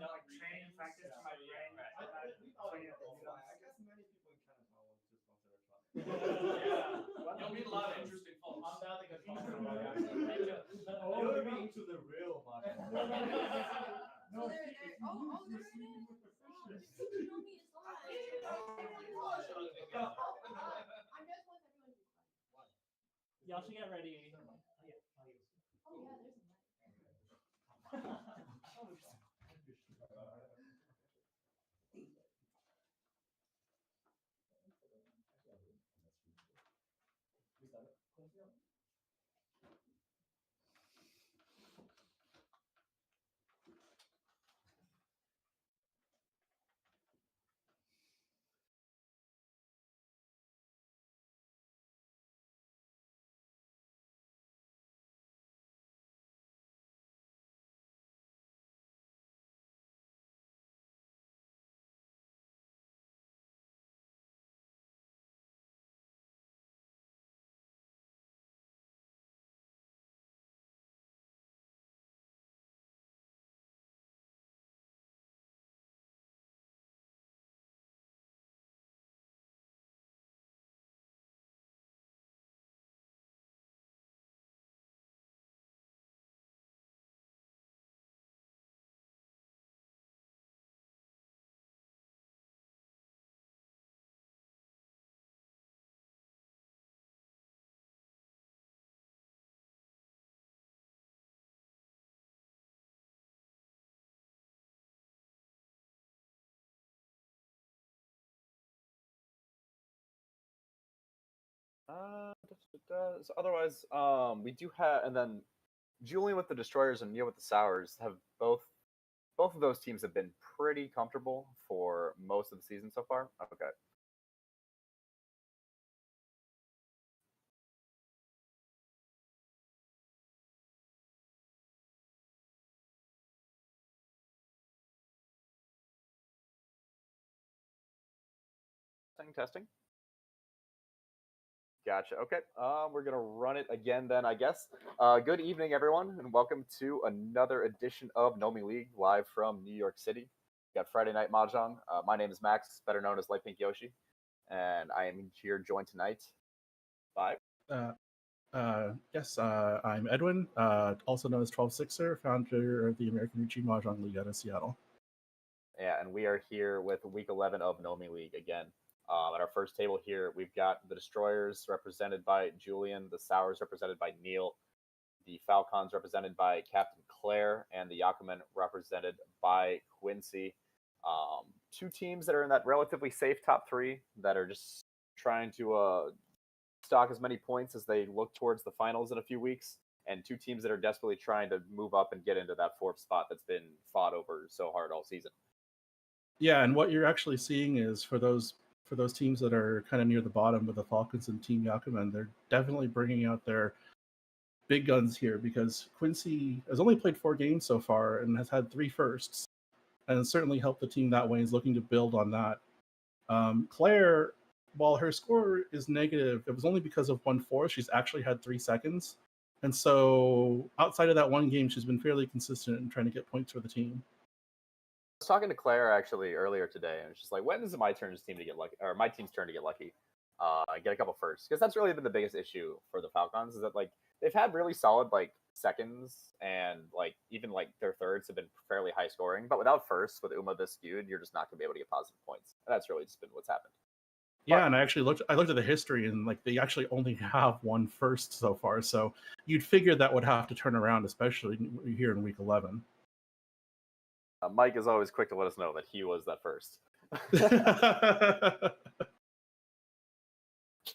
like training practice for my brain. I guess many people in Canada want just consider trying. You'll meet a lot of interesting folks. I'm not like a You'll be into the real market. So they're oh, they're in it. Oh, Nomi is live. I'm just want everyone to be quiet. Y'all should get ready. Oh yeah, there's a mic. So otherwise, we do have, and then Julian with the Destroyers and Neil with the Sours have both of those teams have been pretty comfortable for most of the season so far. Okay. Testing. Gotcha. Okay. We're gonna run it again then, I guess. Good evening, everyone, and welcome to another edition of Nomi League, live from New York City. We got Friday Night Mahjong. My name is Max, better known as Light Pink Yoshi, and I am here joined tonight by. Yes, I'm Edwin, also known as 12-6er, founder of the American Routine Mahjong League out of Seattle. Yeah, and we are here with Week 11 of Nomi League again. At our first table here, we've got the Destroyers represented by Julian, the Sours represented by Neil, the Falcons represented by Captain Claire, and the Yakumen represented by Quincy. Two teams that are in that relatively safe top three that are just trying to stock as many points as they look towards the finals in a few weeks, and two teams that are desperately trying to move up and get into that fourth spot that's been fought over so hard all season. Yeah, and what you're actually seeing is for those teams that are kind of near the bottom with the Falcons and Team Yakumen, they're definitely bringing out their big guns here because Quincy has only played 4 games so far and has had 3 firsts, and it's certainly helped the team that way. Is looking to build on that. Claire, while her score is negative, it was only because of 1-4. She's actually had 3 seconds, and so outside of that one game, she's been fairly consistent in trying to get points for the team. I was talking to Claire actually earlier today, and she's like, "When is it my team's turn to get lucky, or my team's turn to get lucky, get a couple firsts?" Because that's really been the biggest issue for the Falcons is that like they've had really solid like seconds and like even like their thirds have been fairly high scoring, but without firsts with Uma this skewed, you're just not going to be able to get positive points, and that's really just been what's happened. Yeah, and I actually looked at the history, and like they actually only have 1 first so far. So you'd figure that would have to turn around, especially here in Week 11. Mike is always quick to let us know that he was that first.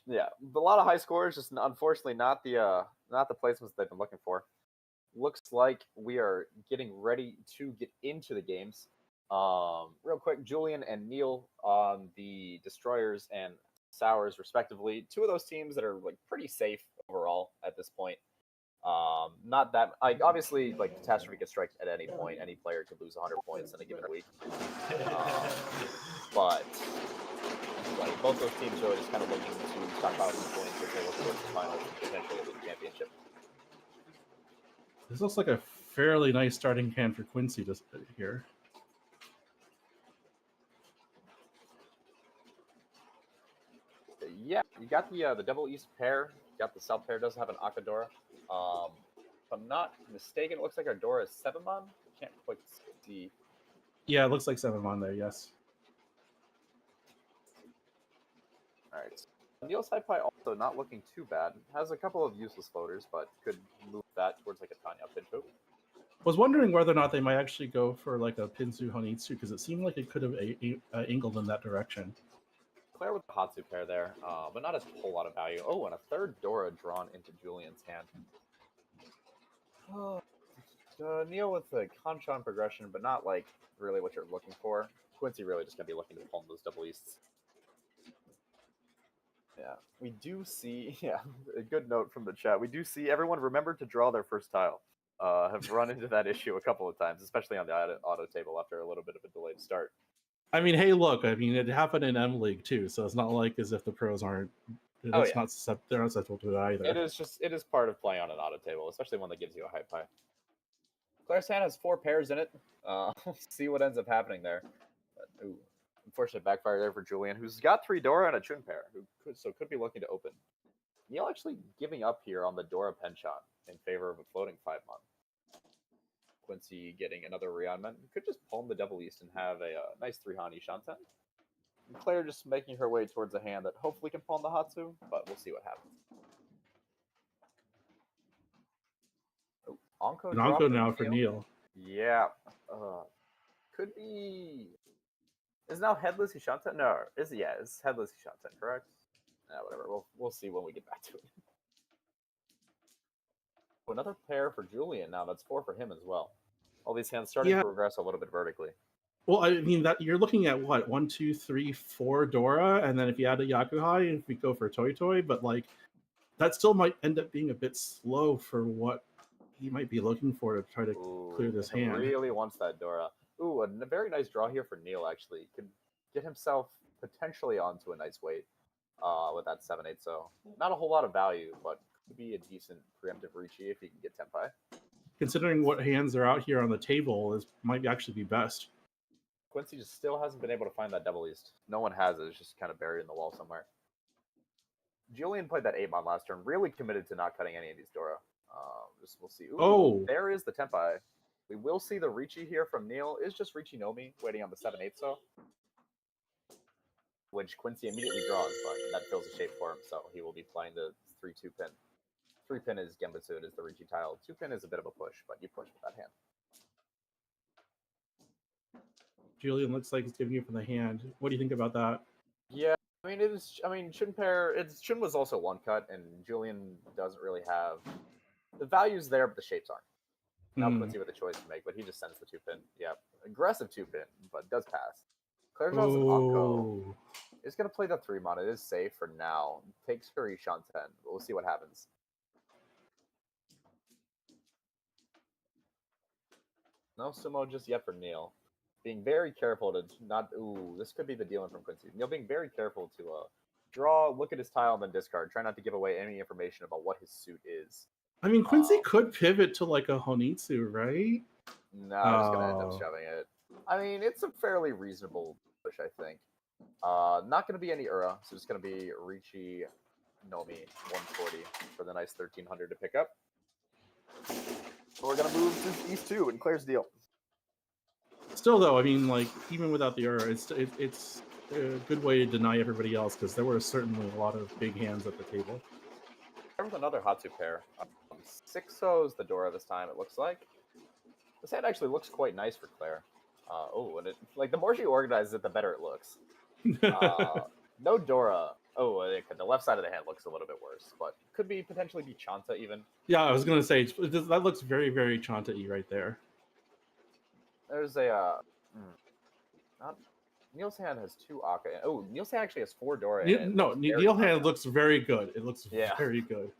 Yeah, a lot of high scores, just unfortunately not the placements they've been looking for. Looks like we are getting ready to get into the games. Real quick, Julian and Neil on the Destroyers and Sours, respectively. Two of those teams that are like pretty safe overall at this point. Not that like obviously like catastrophe could strike at any point. Any player could lose 100 points in a given week. But like both those teams are just kind of looking to stockpile some points if they look towards the finals and potentially the championship. This looks like a fairly nice starting hand for Quincy here. yeah, you got the double east pair. You got the south pair does have an Akadora. If I'm not mistaken, it looks like our Dora is 7-mon. Can't quite see. Yeah, it looks like 7-mon there. Yes. All right. Neil's high pie also not looking too bad. Has a couple of useless floaters, but could move that towards like a Tanya Pinto. Was wondering whether or not they might actually go for like a Pinsu Honitsu because it seemed like it could have angled in that direction. Claire with the Hatsu pair there, but not a whole lot of value. Oh, and a third Dora drawn into Julian's hand. Neil with the Kanchan progression, but not like really what you're looking for. Quincy really just gonna be looking to palm those double easts. Yeah, we do see. Yeah, a good note from the chat. We do see everyone remember to draw their first tile. Have run into that issue a couple of times, especially on the auto table after a little bit of a delayed start. I mean, hey, look. I mean, it happened in M League too, so it's not like as if the pros aren't. They're not susceptible to it either. It is part of playing on an auto table, especially one that gives you a high pie. Claire's hand has 4 pairs in it. We'll see what ends up happening there. But, ooh, unfortunate backfire there for Julian, who's got 3 Dora and a Chun pair, who could be looking to open. Neil actually giving up here on the Dora penchant in favor of a floating 5-mon. Quincy getting another Rionman. Could just palm the double east and have a nice 3-Hani Shanten. And Claire just making her way towards a hand that hopefully can palm the Hatsu, but we'll see what happens. Oh, Anko now for Neil. Yeah. Could be... Is now Headless Ishanten? No, it's Headless Ishanten, correct? Whatever. We'll see when we get back to it. Another pair for Julian now. That's 4 for him as well. All these hands starting to regress a little bit vertically. Well, I mean that you're looking at what 1, 2, 3, 4 Dora, and then if you add a Yakuhai, if we go for Toy, but like that still might end up being a bit slow for what he might be looking for to try to clear this hand. Really wants that Dora. Ooh, a very nice draw here for Neil. Actually, could get himself potentially onto a nice weight with that 7-8. So not a whole lot of value, but could be a decent preemptive Ricci if he can get Tenpai. Considering what hands are out here on the table, this might actually be best. Quincy just still hasn't been able to find that double east. No one has it. It's just kind of buried in the wall somewhere. Julian played that 8-mon last turn. Really committed to not cutting any of these Dora. We'll see. Ooh, there is the Tenpai. We will see the Ricci here from Neil. Is just Ricci Nomi waiting on the 7-8 so. Which Quincy immediately draws, but that fills a shape for him, so he will be playing the 3-2 pin. 3-pin is Genbutsu, it is the Ricci tile. 2-pin is a bit of a push, but you push with that hand. Julian looks like he's giving you from the hand. What do you think about that? Yeah, Chun pair. Chun was also 1 cut, and Julian doesn't really have the values there, but the shapes aren't. Now Quincy with a choice to make, but he just sends the 2-pin. Yeah, aggressive 2-pin, but does pass. Claire draws an Anko. Is going to play the 3-mon. It is safe for now. Takes her Ishanten. We'll see what happens. No sumo just yet for Neil. Being very careful to not... Ooh, this could be the dealing from Quincy. Neil being very careful to draw, look at his tile, and then discard. Try not to give away any information about what his suit is. I mean, Quincy could pivot to like a Honitsu, right? No, I'm just going to end up shoving it. I mean, it's a fairly reasonable push, I think. Not going to be any Ura, so it's going to be Ricci Nomi 140 for the nice 1300 to pick up. So we're going to move to East 2 and Claire's deal. Still, though, I mean, like, even without the Ura, it's a good way to deny everybody else, because there were certainly a lot of big hands at the table. With another Hatsu pair. 6-0's the Dora this time, it looks like. This hand actually looks quite nice for Claire. And it, like, the more she organizes it, the better it looks. No Dora. The left side of the hand looks a little bit worse, but could be potentially be Chanta even. Yeah, I was gonna say that looks very, very Chanta-y right there. There's a Neil's hand has 2 Aka. Oh, Neil's hand actually has 4 Dora. Neil's hand looks very good. It looks very good.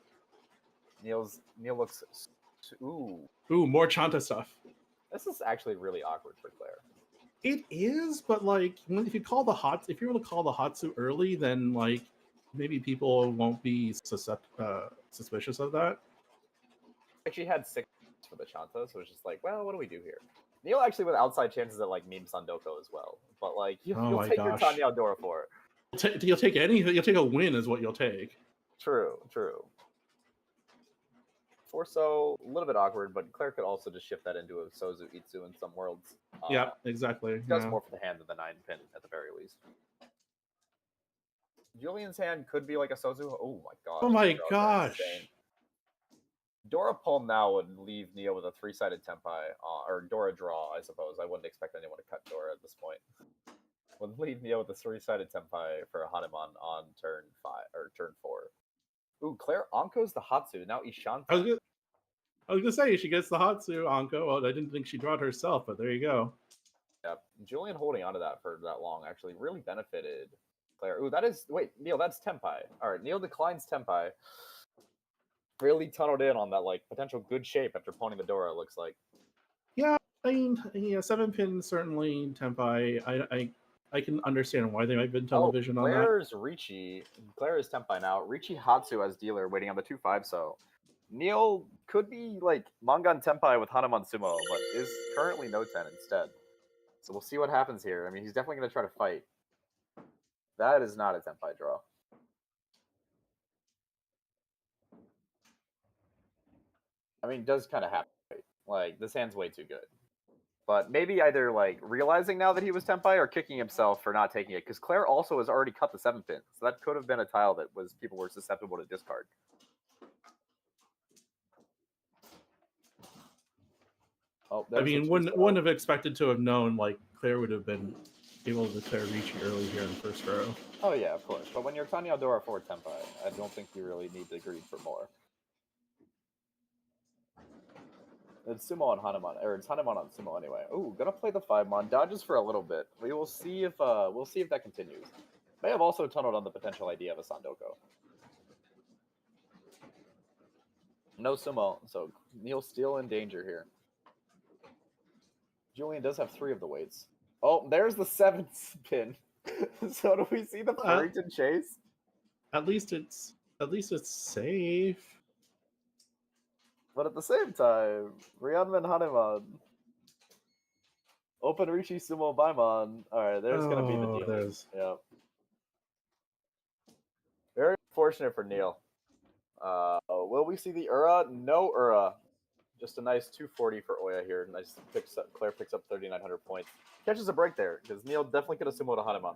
Neil looks. Ooh, more Chanta stuff. This is actually really awkward for Claire. It is, but like if you were to call the Hatsu early, then like maybe people won't be suspicious of that. Like she had 6 for the Chanta, so it's just like, well, what do we do here? Neil actually with outside chances at like Meme Sandoko as well, but like you'll take your Tanya Dora for it. You'll take anything. You'll take a win, is what you'll take. True. Forso, a little bit awkward, but Claire could also just shift that into a Sozu Itsu in some worlds. Yeah, exactly. Does yeah. more for the hand than the 9-pin at the very least. Julian's hand could be like a Sozu. Oh my god. Oh my gosh. Dora Palm now would leave Neo with a 3-sided Tenpai, or Dora draw, I suppose. I wouldn't expect anyone to cut Dora at this point. Would leave Neo with a 3-sided Tenpai for Hanuman on turn 5 or turn 4. Ooh, Claire Anko's the Hatsu. Now Ishanta. I was gonna say she gets the Hatsu Anko. Well, I didn't think she draw it herself, but there you go. Yep. Julian holding onto that for that long actually really benefited Claire. Ooh, that is Neil, that's Tenpai. Alright, Neil declines Tenpai. Really tunneled in on that like potential good shape after pawning the Dora, it looks like. Yeah, I mean, 7-pin certainly Tenpai. I can understand why they might have been television on that. Claire's Ricci. Claire is Tenpai now. Ricci Hatsu as dealer waiting on the 2-5, so Neil could be like Mangan Tenpai with Hanuman Sumo, but is currently no 10 instead. So we'll see what happens here. I mean, he's definitely going to try to fight. That is not a Tenpai draw. I mean, it does kind of have to fight. Like, this hand's way too good. But maybe either like realizing now that he was Tenpai or kicking himself for not taking it, because Claire also has already cut the 7-pin, so that could have been a tile that people were susceptible to discard. Oh, I mean, wouldn't have expected to have known like Claire would have been able to declare Ricci early here in the first row. Oh yeah, of course. But when you're Tanya Dora for Tenpai, I don't think you really need to greed for more. It's Sumo on Hanuman, or it's Hanuman on Sumo anyway. Ooh, gonna play the 5-mon, dodges for a little bit. We will see if that continues. May have also tunneled on the potential idea of a Sandoko. No Sumo, so Neil's still in danger here. Julian does have 3 of the weights. Oh, there's the 7th pin. So do we see the Furrington chase? At least it's safe. But at the same time, Ryanman Hanuman. Open Rishi Sumo Baimon. Alright, there's gonna be the deal. Yep. Very fortunate for Neil. Will we see the Ura? No Ura. Just a nice 240 for Oya here. Nice Claire picks up 3,900 points. Catches a break there, because Neil definitely could have sumoed a Hanuman.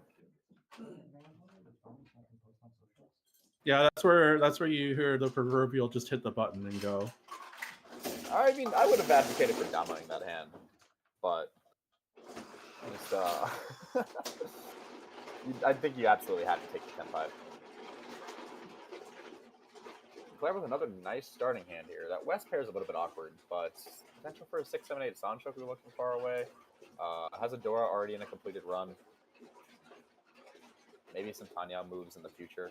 Yeah, that's where you hear the proverbial just hit the button and go. I mean, I would have advocated for dominating that hand, but just, I think you absolutely have to take the 10-5. Claire with another nice starting hand here. That West pair is a little bit awkward, but potential for a 6-7-8 Sancho we're looking far away. Has a Dora already in a completed run. Maybe some Tanya moves in the future.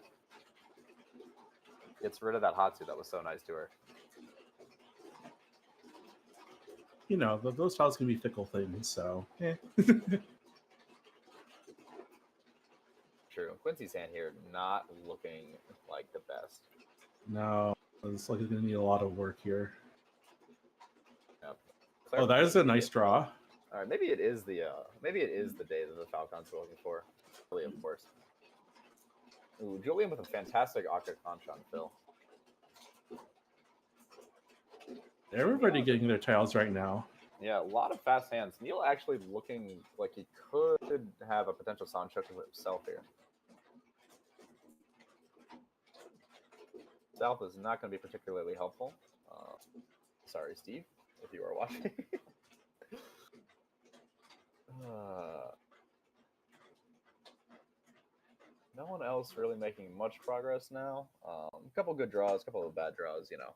Gets rid of that Hatsu that was so nice to her. You know, those tiles can be fickle things, so. True. Quincy's hand here not looking like the best. No, it's like it's going to need a lot of work here. Yep. Oh, that is a nice draw. All right, maybe it is the day that the Falcons were looking for. Really, of course. Ooh, Julian with a fantastic Akka Kanchan fill. Everybody getting their tiles right now. Yeah, a lot of fast hands. Neil actually looking like he could have a potential Sancho himself here. South is not going to be particularly helpful. Sorry, Steve, if you are watching. No one else really making much progress now. A couple good draws, a couple of bad draws, you know.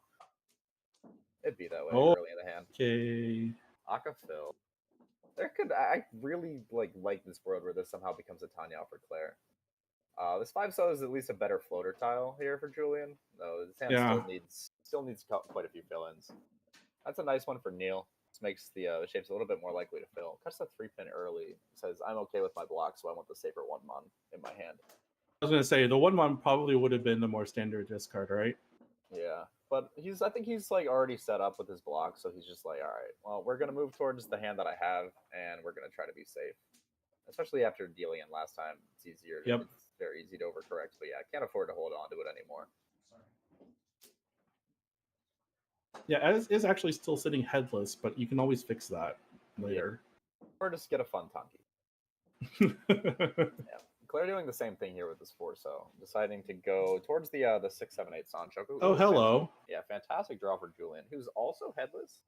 It'd be that way early in the hand. Okay. Akka Phil. I really like this world where this somehow becomes a Tanya for Claire. This 5-star is at least a better floater tile here for Julian. Though this hand still needs quite a few fill-ins. That's a nice one for Neil. This makes the shapes a little bit more likely to fill. Cuts the 3-pin early. Says, I'm okay with my block, so I want the safer 1-mon in my hand. I was going to say, the 1-mon probably would have been the more standard discard, right? Yeah, but I think he's like already set up with his block, so he's just like, all right, well, we're going to move towards the hand that I have, and we're going to try to be safe. Especially after dealing in last time, it's easier. Yep. very easy to overcorrect. But yeah, I can't afford to hold on to it anymore. Yeah, Ez is actually still sitting headless, but you can always fix that later. Or just get a fun Tonki. Yeah. Claire doing the same thing here with this 4-so, deciding to go towards the 6-7-8 Sanchoku. Oh, hello. Yeah, fantastic draw for Julian, who's also headless,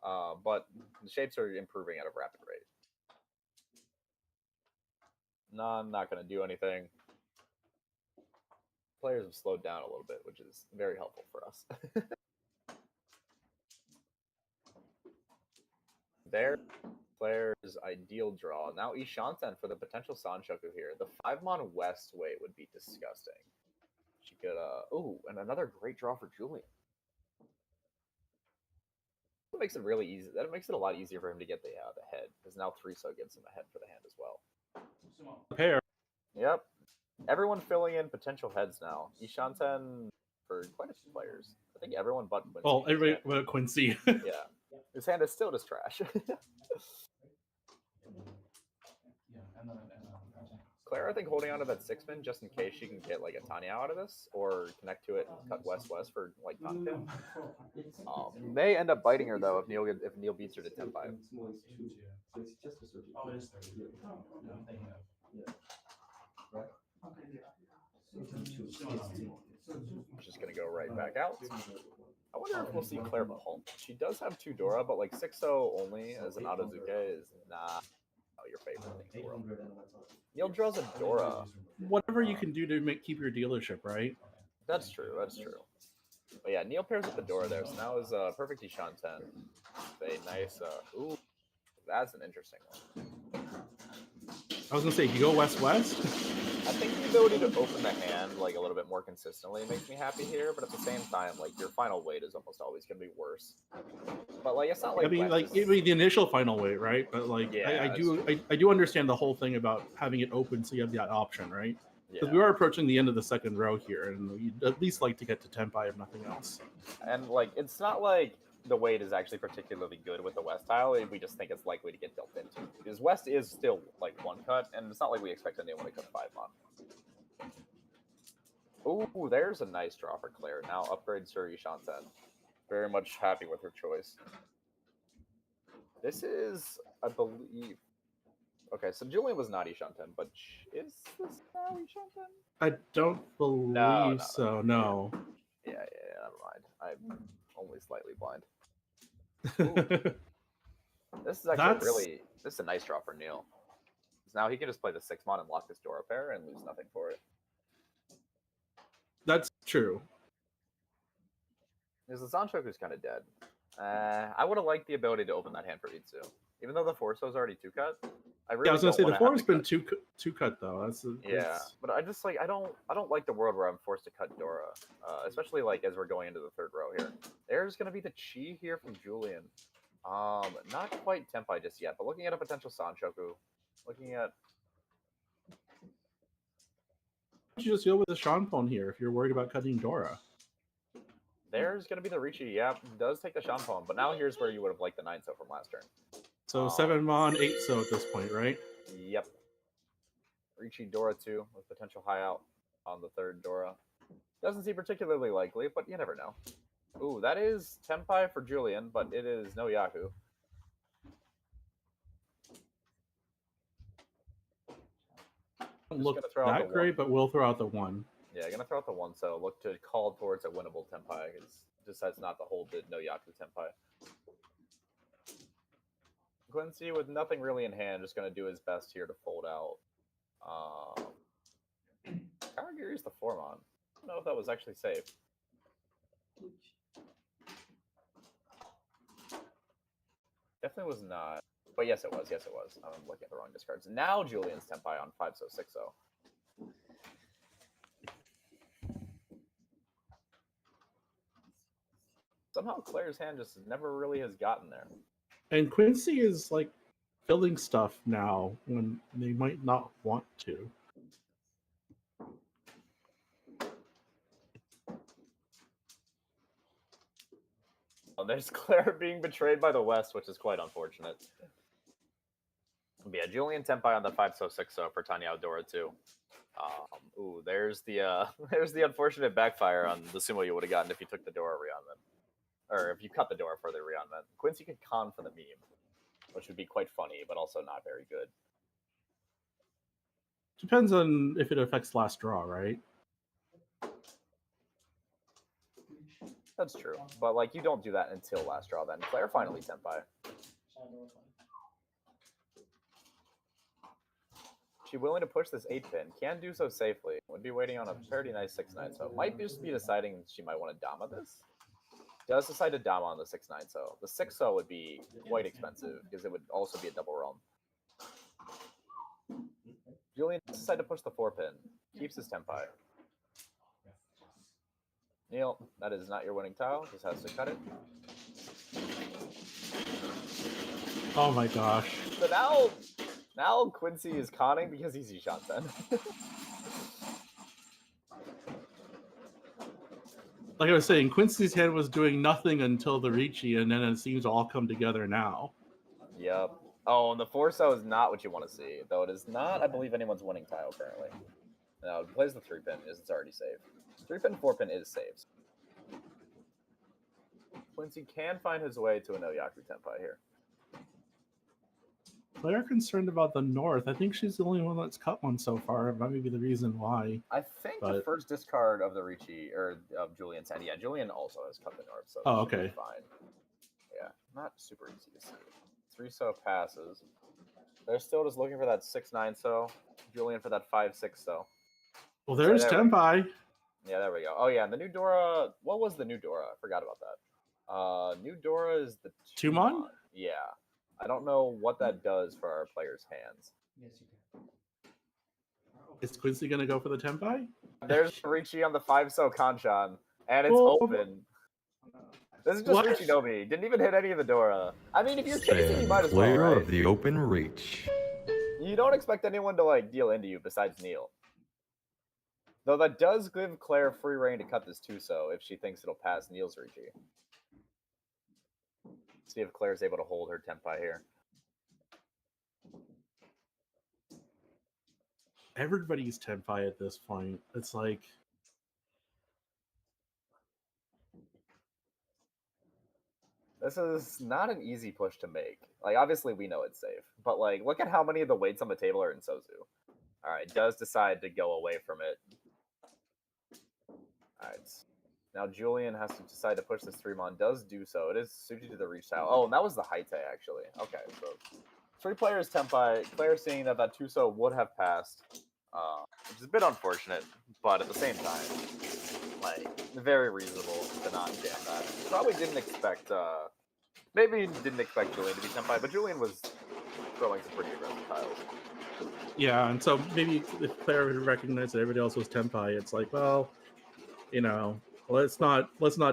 but the shapes are improving at a rapid rate. No, I'm not going to do anything. Players have slowed down a little bit, which is very helpful for us. There, Claire's ideal draw. Now Ishanten for the potential Sanchoku here. The 5-mon west way would be disgusting. She could, ooh, and another great draw for Julian. That makes it really easy. That makes it a lot easier for him to get the head, because now 3-so gets him ahead for the hand as well. Pair. Yep. Everyone filling in potential heads now. Ishanten for quite a few players. I think everyone but Quincy. Well, everybody but Quincy. Yeah. His hand is still just trash. Claire, I think, holding on to that 6-min just in case she can get like a Tanya out of this, or connect to it and cut west for like Tanya. May end up biting her though if Neil beats her to 10-5. Oh, it is 30. She's gonna go right back out. I wonder if we'll see Claire Mahal. She does have 2 Dora, but like 6-so only as an Adazuke is not your favorite thing in the world. Neil draws a Dora. Whatever you can do to keep your dealership, right? That's true. That's true. But yeah, Neil pairs with the Dora there, so now is perfect Ishanten. A nice. Ooh, that's an interesting one. I was gonna say, you go west-west. I think the ability to open the hand like a little bit more consistently makes me happy here, but at the same time, like your final weight is almost always gonna be worse. But like it's not like I mean, like it'd be the initial final weight, right? But like, Yeah, I do understand the whole thing about having it open, so you have that option, right? Because yeah. we are approaching the end of the second row here, and you'd at least like to get to 10-5 if nothing else. And like it's not like the weight is actually particularly good with the West tile. We just think it's likely to get dealt into because West is still like 1 cut, and it's not like we expect anyone to cut 5-mon. Ooh, there's a nice draw for Claire. Now upgrades her Ishanten. Very much happy with her choice. This is, I believe... Okay, so Julian was not Ishanten, but is this now Ishanten? I don't believe so, no. Yeah, never mind. I'm only slightly blind. This is actually this is a nice draw for Neil. Now he can just play the 6-mon and lock this Dora pair and lose nothing for it. That's true. Because the Sanchoku's kind of dead. I would have liked the ability to open that hand for Itsu. Even though the 4-so is already 2-cut, I really was gonna say the 4's been cut. two cut though. Yeah, but I just like I don't like the world where I'm forced to cut Dora, especially like as we're going into the 3rd row here. There's gonna be the Chi here from Julian. Not quite Tenpai just yet, but looking at a potential Sanchoku, looking at. Why don't you just go with the Shanpon here if you're worried about cutting Dora? There's gonna be the Richi. Yeah, does take the Shanpon, but now here's where you would have liked the 9-so from last turn. So 7-mon, 8-so at this point, right? Yep. Richi Dora 2 with potential high out on the 3rd Dora. Doesn't seem particularly likely, but you never know. Ooh, that is Tenpai for Julian, but it is no Yaku. Don't look that great, but we'll throw out the 1. Yeah, gonna throw out the 1, so look to call towards a winnable Tenpai. It's just that's not the hold the no Yaku Tenpai. Quincy with nothing really in hand, just gonna do his best here to fold out. Karagiri's the 4-mon. I don't know if that was actually safe. Definitely was not. But yes, it was. Yes, it was. I'm looking at the wrong discards. Now Julian's Tenpai on 5-so, 6-so. Somehow Claire's hand just never really has gotten there. And Quincy is like filling stuff now when they might not want to. Oh, there's Claire being betrayed by the West, which is quite unfortunate. But yeah, Julian Tenpai on the 5-6 for Tanya Dora too. Ooh, there's the there's the unfortunate backfire on the sumo you would have gotten if you took the Dora Rionman. Or if you cut the Dora for the Rionman. Quincy could con for the meme, which would be quite funny, but also not very good. Depends on if it affects last draw, right? That's true. But like you don't do that until last draw then. Claire finally Tenpai. She willing to push this 8-pin. Can do so safely. Would be waiting on a pretty nice 6-9, so might just be deciding she might want to Dama this. Does decide to Dama on the 6-9, so the 6-0 would be quite expensive because it would also be a double realm. Julian decided to push the 4-pin. Keeps his Tenpai. Neil, that is not your winning tile. Just has to cut it. Oh my gosh. So now Quincy is conning because he's Yishanten. Like I was saying, Quincy's hand was doing nothing until the Ricci, and then it seems to all come together now. Yep. Oh, and the 4-0 is not what you want to see, though it is not, I believe, anyone's winning tile currently. No, it plays the 3-pin, it's already saved. 3-pin, 4-pin is saved. Quincy can find his way to a no Yaku Tenpai here. Claire concerned about the North. I think she's the only one that's cut one so far. That may be the reason why. I think the first discard of the Ricci, or of Julian's hand, yeah, Julian also has cut the North, so okay. Fine. Yeah, not super easy to see. 3-so passes. They're still just looking for that 6-9-so. Julian for that 5-6-so. Well, there's Tenpai. Yeah, there we go. Oh, yeah, and the new Dora... What was the new Dora? I forgot about that. New Dora is the... Tumon? Yeah. I don't know what that does for our players' hands. Yes, you can. Is Quincy going to go for the Tenpai? There's Ricci on the 5-so Kanchan, and it's open. This is just Ricci Nomi. Didn't even hit any of the Dora. I mean, if you're chasing, you might as well, right? Of the open reach. You don't expect anyone to, like, deal into you besides Neil. Though that does give Claire free reign to cut this 2-so if she thinks it'll pass Neil's Ricci. See if Claire's able to hold her Tenpai here. Everybody's Tenpai at this point. It's like... This is not an easy push to make. Like, obviously we know it's safe. But, like, look at how many of the weights on the table are in Sozu. Alright, does decide to go away from it. Alright. Now Julian has to decide to push this 3-mon. Does do so. It is suited to the reach tile. Oh, and that was the Haite, actually. Okay, so 3 players Tenpai. Claire seeing that 2-so would have passed. Which is a bit unfortunate, but at the same time, like, very reasonable to not jam that. Probably didn't expect, maybe didn't expect Julian to be Tenpai, but Julian was throwing some pretty aggressive tiles. Yeah, and so maybe if Claire would recognize that everybody else was Tenpai, it's like, well, you know, let's not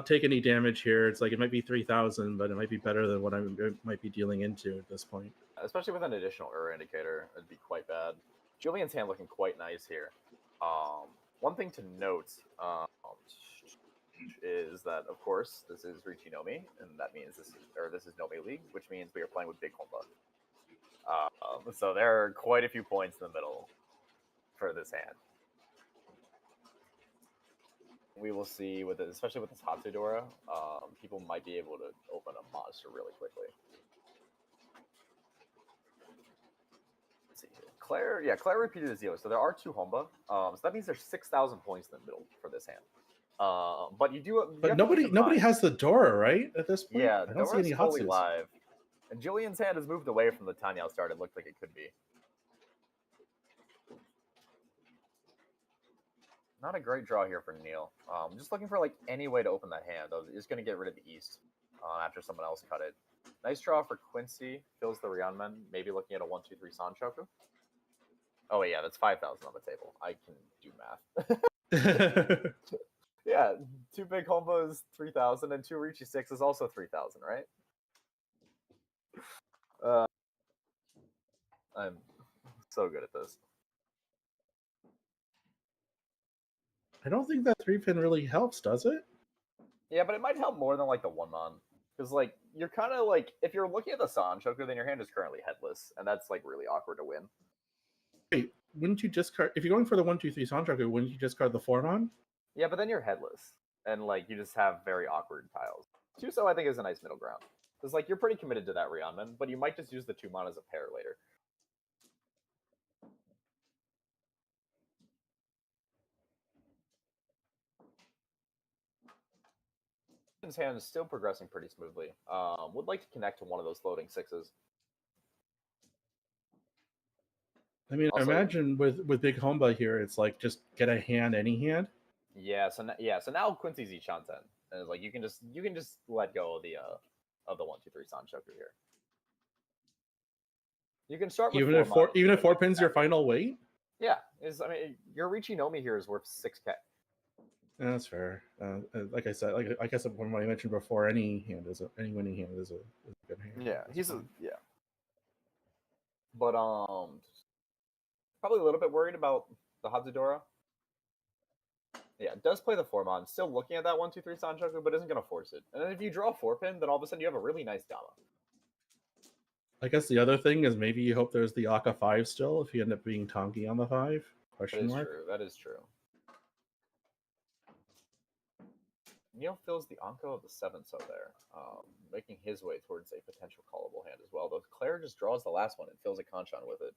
take any damage here. It's like it might be 3,000, but it might be better than what I might be dealing into at this point. Especially with an additional indicator, it'd be quite bad. Julian's hand looking quite nice here. One thing to note is that, of course, this is Ricci Nomi, and that means this is Nomi League, which means we are playing with Big Honba. So there are quite a few points in the middle for this hand. We will see, especially with this Hatsudora, people might be able to open a monster really quickly. Let's see here. Claire repeated a 0, so there are 2 Honba. So that means there's 6,000 points in the middle for this hand. But you do. But nobody has the Dora, right? At this point, yeah, I don't see any fully Hatsus. live. And Julian's hand has moved away from the Tanyao start. It looked like it could be. Not a great draw here for Neil. Just looking for like any way to open that hand. I was just going to get rid of the East after someone else cut it. Nice draw for Quincy. Fills the Rionman. Maybe looking at a 1-2-3 Sanchoku. Oh wait, yeah, that's 5,000 on the table. I can do math. Yeah, 2 big Honba is 3,000, and 2 Ricci 6 is also 3,000, right? I'm so good at this. I don't think that 3-pin really helps, does it? Yeah, but it might help more than like the 1-mon. Because like you're kind of like, if you're looking at the Sanchoku, then your hand is currently headless, and that's like really awkward to win. Wait, wouldn't you discard if you're going for the 1-2-3 Sanchoku? Wouldn't you discard the Foreman? Yeah, but then you're headless, and like you just have very awkward tiles. Tuso, I think, is a nice middle ground. Because like you're pretty committed to that Rionman, but you might just use the 2 mana as a pair later. His hand is still progressing pretty smoothly. Would like to connect to one of those floating 6s. I mean, Also, imagine with Big Homba here, it's like just get a hand, any hand. Yeah, so now Quincy's Ishanten, and it's like you can just let go of the 1-2-3 Sanchoku here. You can start with Even if 4 pins your final weight. Yeah, I mean your Richie Nomi here is worth 6k. Yeah, that's fair. Like I said, like I guess when I mentioned before, any winning hand is a good hand. Yeah, but probably a little bit worried about the Hazudora. Yeah, it does play the 4-mon. Still looking at that 1-2-3 Sanchoku, but isn't going to force it. And then if you draw a 4-pin, then all of a sudden you have a really nice Dama. I guess the other thing is maybe you hope there's the Aka 5 still if you end up being Tonki on the 5? Question mark. That is true. Neil fills the Anko of the 7th so there, making his way towards a potential callable hand as well. Though Claire just draws the last one and fills a Kanchan with it.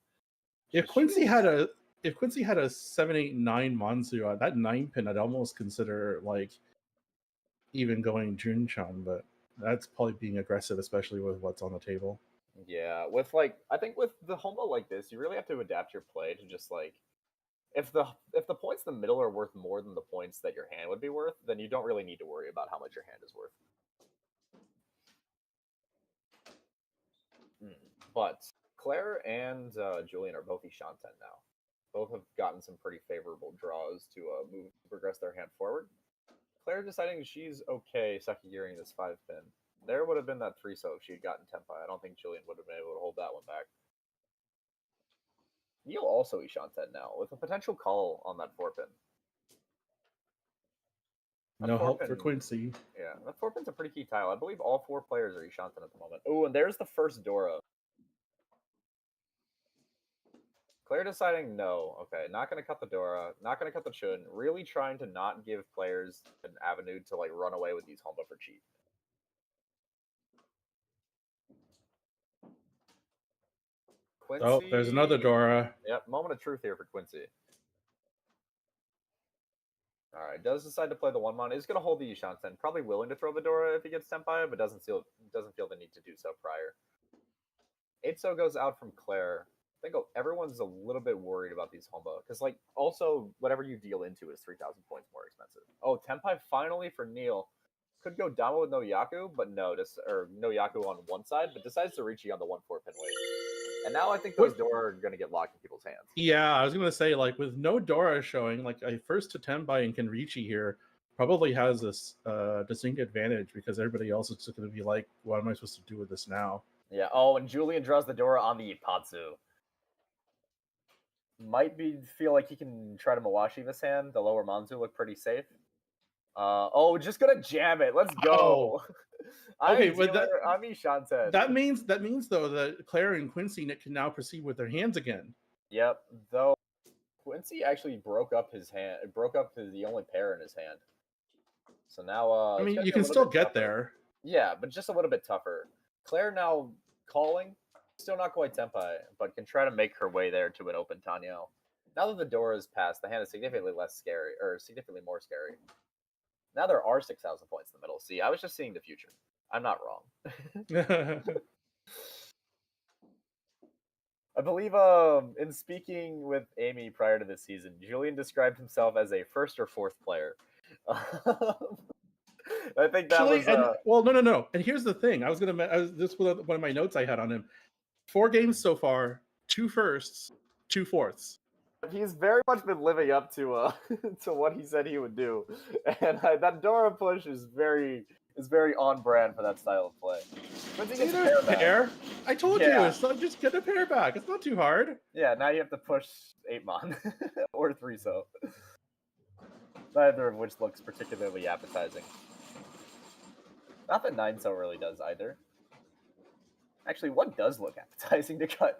If Quincy had a 7-8-9 Manzu, that 9-pin I'd almost consider like even going Junchan, but that's probably being aggressive, especially with what's on the table. Yeah, I think with the Homba like this, you really have to adapt your play to just like if the points in the middle are worth more than the points that your hand would be worth, then you don't really need to worry about how much your hand is worth. But Claire and Julian are both Ishanten now. Both have gotten some pretty favorable draws to progress their hand forward. Claire deciding she's okay second gearing this 5-pin. There would have been that 3-so if she had gotten Tempai. I don't think Julian would have been able to hold that one back. Neil also Ishanten now, with a potential call on that 4-pin. No help for Quincy. Yeah, that 4-pin's a pretty key tile. I believe all 4 players are Ishanten at the moment. Oh, and there's the first Dora. Claire deciding no. Okay, not going to cut the Dora, not going to cut the Chun. Really trying to not give players an avenue to like run away with these Homba for cheap. Quincy... Oh, there's another Dora. Yep, moment of truth here for Quincy. Alright, does decide to play the 1-mon. Is going to hold the Ishanten. Probably willing to throw the Dora if he gets Tempai, but doesn't feel the need to do so prior. 8-so goes out from Claire. I think everyone's a little bit worried about these Homba. Because, like, also, whatever you deal into is 3,000 points more expensive. Oh, Tempai finally for Neil. Could go Dama with no Yaku, but no, or no Yaku on one side, but decides to Richie on the 1-4-pin weight. And now I think those Dora are going to get locked in people's hands. Yeah, I was going to say, like, with no Dora showing, like, a first to Tempai and Kenrichi here probably has this distinct advantage because everybody else is just going to be like, what am I supposed to do with this now? Yeah, oh, and Julian draws the Dora on the Ipatsu. Might feel like he can try to Mawashi this hand. The lower Manzu look pretty safe. Oh, just gonna jam it. Let's go. Oh. Okay, I'm Ishanten. That means though that Claire and Quincy can now proceed with their hands again. Yep. Though Quincy actually broke up his hand. Broke up the only pair in his hand. So now, I mean, you can still get there. Yeah, but just a little bit tougher. Claire now calling. Still not quite Tempai, but can try to make her way there to an open Tanyao. Now that the Dora is passed, the hand is significantly less scary, or significantly more scary. Now there are 6,000 points in the middle. See, I was just seeing the future. I'm not wrong. I believe in speaking with Amy prior to this season, Julian described himself as a 1st or 4th player. I think that was... well, no. And here's the thing. This was one of my notes I had on him. 4 games so far, 2 firsts, 2 fourths. He's very much been living up to to what he said he would do, and that Dora push is very on brand for that style of play. Pair. I told you, so just get a pair back. It's not too hard. Yeah, now you have to push 8-mon or 3-so. Neither of which looks particularly appetizing. Not that 9-so really does either. Actually, what does look appetizing to cut?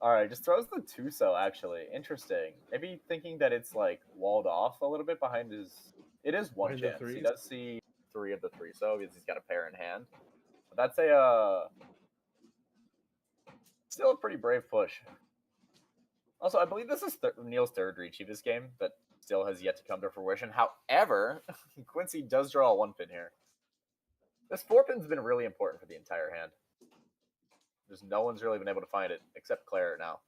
All right, just throws the Tuso, actually. Interesting. Maybe thinking that it's, like, walled off a little bit behind his... It is one Behind the chance. He threes? does see 3 of the 3, so because he's got a pair in hand. But that's a, still a pretty brave push. Also, I believe this is Neil's third reach this game, but still has yet to come to fruition. However, Quincy does draw a 1-pin here. This 4-pin's been really important for the entire hand. There's no one's really been able to find it, except Claire now.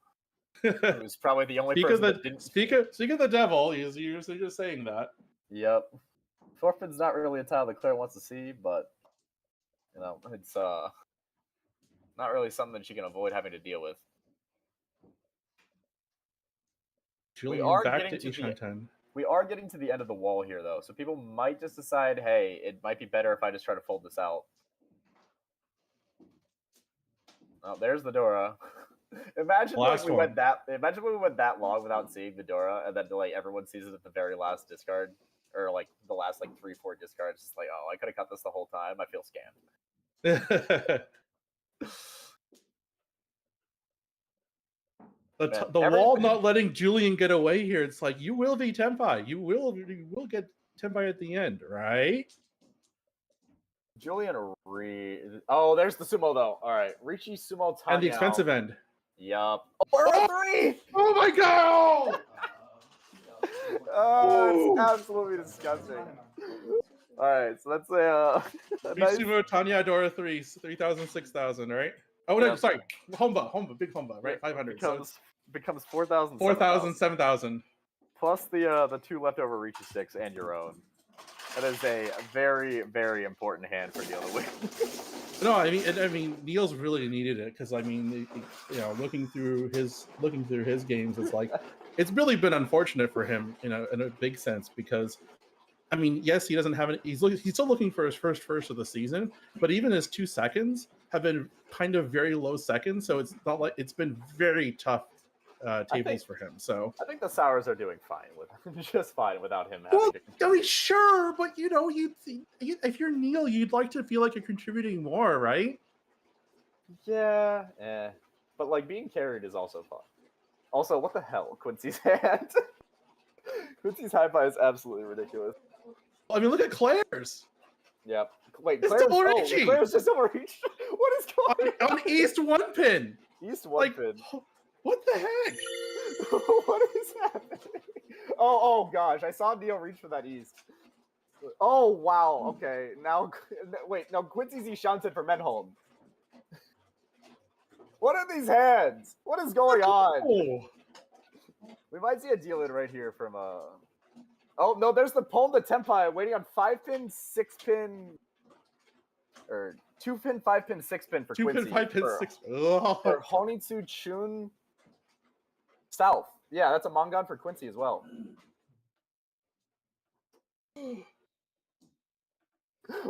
Who's probably the only person that didn't... Speak of the devil, you're just saying that. Yep. 4-pin's not really a tile that Claire wants to see, but, you know, it's not really something that she can avoid having to deal with. Julian, we are back getting to to the We are getting to the end of the wall here, though, so people might just decide, hey, it might be better if I just try to fold this out. Oh, there's the Dora. Imagine when we went that long without seeing the Dora, and then like everyone sees it at the very last discard, or like the last like 3-4 discards. It's like, oh, I could have cut this the whole time. I feel scammed. The wall not letting Julian get away here. It's like, you will be Tenpai. You will get Tenpai at the end, right? Julian oh, there's the sumo though. All right, Richie sumo Tanya. And the expensive end. Yup. Oh, 3! Oh my god! Oh, it's absolutely disgusting. All right, so that's a nice... Sumo Tanya Dora 3,000, 6,000, right? Oh no, sorry, Homba, big Homba, right? 500. Becomes 4,000. 4,000, 7,000. Plus the 2 leftover Reachy sticks and your own. That is a very, very important hand for Neil to win. No, I mean, Neil's really needed it because I mean, you know, looking through his games, it's like it's really been unfortunate for him, you know, in a big sense because, I mean, yes, he doesn't have it. He's still looking for his first of the season, but even his 2 seconds have been kind of very low seconds, so it's not like it's been very tough tables for him. So I think the Sours are doing fine just fine without him. Well, I mean, sure, but you know, if you're Neil, you'd like to feel like you're contributing more, right? Yeah, but like being carried is also fun. Also, what the hell, Quincy's hand? Quincy's high-five is absolutely ridiculous. I mean, look at Claire's. Yep. Wait, It's double reaching. Claire's just overreached. What is going on East 1-pin? East 1-pin. What the heck? What is happening? Oh gosh, I saw Neil reach for that East. Oh wow, okay. Now, wait, no, Quincy's Ishanted for Menholm. What are these hands? What is going on? Oh. We might see a deal in right here from Oh no, there's the Palm the Tenpai waiting on 5-pin, 6-pin, or 2-pin, 5-pin, 6-pin for 2-pin, Quincy. 5-pin, 6-pin. For Honitsu Chun South. Yeah, that's a Mangan for Quincy as well.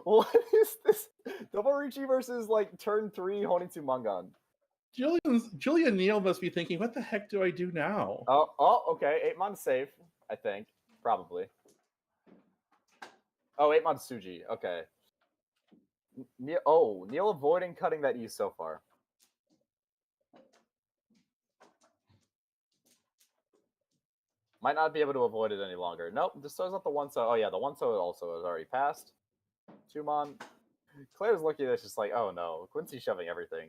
What is this? Double Richi versus like turn 3 Honitsu Mangan. Julian Neal must be thinking, what the heck do I do now? Oh, okay. 8-mon safe, I think. Probably. Oh, 8-mon Suji. Okay. Neil avoiding cutting that E so far. Might not be able to avoid it any longer. Nope, just throws out the 1-so. Oh yeah, the 1-so also has already passed. 2-mon. Claire's looking at it, just like, oh no, Quincy's shoving everything.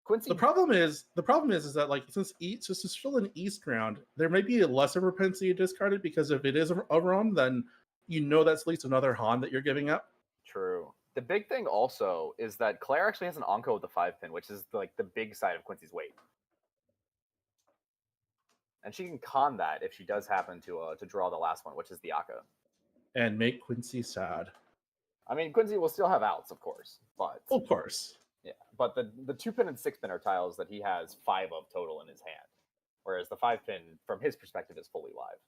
Quincy. The problem is that like since it's still an East round, there may be less of a propensity to discard it because if it is a ROM, then you know that's at least another Han that you're giving up. True. The big thing also is that Claire actually has an Anko with the 5-pin, which is like the big side of Quincy's weight. And she can con that if she does happen to draw the last one, which is the Aka. And make Quincy sad. I mean, Quincy will still have outs, of course, but... Of course. Yeah, but the 2-pin and 6-pin are tiles that he has 5 of total in his hand. Whereas the 5-pin, from his perspective, is fully live.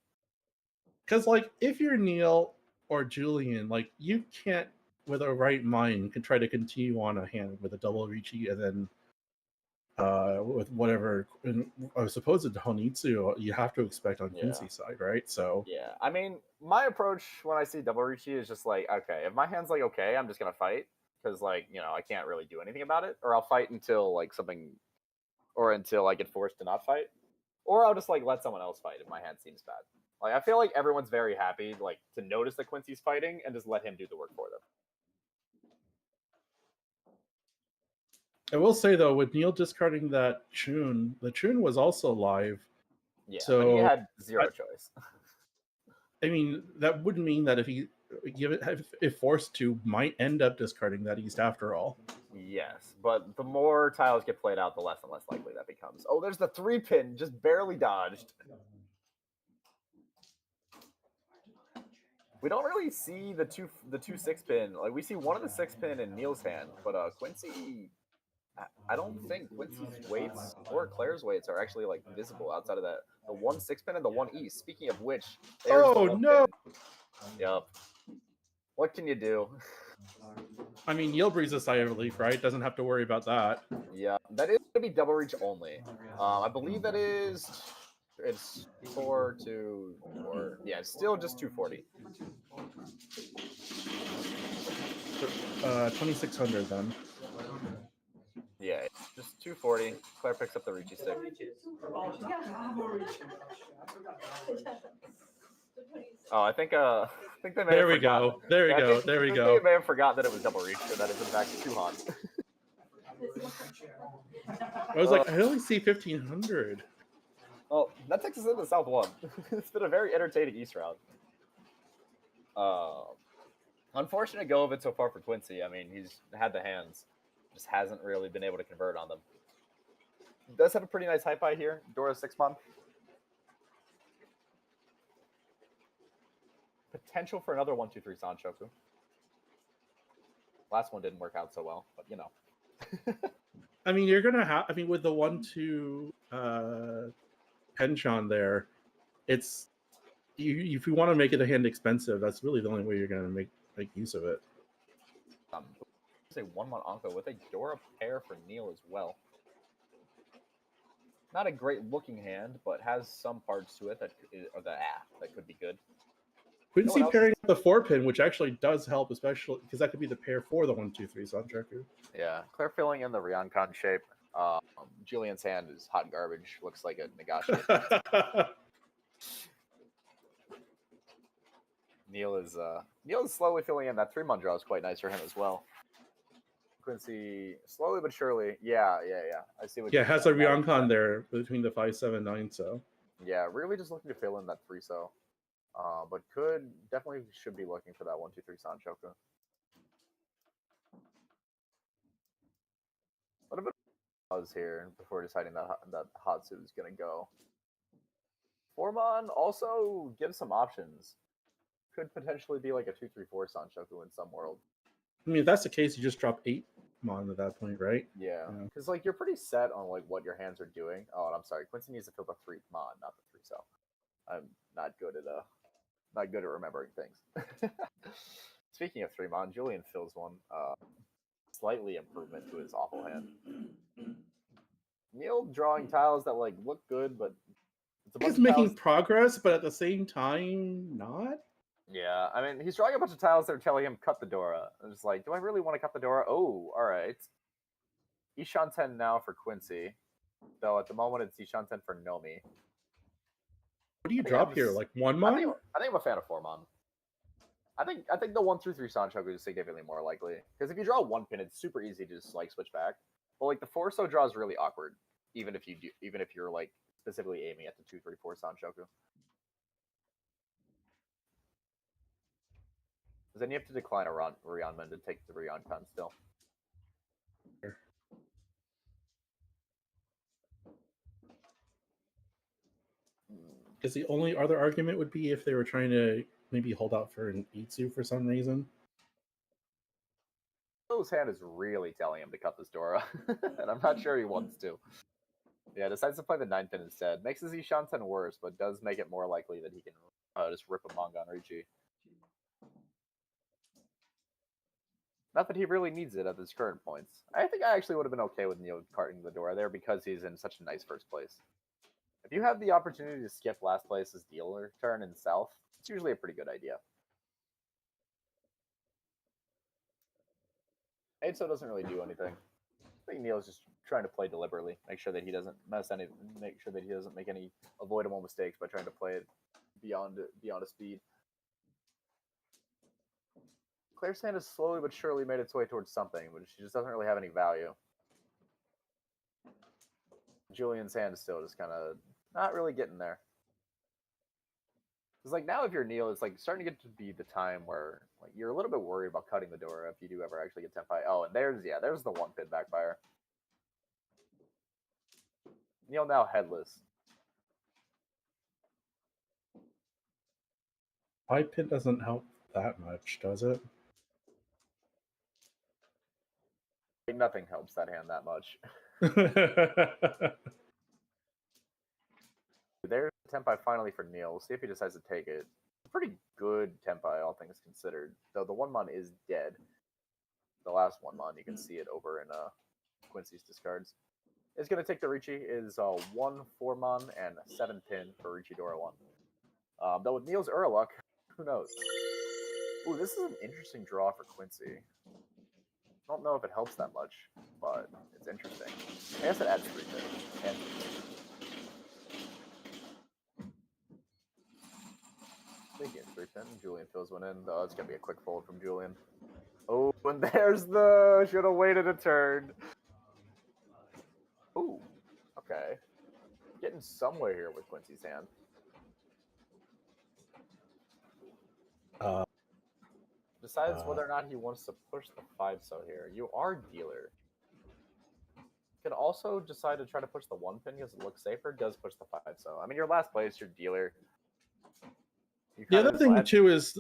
Because, like, if you're Neil or Julian, like, you can't, with a right mind, can try to continue on a hand with a double Richi and then with whatever, I suppose it's Honitsu, you have to expect on Quincy's side, right? So yeah, I mean, my approach when I see double Richi is just like, okay, if my hand's like okay, I'm just gonna fight. because like I can't really do anything about it, or I'll fight until like something, or until I get forced to not fight, or I'll just like let someone else fight if my hand seems bad. Like I feel like everyone's very happy like to notice that Quincy's fighting and just let him do the work for them. I will say though, with Neil discarding that Chun, the Chun was also live. Yeah, so but he had zero choice. I mean, that wouldn't mean that if forced to, might end up discarding that East after all. Yes, but the more tiles get played out, the less and less likely that becomes. Oh, there's the 3-pin, just barely dodged. We don't really see the two 6-pin. Like we see one of the 6-pin in Neil's hand, but Quincy, I don't think Quincy's weights or Claire's weights are actually like visible outside of that. The 1 6-pin and the 1 East. Speaking of which, there's oh the no! Pin. Yep. What can you do? I mean, Neil breathes a sigh of relief, right? Doesn't have to worry about that. Yeah, that is going to be double reach only. I believe that is. It's 4 to 4. Yeah, it's still just 240. 2600 then. Yeah, just 240. Claire picks up the reachy stick. Oh, I think they may There have we forgotten. go. There we I go. think There we They go. may have forgotten that it was double reach, or that is in fact Chuhan. I was like, I only see 1500. Well, that takes us into South 1. It's been a very entertaining East round. Unfortunate go of it so far for Quincy. I mean, he's had the hands, just hasn't really been able to convert on them. He does have a pretty nice high here. Dora 6-mon. Potential for another 1-2-3 Sanchoku. Last one didn't work out so well, but I mean, you're gonna have. I mean, with the 1-2 penchant there, it's if you want to make it a hand expensive, that's really the only way you're gonna make use of it. Say 1-mon Anko with a Dora pair for Neil as well. Not a great looking hand, but has some parts to it that could be good. Quincy pairing up the 4-pin, which actually does help, especially because that could be the pair for the 1-2-3 Sanchoku. Yeah, Claire filling in the Ryoncon shape. Julian's hand is hot garbage. Looks like a Nagashi. Neil is slowly filling in. That 3-mon draw is quite nice for him as well. Quincy slowly but surely. Yeah. I see what. Yeah, has a Ryoncon there between the 5, 7, 9. So. Yeah, really just looking to fill in that 3-so. But should be looking for that 1-2-3 Sanchoku. A little bit of pause here before deciding that Hatsu is gonna go. 4-mon also gives some options. Could potentially be like a 2-3-4 Sanchoku in some world. I mean, if that's the case, you just drop 8-mon at that point, right? Yeah, because like you're pretty set on like what your hands are doing. Oh, and I'm sorry, Quincy needs to fill the 3-mon, not the 3-so. I'm not good at remembering things. Speaking of 3-mon, Julian fills one. Slightly improvement to his awful hand. Neil drawing tiles that like look good, but he's making progress, but at the same time, not. Yeah, I mean, he's drawing a bunch of tiles that are telling him cut the Dora. I'm just like, do I really want to cut the Dora? Oh, all right. Ishan 10 now for Quincy, though at the moment it's Ishan 10 for Nomi. What do you drop here? Like 1-mon? I think I'm a fan of 4-mon. I think the 1-3-3 Sanchoku is significantly more likely because if you draw 1-pin, it's super easy to just like switch back. But like the 4-so draw is really awkward, even if you're like specifically aiming at the 2-3-4 Sanchoku. Because then you have to decline a Ryanman to take the Ryoncon still. Because the only other argument would be if they were trying to maybe hold out for an Itsu for some reason. His hand is really telling him to cut this Dora, and I'm not sure he wants to. Yeah, decides to play the 9-pin instead. Makes his Ishan 10 worse, but does make it more likely that he can just rip a manga on Richi. Not that he really needs it at his current points. I think I actually would have been okay with Neil carting the Dora there because he's in such a nice first place. If you have the opportunity to skip last place's dealer turn in South, it's usually a pretty good idea. Eitso doesn't really do anything. I think Neil's just trying to play deliberately, make sure that he doesn't make any avoidable mistakes by trying to play it beyond a speed. Claire's hand has slowly but surely made its way towards something, but she just doesn't really have any value. Julian's hand is still just kind of not really getting there. It's like now if you're Neil, it's like starting to get to be the time where like you're a little bit worried about cutting the Dora if you do ever actually get tenpai. Oh, and there's the one pin backfire. Neil now headless. High pin doesn't help that much, does it? Nothing helps that hand that much. There's the tenpai finally for Neil. We'll see if he decides to take it. Pretty good tenpai, all things considered. Though the 1-mon is dead. The last 1-mon, you can see it over in Quincy's discards. Is going to take the Richi. Is 1 4-mon and 7 pin for Richi Dora 1. Though with Neil's Urluck, who knows? Ooh, this is an interesting draw for Quincy. I don't know if it helps that much, but it's interesting. I guess it adds 3 pin. And thinking 3 pin. Julian fills one in. Oh, it's gonna be a quick fold from Julian. Oh, and there's the should have waited a turn. Ooh, okay. Getting somewhere here with Quincy's hand. Decides whether or not he wants to push the 5-so here. You are dealer. Could also decide to try to push the 1 pin because it looks safer. Does push the 5-so. I mean, your last place, your dealer. The other thing too is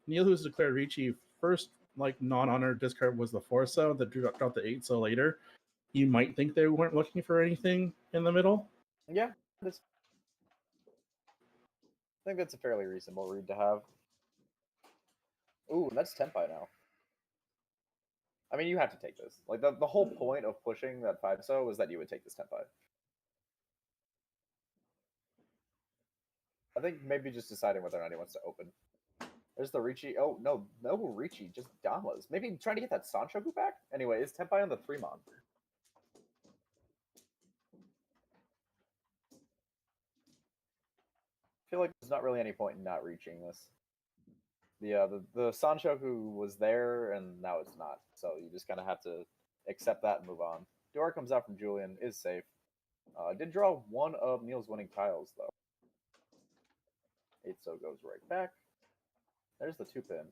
Neil, who's declared Richi first, like non-honor discard was the 4-so that dropped the 8-so later. You might think they weren't looking for anything in the middle. Yeah, I think that's a fairly reasonable read to have. Ooh, that's tenpai now. I mean, you have to take this. Like the whole point of pushing that 5-so was that you would take this tenpai. I think maybe just deciding whether or not he wants to open. There's the Richi. Oh, no Richi, just Damas. Maybe trying to get that Sanchoku back? Anyway, is tenpai on the 3-mon? I feel like there's not really any point in not reaching this. The Sanchoku was there, and now it's not. So you just kind of have to accept that and move on. Dora comes out from Julian, is safe. Did draw one of Neil's winning tiles, though. 8-so goes right back. There's the 2-pin.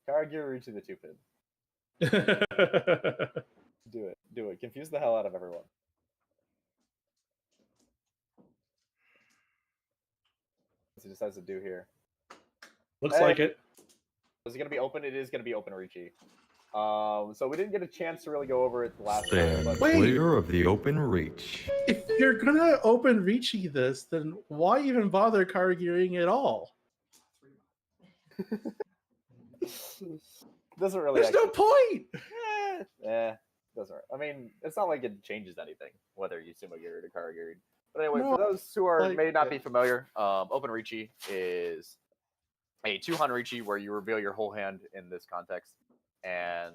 Karagiri to the 2-pin. Do it. Confuse the hell out of everyone. What he decides to do here. Looks like it. Is it going to be open? It is going to be open Richi. So we didn't get a chance to really go over it last Stand time. clear of the open reach. If you're gonna open Richi this, then why even bother Karagiring at all? Doesn't really. There's no point. Doesn't. I mean, it's not like it changes anything whether you sumo Giri or Karagiri. But anyway, No, for those who are like, may not be familiar, open Richi is a 2-han Richi where you reveal your whole hand in this context, and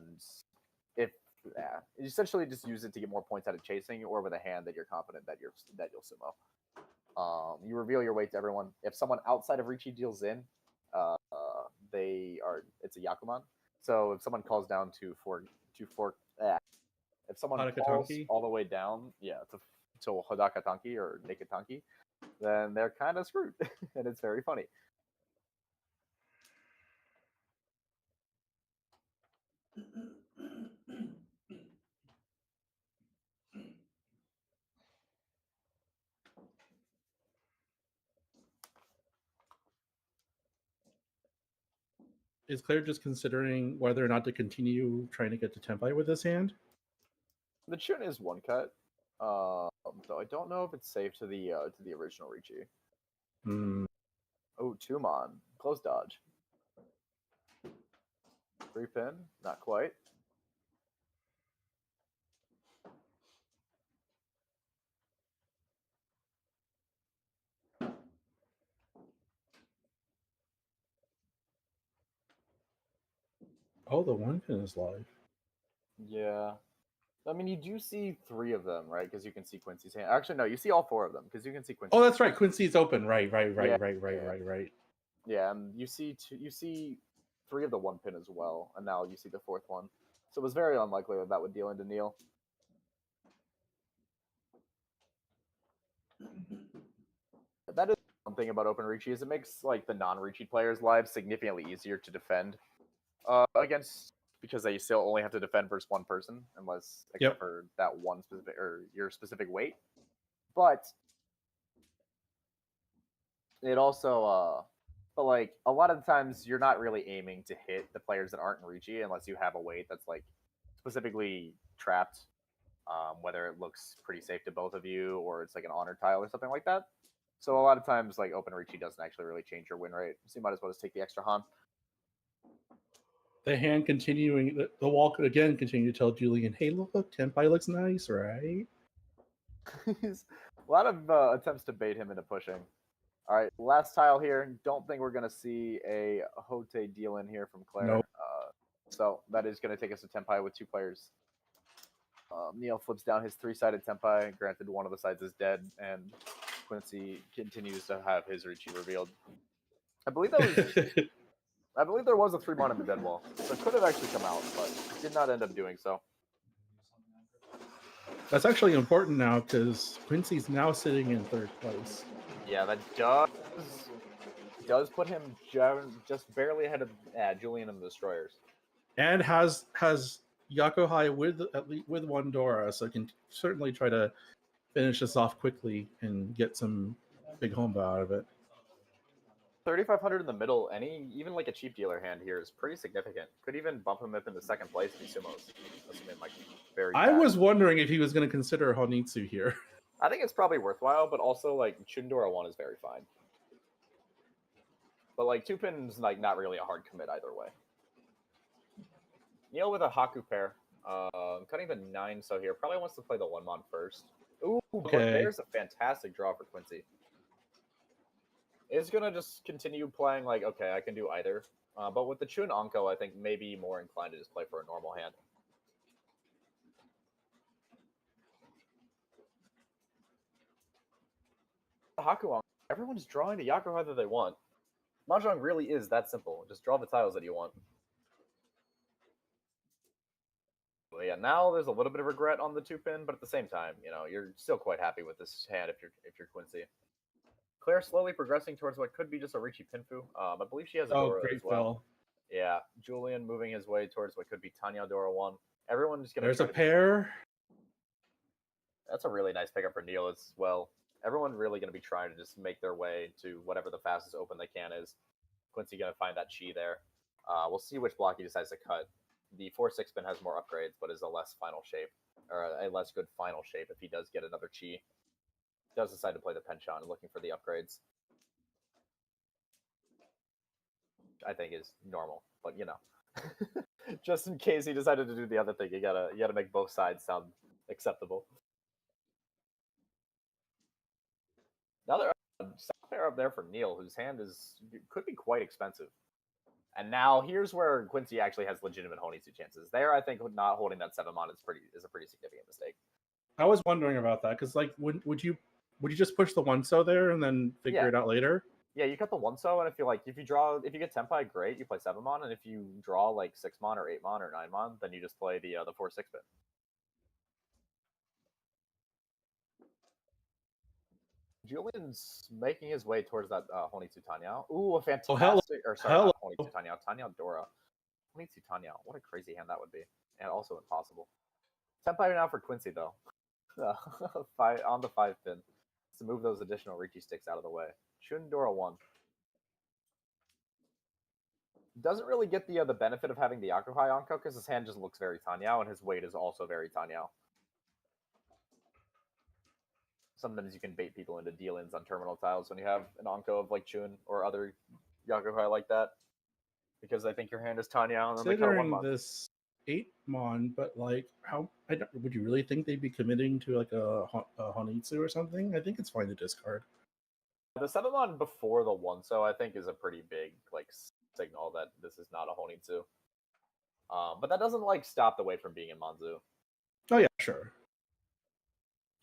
if you essentially just use it to get more points out of chasing or with a hand that you're confident that you'll sumo. You reveal your weight to everyone. If someone outside of Richi deals in, it's a Yakuman. So if someone calls down if someone calls all the way down, to Hodakatanki or Nikatanki, then they're kind of screwed, and it's very funny. Is Claire just considering whether or not to continue trying to get to Tenpai with this hand? The Chun is 1 cut, though I don't know if it's safe to the original Richi. Oh, 2-mon. Close dodge. 3-pin. Not quite. Oh, the one pin is live. Yeah. I mean, you do see 3 of them, right? Because you can see Quincy's hand. Actually, no, you see all 4 of them because you can see Quincy. Oh, that's right. Quincy's open. Right. Yeah. Right. Yeah, and you see 3 of the one pin as well, and now you see the 4th one. So it was very unlikely that that would deal into Neil. That is one thing about Open Reachy is it makes like the non-Reachy players' lives significantly easier to defend against because they still only have to defend versus one person, unless except for that one specific or your specific weight. But it also, but like a lot of the times you're not really aiming to hit the players that aren't in Reachy unless you have a weight that's like specifically trapped, whether it looks pretty safe to both of you or it's like an honor tile or something like that. So a lot of times, like Open Reachy doesn't actually really change your win rate, so you might as well just take the extra Han. The hand continuing, the wall could again continue to tell Julian, "Hey, look, Tenpai looks nice, right?" A lot of attempts to bait him into pushing. All right, last tile here. Don't think we're gonna see a Hote deal in here from Claire. Nope. So that is gonna take us to Tenpai with 2 players. Neil flips down his 3-sided Tenpai. Granted, one of the sides is dead, and Quincy continues to have his Richi revealed. I believe that was. I believe there was a 3-mon in the dead wall, so it could have actually come out, but did not end up doing so. That's actually important now because Quincy's now sitting in 3rd place. Yeah, that does put him just barely ahead of Julian and the Destroyers, and has Yakuhai with one Dora, so can certainly try to finish this off quickly and get some big homba out of it. 3,500 in the middle, even like a cheap dealer hand here is pretty significant. Could even bump him up into 2nd place if he sumos. Like very. I was wondering if he was going to consider Honitsu here. I think it's probably worthwhile, but also like Chundora 1 is very fine. But like 2 pins, like not really a hard commit either way. Neil with a Haku pair. Cutting the 9 so here. Probably wants to play the 1-mon first. Ooh, okay. There's a fantastic draw for Quincy. Is gonna just continue playing like, okay, I can do either. But with the Chun Anko, I think maybe more inclined to just play for a normal hand. The Haku Anko, everyone's drawing the Yakuza that they want. Mahjong really is that simple. Just draw the tiles that you want. Well, yeah, now there's a little bit of regret on the 2-pin, but at the same time, you know, you're still quite happy with this hand if you're Quincy. Claire slowly progressing towards what could be just a Richi Pinfu. I believe she has a Dora as well. Fill. Yeah, Julian moving his way towards what could be Tanya Dora 1. Everyone's just gonna. There's a pair. That's a really nice pickup for Neil as well. Everyone really gonna be trying to just make their way to whatever the fastest open they can is. Quincy gonna find that chi there. We'll see which block he decides to cut. The 4-6 pin has more upgrades, but is a less final shape, or a less good final shape if he does get another chi. He does decide to play the penchant, looking for the upgrades. I think is normal, but you know, just in case he decided to do the other thing, you gotta make both sides sound acceptable. Another soft pair up there for Neil, whose hand could be quite expensive. And now here's where Quincy actually has legitimate Honitsu chances. There, I think not holding that 7-mon is a pretty significant mistake. I was wondering about that because, like, would you just push the 1-so there and then figure it out later? Yeah, you cut the 1-so, and if you get Tenpai, great, you play 7-mon, and if you draw like 6-mon or 8-mon or 9-mon, then you just play the 4-6 pin. Julian's making his way towards that Honitsu Tanya. Ooh, a fantastic... not Honitsu Tanya, Tanya Dora. Honitsu Tanya, what a crazy hand that would be. And also impossible. Tenpai now for Quincy, though. On the 5 pin. To move those additional Richi sticks out of the way. Chun Dora 1. Doesn't really get the benefit of having the Yakuhai Anko because his hand just looks very Tanyao, and his weight is also very Tanyao. Sometimes you can bait people into deal-ins on terminal tiles when you have an Anko of like Chun or other Yakuhai like that. Because I think your hand is Tanyao, and then they cut 1-mon. This 8-mon, but like, would you really think they'd be committing to like a Honitsu or something? I think it's fine to discard. The 7-mon before the 1-so, I think, is a pretty big like signal that this is not a Honitsu. But that doesn't like stop the weight from being in Manzu. Oh yeah, sure.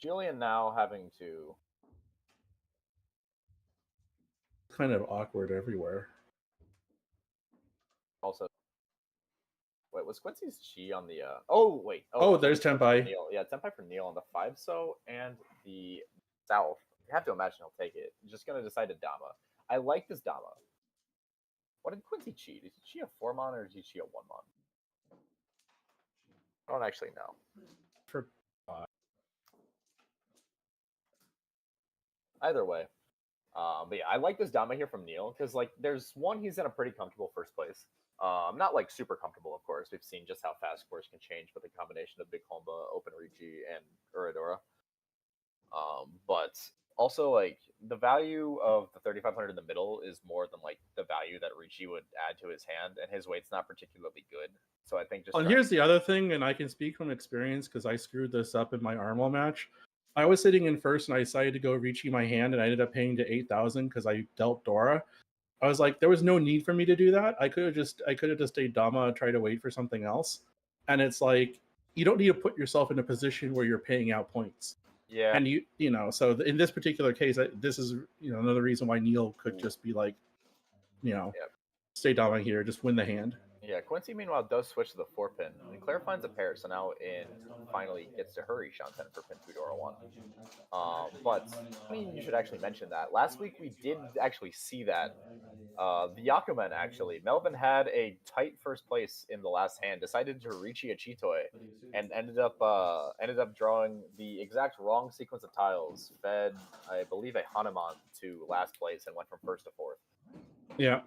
Julian now having to Kind of awkward everywhere. also. Wait, was Quincy's chi on the? Oh wait. Oh, there's Tenpai Tenpai. for Neil. Yeah, Tenpai for Neil on the 5-so and the South. You have to imagine he'll take it. He's just gonna decide to Dama. I like this Dama. What did Quincy cheat? Did he cheat a 4-mon or did he cheat a 1-mon? I don't actually know. For Either way. But yeah, I like this Dama here from Neil because like there's one, he's in a pretty comfortable first place. Not like super comfortable, of course. We've seen just how fast scores can change with the combination of Big Homba, Open Richi, and Uradora. But also like the value of the 3,500 in the middle is more than like the value that Richi would add to his hand, and his weight's not particularly good. So I think just. And here's the other thing, and I can speak from experience because I screwed this up in my Armwell match. I was sitting in first, and I decided to go Richi my hand, and I ended up paying to 8,000 because I dealt Dora. I was like, there was no need for me to do that. I could have just stayed Dama and tried to wait for something else. And it's like you don't need to put yourself in a position where you're paying out points. Yeah. And you know, so in this particular case, this is another reason why Neil could just be like, stay Dama here, just win the hand. Yeah, Quincy meanwhile does switch to the 4-pin, and Claire finds a pair, so now finally gets to hurry Shanten for pin 2 Dora 1. But I mean, you should actually mention that last week we did actually see that the Yakumen actually, Melvin had a tight first place in the last hand, decided to Richi a Chitoy, and ended up drawing the exact wrong sequence of tiles, fed I believe a Hanuman to last place, and went from first to fourth. Yeah,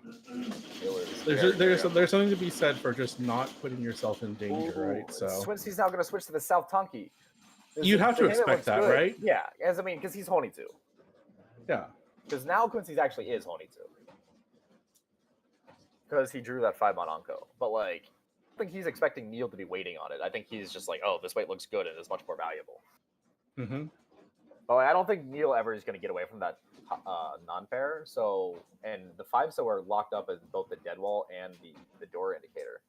there's something to be said for just not putting yourself in danger, right? So Quincy's now going to switch to the South Tonki. You'd have to expect that, good. right? Yeah, because he's Honitu. Yeah, because now Quincy's actually is Honitu because he drew that 5-mon Anko. But like, I think he's expecting Neil to be waiting on it. I think he's just like, oh, this weight looks good and is much more valuable. Mm-hmm. But I don't think Neil ever is going to get away from that non-pair. So, and the 5-so are locked up as both the dead wall and the door indicator.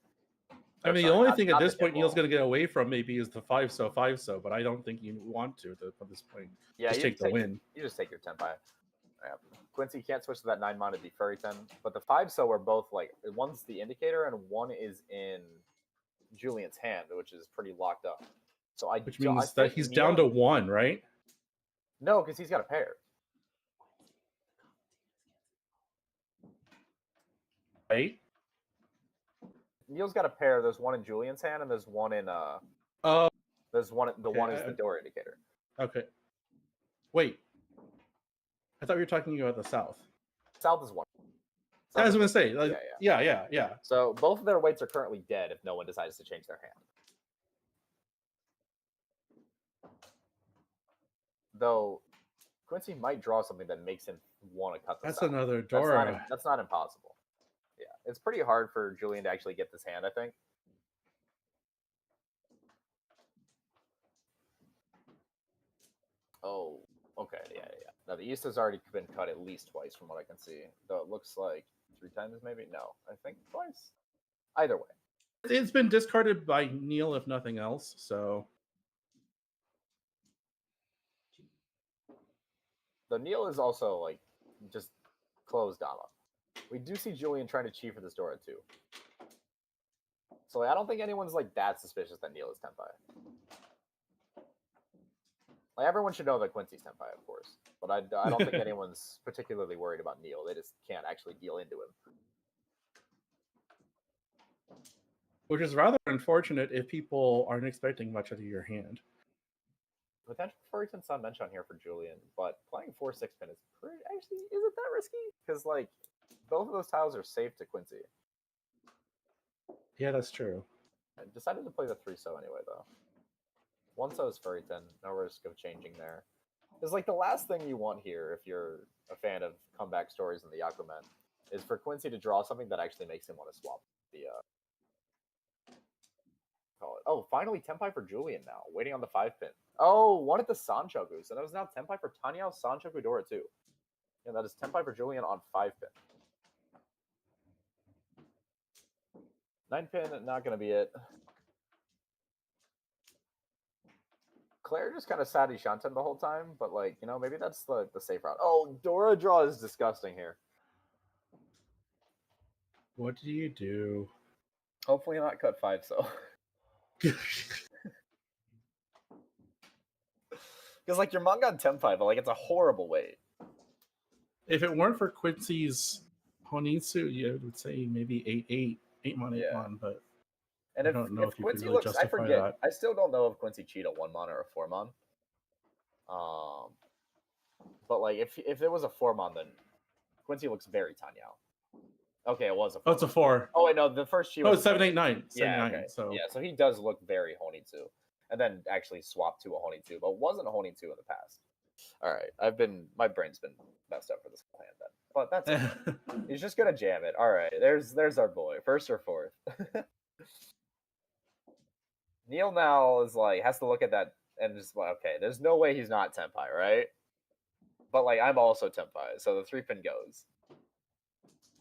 I mean, the only thing at this point Neil's going to get away from maybe is the 5-so, but I don't think you want to at this point. Yeah, just take the win. You just take your Tenpai. Yeah. Quincy can't switch to that 9-mon to be Furry-ten, but the 5-so are both like, one's the indicator and one is in Julian's hand, which is pretty locked up. So which means that he's down to 1, right? No, because he's got a pair. Right? Neil's got a pair. There's one in Julian's hand, and there's one in there's one. The one is the door indicator. Okay. Wait. I thought you were talking about the South. South is one. I was going to say. Like, yeah. So both of their weights are currently dead if no one decides to change their hand. Though Quincy might draw something that makes him want to cut the That's South. another Dora. That's not impossible. Yeah, it's pretty hard for Julian to actually get this hand, I think. Oh, okay, yeah. Now the East has already been cut at least twice from what I can see. Though it looks like 3 times maybe? No, I think twice. Either way. It's been discarded by Neil, if nothing else, so... The Neil is also, like, just closed Dama. We do see Julian trying to cheat for this Dora, too. So, like, I don't think anyone's, like, that suspicious that Neil is Tenpai. Like, everyone should know that Quincy's Tenpai, of course. But I don't think anyone's particularly worried about Neil. They just can't actually deal into him. Which is rather unfortunate if people aren't expecting much out of your hand. Potential Furry-ten Sun mention on here for Julian, but playing 4-6 pin is pretty, actually, is it that risky? Because, like, both of those tiles are safe to Quincy. Yeah, that's true. I decided to play the 3-so anyway, though. 1-so is Furry-ten, no risk of changing there. It's like the last thing you want here, if you're a fan of comeback stories in the Yakumen, is for Quincy to draw something that actually makes him want to swap the call it. Oh, finally Tenpai for Julian now, waiting on the 5-pin. Oh, one at the Sanchoku, so that was now Tenpai for Tanyao Sanchoku Dora 2. Yeah, that is Tenpai for Julian on 5-pin. 9-pin, not gonna be it. Claire just kind of sat Shanten the whole time, but like, you know, maybe that's the safe route. Oh, Dora draw is disgusting here. What do you do? Hopefully not cut 5, so. Because like your manga on 10-5, but like it's a horrible weight. If it weren't for Quincy's Honitsu, you would say maybe 8-8, 8-mon, 8-mon, but And I don't know if you could Quincy really looks, I justify forget. that. I still don't know if Quincy cheat a 1-mon or a 4-mon. But like if it was a 4-mon, then Quincy looks very Tanyao. Okay, it was a 4. Oh, it's a 4. Oh wait, no, the first she Oh, was it's 7-8-9. 7-9. Yeah, okay. So yeah, so he does look very Honitsu. And then actually swapped to a Honitsu, but wasn't a Honitsu in the past. All right, my brain's been messed up for this whole hand then. But that's okay. He's just gonna jam it. All right, there's our boy, first or fourth. Neil now is like has to look at that and just like, okay, there's no way he's not Tenpai, right? But like I'm also Tenpai, so the 3-pin goes.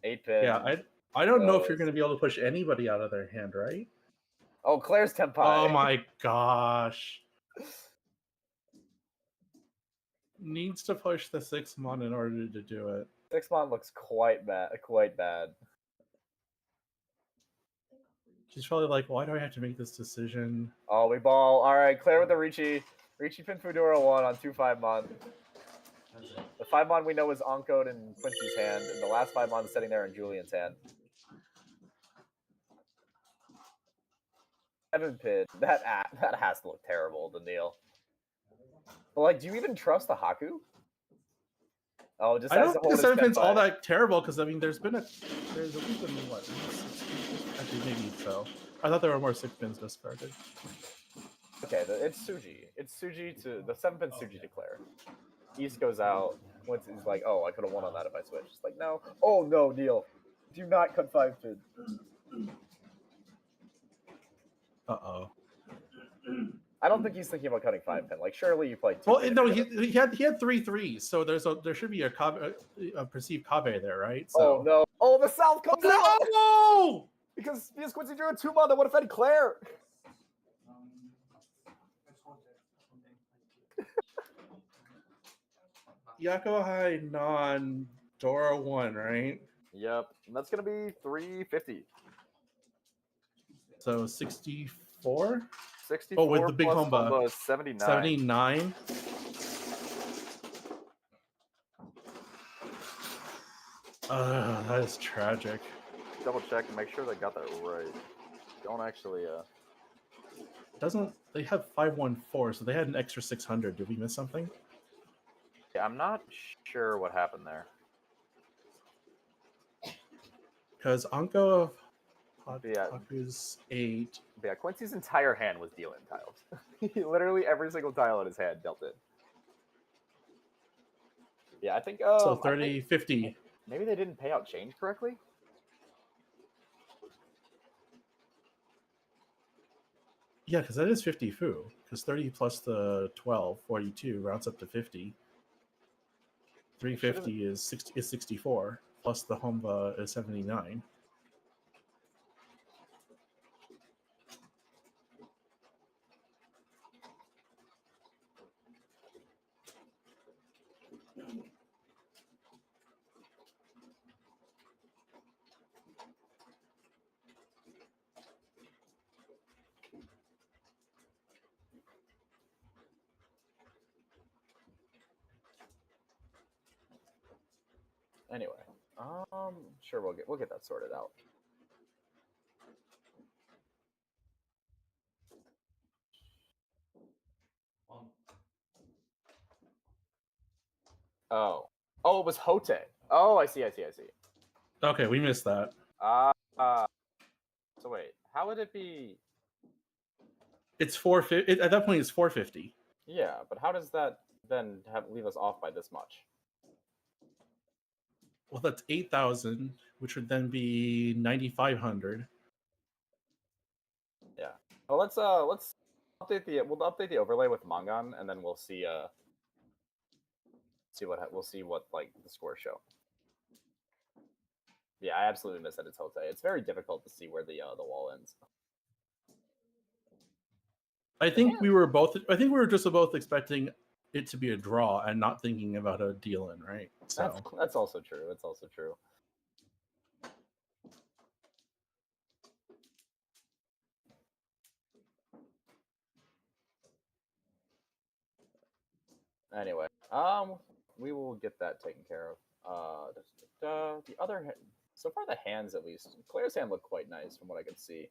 8-pin. yeah, I don't know if you're gonna be able to push anybody out of their hand, right? Oh, Claire's Tenpai. Oh my gosh. Needs to push the 6-mon in order to do it. 6-mon looks quite bad. She's probably like, why do I have to make this decision? Oh, we ball. All right, Claire with the Ricci. Ricci pin Fudora 1 on 2 5-mon. The 5-mon we know is Ankoed in Quincy's hand, and the last 5-mon is sitting there in Julian's hand. 7-pin. That has to look terrible to Neil. But like, do you even trust the Haku? Oh, just I don't think the 7-pin's all that terrible because I mean, there's always been what? 6 pins? Actually, maybe so. I thought there were more 6-pins discarded. Okay, it's Suji. It's Suji to the 7-pin Suji to Claire. East goes out. Quincy's like, oh, I could have won on that if I switched. It's like, no. Oh no, Neil. Do not cut 5-pin. Uh-oh. I don't think he's thinking about cutting 5-pin. Like, surely you played 2. Well, no, he had 3 3s, so there should be a perceived Kabe there, right? So. Oh no! Oh, the South comes out No! because Quincy drew a 2-mon that would have fed Claire. Yakuhai non Dora 1, right? Yep, and that's gonna be 350. So 64. 64 Oh, with the big plus Homba. is 79. 79. That is tragic. Double check and make sure they got that right. Don't actually. Doesn't they have 514? So they had an extra 600. Did we miss something? Yeah, I'm not sure what happened there. Because Anko of Yeah. Haku's 8. But yeah, Quincy's entire hand was dealing tiles. Literally every single tile in his hand dealt it. Yeah, I think. So 30, 50. Maybe they didn't pay out change correctly. Yeah, because that is 50 fu. Because 30 plus the 12, 42, rounds up to 50. 350 is 64. Plus the Homba is 79. Anyway, sure we'll get that sorted out. Oh, it was Hote. Oh, I see. Okay, we missed that. So wait, how would it be? It's 450. At that point, it's 450. Yeah, but how does that then leave us off by this much? Well, that's 8,000, which would then be 9,500. Yeah. Well, let's update the overlay with Mangan, and then we'll see what like the scores show. Yeah, I absolutely miss that it's Hote. It's very difficult to see where the wall ends. I think we were both. I think we were just both expecting it to be a draw and not thinking about a deal in, right? So That's also true. That's also true. Anyway, we will get that taken care of. The other, so far the hands at least, Claire's hand looked quite nice from what I could see.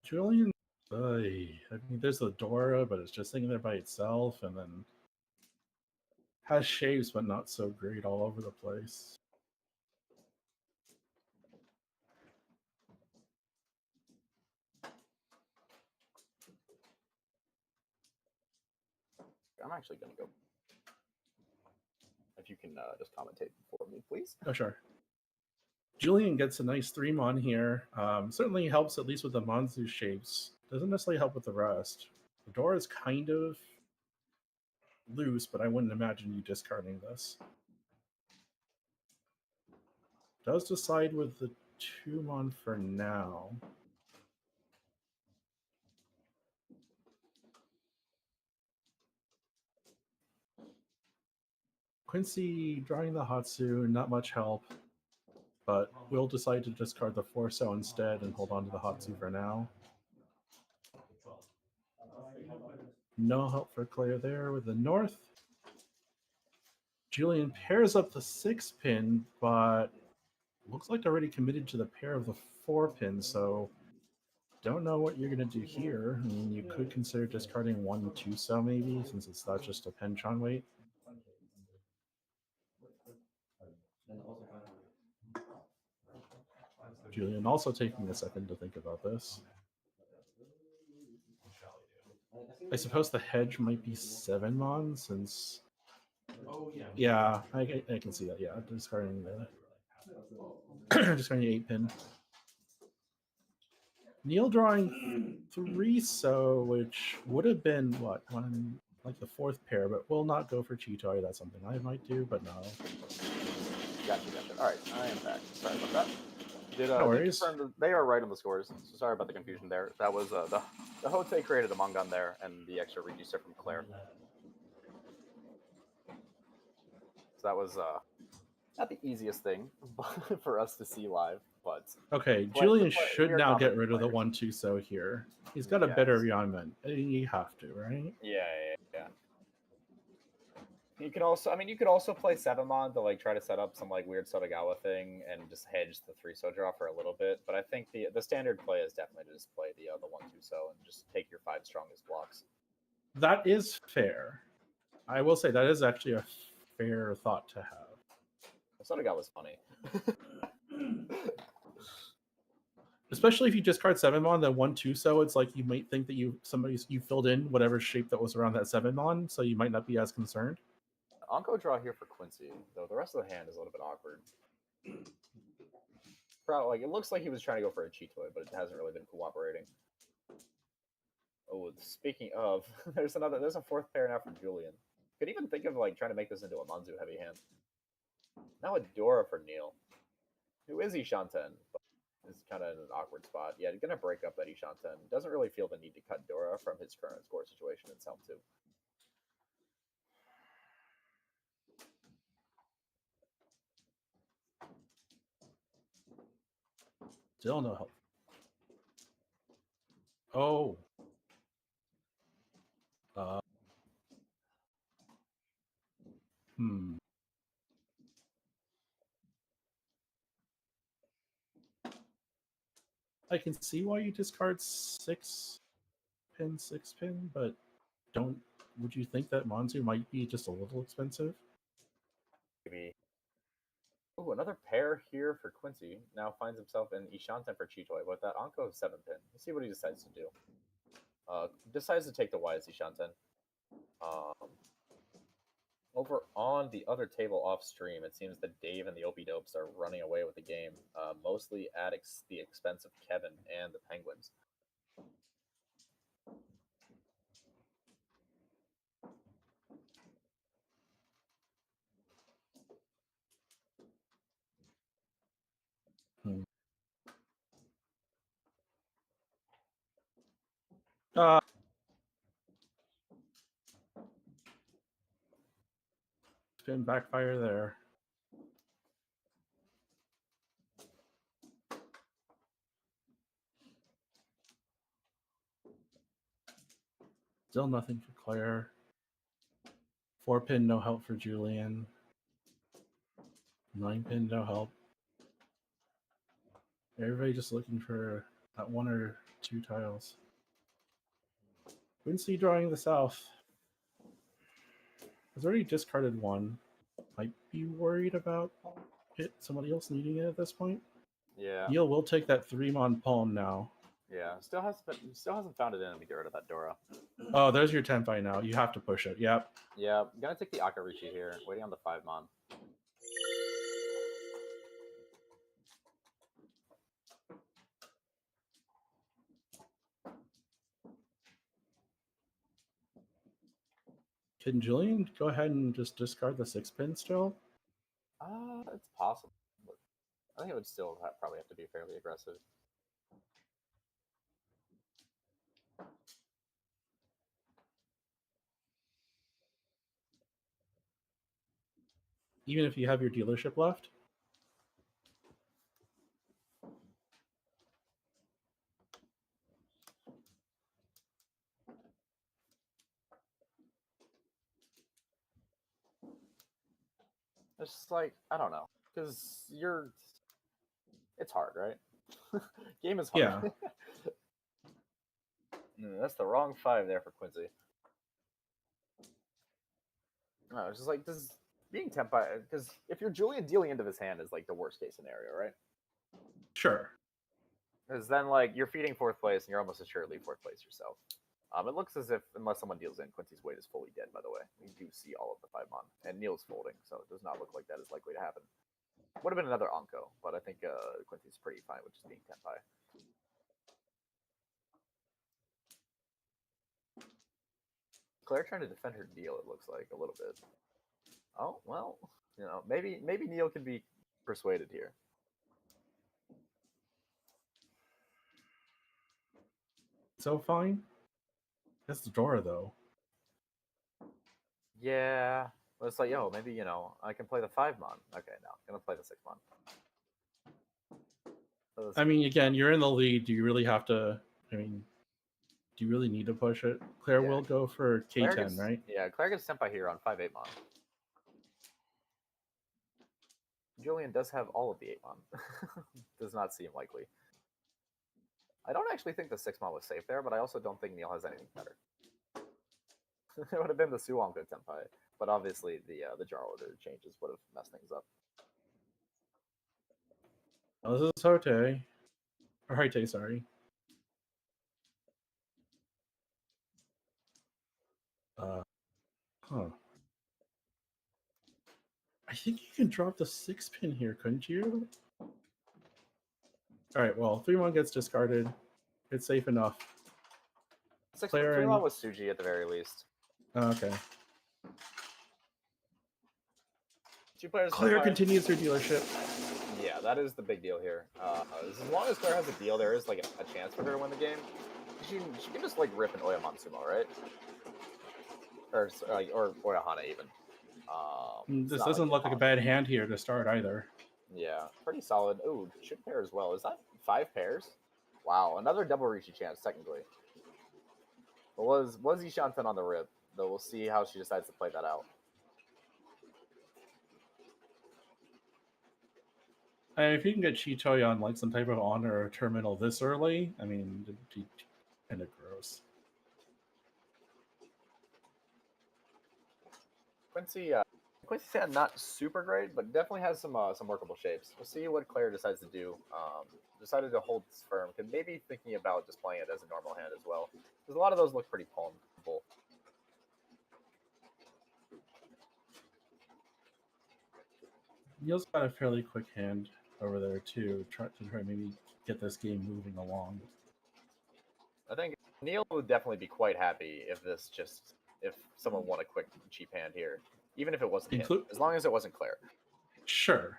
Julian, I mean, there's the Dora, but it's just sitting there by itself, and then has shapes, but not so great all over the place. I'm actually going to go. If you can just commentate for me, please. Oh, sure. Julian gets a nice 3-mon here. Certainly helps at least with the Manzu shapes. Doesn't necessarily help with the rest. The Dora is kind of loose, but I wouldn't imagine you discarding this. Does decide with the 2-mon for now. Quincy drawing the Hatsu, not much help, but we'll decide to discard the 4-so instead and hold on to the Hatsu for now. No help for Claire there with the North. Julian pairs up the 6-pin, but looks like they're already committed to the pair of the 4-pin, so don't know what you're going to do here. I mean, you could consider discarding 1 2-so maybe, since it's not just a penchant weight. Julian also taking a second to think about this. I suppose the hedge might be 7-mon, since... Yeah, I can see that, yeah. Discarding the... discarding the 8-pin. Neil drawing 3-so, which would have been, what, one, like the 4th pair, but will not go for Chitoy. That's something I might do, but no. Gotcha. All right, I am back. Sorry about that. No worries. They are right on the scores. So sorry about the confusion there. That was the Hote created a Mongon there, and the extra reducer from Claire. So that was not the easiest thing for us to see live, but okay. Julian should now get rid of the 1 2-so here. He's got a better Rionman. You have to, right? Yeah. You can also, you could also play 7-mon to try to set up some weird Sotagawa thing and just hedge the 3-so draw for a little bit. But I think the standard play is definitely to just play the 1 2-so and just take your 5 strongest blocks. That is fair. I will say that is actually a fair thought to have. Sotagawa was funny. Especially if you discard 7-mon, then 1 2-so, it's like you might think that you filled in whatever shape that was around that 7-mon, so you might not be as concerned. Onko draw here for Quincy, though the rest of the hand is a little bit awkward. Probably, it looks like he was trying to go for a Chitoy, but it hasn't really been cooperating. Oh, speaking of, there's a 4th pair now for Julian. Could even think of trying to make this into a Manzu heavy hand. Now a Dora for Neil, who is Ishanten, but is kind of in an awkward spot. Yeah, he's gonna break up that Ishanten. Doesn't really feel the need to cut Dora from his current score situation in Selm 2. Still no help. Oh. I can see why you discard 6-pin, but would you think that Manzu might be just a little expensive? Maybe. Ooh, another pair here for Quincy. Now finds himself in Ishanten for Chitoy, but that Onko 7-pin. Let's see what he decides to do. Decides to take the wise Ishanten. Over on the other table off stream, it seems that Dave and the Opie Dopes are running away with the game, mostly at the expense of Kevin and the Penguins. pin backfire there. Still nothing for Claire. 4-pin, no help for Julian. 9-pin, no help. Everybody just looking for that 1 or 2 tiles. Quincy drawing the south. Has already discarded 1. Might be worried about somebody else needing it at this point. Yeah. Neil will take that 3-mon pawn now. Yeah. Still hasn't found it in him to get rid of that Dora. Oh, there's your Tenpai now. You have to push it. Yep. Yeah. Gonna take the Akarishi here. Waiting on the 5-mon. Can Julian go ahead and just discard the 6-pin still? It's possible. But I think it would still probably have to be fairly aggressive. Even if you have your dealership left? It's just like, I don't know. Because it's hard, right? Game is hard. Yeah. That's the wrong 5 there for Quincy. No, it's just like, this being Tenpai, because if you're Julian, dealing into his hand is like the worst case scenario, right? Sure. Because then, like, you're feeding 4th place and you're almost assuredly 4th place yourself. It looks as if, unless someone deals in, Quincy's weight is fully dead, by the way. We do see all of the 5-mon. And Neil's folding, so it does not look like that is likely to happen. Would have been another Anko, but I think Quincy's pretty fine with just being Tenpai. Claire trying to defend her deal, it looks like, a little bit. Oh, well, you know, maybe Neil can be persuaded here. So fine. That's the Dora, though. Yeah. Well, it's like, yo, maybe, you know, I can play the 5-mon. Okay, no, I'm going to play the 6-mon. So I mean, again, you're in the lead. Do you really have to... I mean, do you really need to push it? Claire will go for K10, gets, right? Yeah, Claire gets Senpai here on 5-8-mon. Julian does have all of the 8-mon. Does not seem likely. I don't actually think the 6-mon was safe there, but I also don't think Neil has anything better. It would have been the Suwanko Tenpai, but obviously the jar order changes would have messed things up. Oh, this is Hote. Or Haite, sorry. Huh. I think you can drop the 6-pin here, couldn't you? Alright, well, 3-1 gets discarded. It's safe enough. 3-1 was Suji at the very least. Oh, okay. Claire continues her dealership. Yeah, that is the big deal here. As long as Claire has a deal, there is like a chance for her to win the game. She can just like rip an Oyamon Sumo, right? Or Oyahana even. This doesn't look like a bad hand here to start either. Yeah, pretty solid. Ooh, should pair as well. Is that 5 pairs? Wow, another double Rishi chance technically. But was Ishanten on the rip? Though we'll see how she decides to play that out. And if you can get Chitoy on like some type of honor or terminal this early, I mean, kind of gross. Quincy's hand not super great, but definitely has some workable shapes. We'll see what Claire decides to do. Decided to hold this firm. Could maybe thinking about just playing it as a normal hand as well, because a lot of those look pretty palmable. Neil's got a fairly quick hand over there too. Try maybe get this game moving along. I think Neil would definitely be quite happy if someone won a quick cheap hand here, even if it wasn't him, as long as it wasn't Claire. Sure.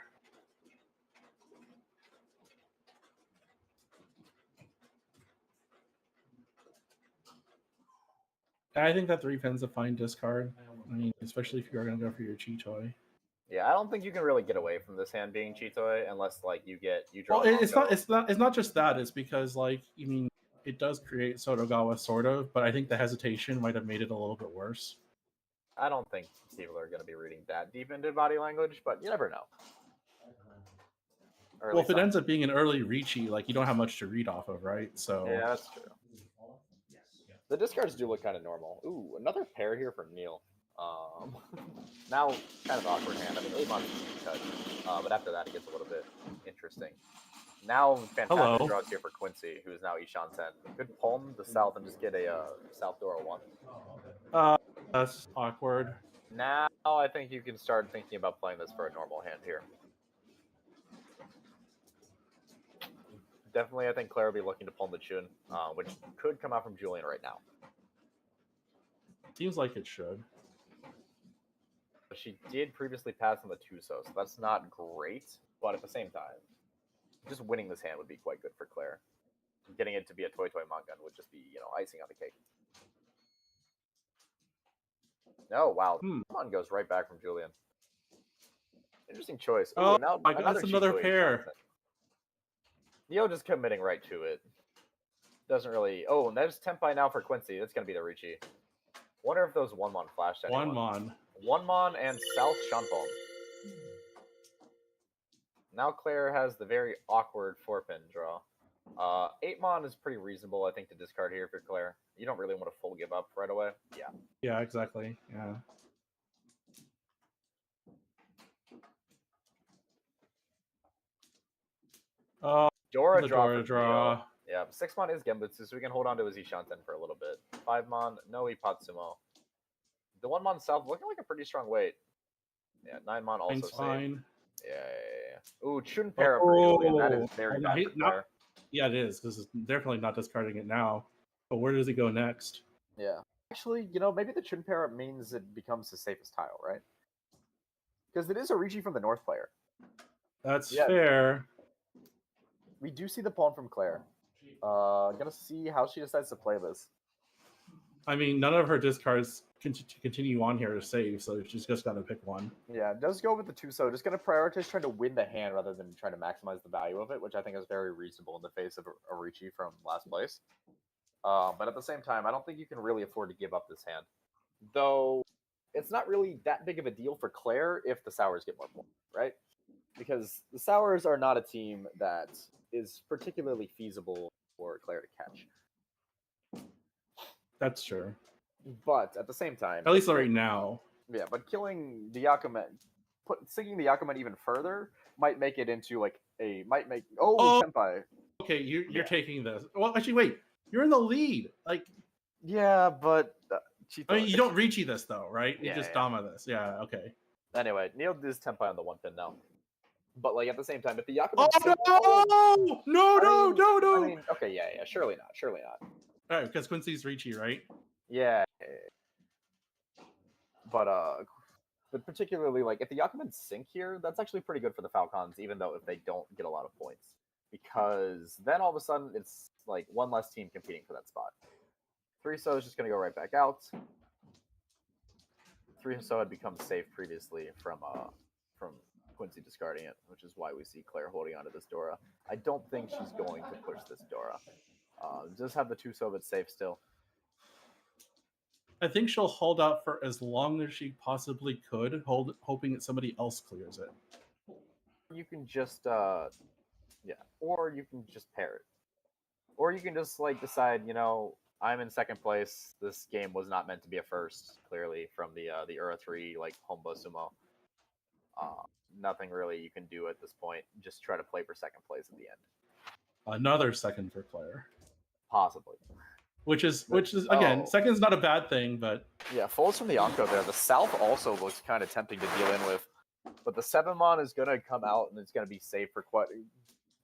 I think that 3-pin's a fine discard. I mean, especially if you're going to go for your Chitoy. Yeah, I don't think you can really get away from this hand being Chitoe unless like you draw. Well, a Mongo. it's not just that. It's because like I mean, it does create Sotogawa sort of, but I think the hesitation might have made it a little bit worse. I don't think people are going to be reading that deep into body language, but you never know. Or at Well, if least it ends up being an early Ricci, like you don't have much to read off of, right? So yeah, that's true. The discards do look kind of normal. Ooh, another pair here for Neil. Now, kind of awkward hand. I mean, 8 months is cut, but after that, it gets a little bit interesting. Now, fantastic draws here for Quincy, who is now Ishan 10. Good palm the South and just get a South Dora 1. That's awkward. Now, I think you can start thinking about playing this for a normal hand here. Definitely, I think Claire will be looking to palm the Chun, which could come out from Julian right now. Seems like it should. She did previously pass on the Tuso, so that's not great, but at the same time, just winning this hand would be quite good for Claire. Getting it to be a Toy Mangun would just be, icing on the cake. Oh, wow. Come on, goes right back from Julian. Interesting choice. Ooh, Oh, now that's another Chitoe pair. Neo just committing right to it. Doesn't really... Oh, and there's Tenpai now for Quincy. That's going to be the Ricci. Wonder if those 1-mon flashed anyone. 1-mon. 1-mon and South Shanpon. Now Claire has the very awkward 4-pin draw. 8-mon is pretty reasonable, I think, to discard here for Claire. You don't really want to full give up right away. Yeah. Yeah, exactly. Yeah. Dora the draw. Dora draw. Yeah, 6-mon is Genbutsu, so we can hold on to his Ishanten for a little bit. 5-mon, no Ipatsumo. The 1-mon South looking like a pretty strong weight. Yeah, 9-mon also safe. Fine. Yeah. Ooh, Chun pair up for Julian. That is very bad for Claire. Yeah, it is. This is definitely not discarding it now. But where does he go next? Yeah. Actually, maybe the Chun pair up means it becomes his safest tile, right? Because it is a Ricci from the North player. That's fair. We do see the pawn from Claire. Gonna see how she decides to play this. I mean, none of her discards continue on here to save, so she's just got to pick one. Yeah, it does go with the Tuso. Just going to prioritize trying to win the hand rather than trying to maximize the value of it, which I think is very reasonable in the face of a Ricci from last place. But at the same time, I don't think you can really afford to give up this hand. Though, it's not really that big of a deal for Claire if the Sours get more points, right? Because the Sours are not a team that is particularly feasible for Claire to catch. That's true. But at the same time... At least right now. Yeah, but killing the Yakumen, sinking the Yakumen even further might make it into like a... Senpai. Okay, you're taking this. Well, actually, wait. You're in the lead. Like... Yeah, but... I mean, you don't Ricci this, though, right? You just yeah. Dama this. Yeah, okay. Anyway, Neil is Tenpai on the 1-pin now. But, like, at the same time, if the Yakumen... No! I mean, okay, yeah, surely not. All right, because Quincy's Ricci, right? Yeah. But particularly, like, if the Yakumen sink here, that's actually pretty good for the Falcons, even though if they don't get a lot of points. Because then all of a sudden, it's, like, one less team competing for that spot. 3-so is just going to go right back out. 3-so had become safe previously from Quincy discarding it, which is why we see Claire holding onto this Dora. I don't think she's going to push this Dora. Just have the 2-so, but safe still. I think she'll hold out for as long as she possibly could, hoping that somebody else clears it. You can just, or you can just pair it. Or you can just, like, decide, I'm in second place. This game was not meant to be a first, clearly, from the Ura 3, like, Hombo Sumo. Nothing really you can do at this point. Just try to play for second place at the end. Another second for Claire. Possibly. Which is again, second's not a bad thing, but... Yeah, folds from the Anko there. The South also looks kind of tempting to deal in with. But the 7-mon is going to come out, and it's going to be safe for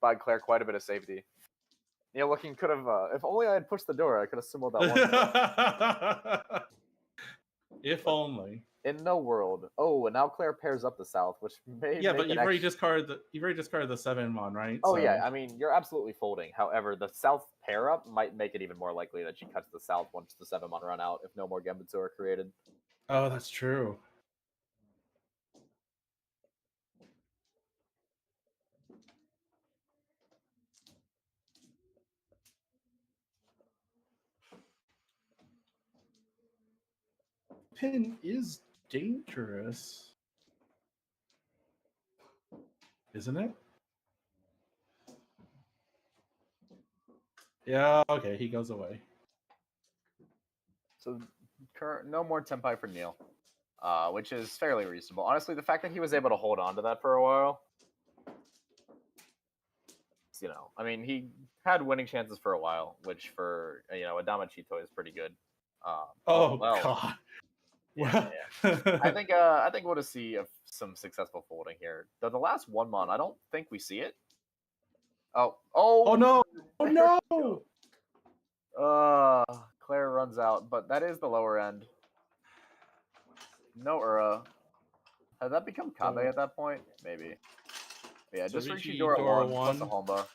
by Claire quite a bit of safety. Looking could have... if only I had pushed the door, I could have summoned that one. If only. In no world. Oh, and now Claire pairs up the South, which may... Yeah, but you've already discarded the 7-mon, right? Oh, so... yeah, I mean, you're absolutely folding. However, the South pair-up might make it even more likely that she cuts the South once the 7-mon run out, if no more Genbutsu are created. Oh, that's true. pin is dangerous, isn't it? Yeah, okay, he goes away. So no more tempai for Neil, which is fairly reasonable. Honestly, the fact that he was able to hold on to that for a while, you know, I mean, he had winning chances for a while, which for a Dama Chito is pretty good. God. Yeah. I think we'll just see some successful folding here. The last one mon, I don't think we see it. Oh no! Oh no! Claire runs out, but that is the lower end. No Ura. Has that become Kabe at that point? Maybe. Yeah, just reaching Dora 1 plus a Homba.